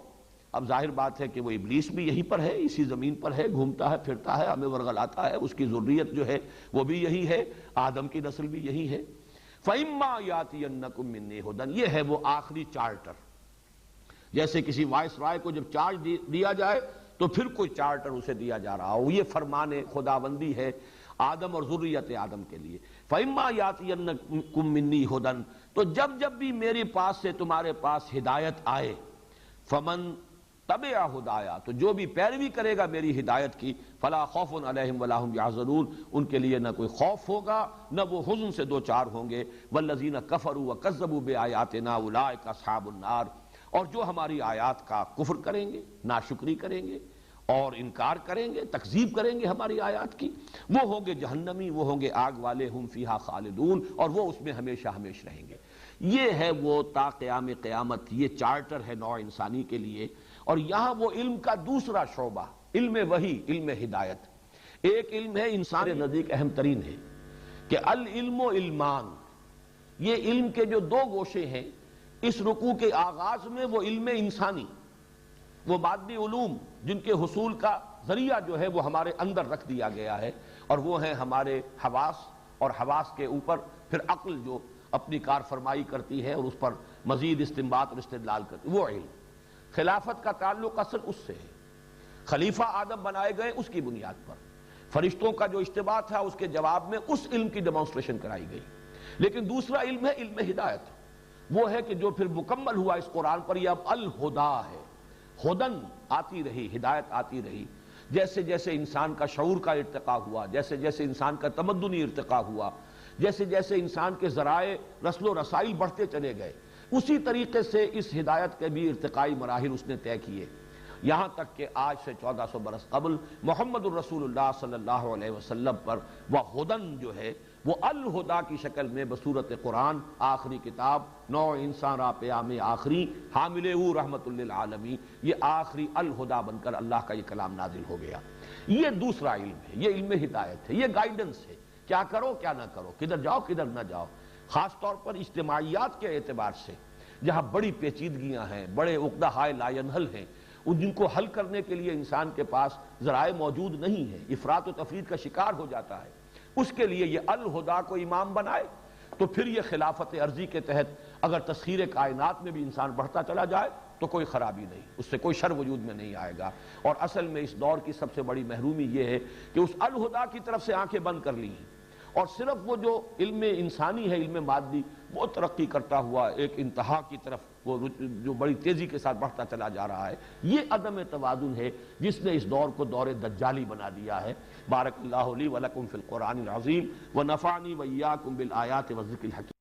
اب ظاہر بات ہے کہ وہ ابلیس بھی یہیں پر ہے، اسی زمین پر ہے، گھومتا ہے، پھرتا ہے، ہمیں ورغلاتا ہے، اس کی ذریت جو ہے وہ بھی یہی ہے، آدم کی نسل بھی یہی ہے۔ فَإِمَّا يَأْتِيَنَّكُم مِّنِّي هُدًى، یہ ہے وہ آخری چارٹر، جیسے کسی وائس رائے کو جب چارج دیا جائے تو پھر کوئی چارٹر اسے دیا جا رہا ہو، یہ فرمان خداوندی ہے آدم اور ذریت آدم کے لیے۔ فَإِمَّا يَأْتِيَنَّكُم مِّنِّي هُدًى، تو جب بھی میرے پاس سے تمہارے پاس ہدایت آئے، فَمَن تَبِعَ هُدَايَا، تو جو بھی پیروی کرے گا میری ہدایت کی، فَلَا خَوْفٌ عَلَيْهِمْ وَلَا هُمْ يَحْزَنُونَ، ان کے لیے نہ کوئی خوف ہوگا نہ وہ حزن سے دوچار ہوں گے۔ وَالَّذِينَ كَفَرُوا وَكَذَّبُوا بِآيَاتِنَا أُولَٰئِكَ أَصْحَابُ النَّارِ، اور جو ہماری آیات کا کفر کریں گے، ناشکری کریں گے اور انکار کریں گے، تکذیب کریں گے ہماری آیات کی، وہ ہوں گے جہنمی، وہ ہوں گے آگ والے، ہم فیہا خالدون، اور وہ اس میں ہمیشہ ہمیش رہیں گے۔ یہ ہے وہ تا قیام قیامت، یہ چارٹر ہے نوع انسانی کے لیے۔ اور یہاں وہ علم کا دوسرا شعبہ، علم وحی، علم ہدایت، ایک علم ہے انسان کے نزدیک اہم ترین ہے کہ العلم و علمان، یہ علم کے جو دو گوشے ہیں اس رکوع کے آغاز میں، وہ علم انسانی، وہ مادی علوم جن کے حصول کا ذریعہ جو ہے وہ ہمارے اندر رکھ دیا گیا ہے، اور وہ ہیں ہمارے حواس، اور حواس کے اوپر پھر عقل جو اپنی کار فرمائی کرتی ہے اور اس پر مزید استنباط اور استدلال کرتی ہے، وہ علم۔ خلافت کا تعلق اصل اس سے ہے، خلیفہ آدم بنائے گئے اس کی بنیاد پر، فرشتوں کا جو اجتماع تھا اس کے جواب میں اس علم کی ڈیمانسٹریشن کرائی گئی۔ لیکن دوسرا علم ہے علم ہدایت، وہ ہے کہ جو پھر مکمل ہوا اس قرآن پر، یہ اب الہدا ہے، ہدن آتی رہی، ہدایت آتی رہی، جیسے جیسے انسان کا شعور کا ارتقاء ہوا، جیسے جیسے انسان کا تمدنی ارتقاء ہوا، جیسے جیسے انسان کے ذرائع رسل و رسائل بڑھتے چلے گئے، اسی طریقے سے اس ہدایت کے بھی ارتقائی مراحل اس نے طے کیے، یہاں تک کہ آج سے 1400 برس قبل محمد الرسول اللہ صلی اللہ علیہ وسلم پر وہ ہدن جو ہے وہ الہدا کی شکل میں بصورت قرآن، آخری کتاب، نوع انسان را پیام آخری، حامل او رحمت للعالمین، یہ آخری الہدا بن کر اللہ کا یہ کلام نازل ہو گیا۔ یہ دوسرا علم ہے، یہ علم ہدایت ہے، یہ گائیڈنس ہے، کیا کرو کیا نہ کرو، کدھر جاؤ کدھر نہ جاؤ۔ خاص طور پر اجتماعیات کے اعتبار سے جہاں بڑی پیچیدگیاں ہیں، بڑے عقدہ ہائے لا ینحل ہیں، جن کو حل کرنے کے لیے انسان کے پاس ذرائع موجود نہیں ہیں، افراط و تفرید کا شکار ہو جاتا ہے، اس کے لیے یہ الہدا کو امام بنائے۔ تو پھر یہ خلافت عرضی کے تحت اگر تسخیر کائنات میں بھی انسان بڑھتا چلا جائے تو کوئی خرابی نہیں، اس سے کوئی شر وجود میں نہیں آئے گا۔ اور اصل میں اس دور کی سب سے بڑی محرومی یہ ہے کہ اس الہدا کی طرف سے آنکھیں بند کر لی ہیں، اور صرف وہ جو علم انسانی ہے، علم مادی، وہ ترقی کرتا ہوا ایک انتہا کی طرف وہ جو بڑی تیزی کے ساتھ بڑھتا چلا جا رہا ہے، یہ عدم توازن ہے جس نے اس دور کو دور دجالی بنا دیا ہے۔ بارک اللہ لی ولکم فی القرآن العظیم ونفعنی وإیاکم بالآیات والذکر الحکیم۔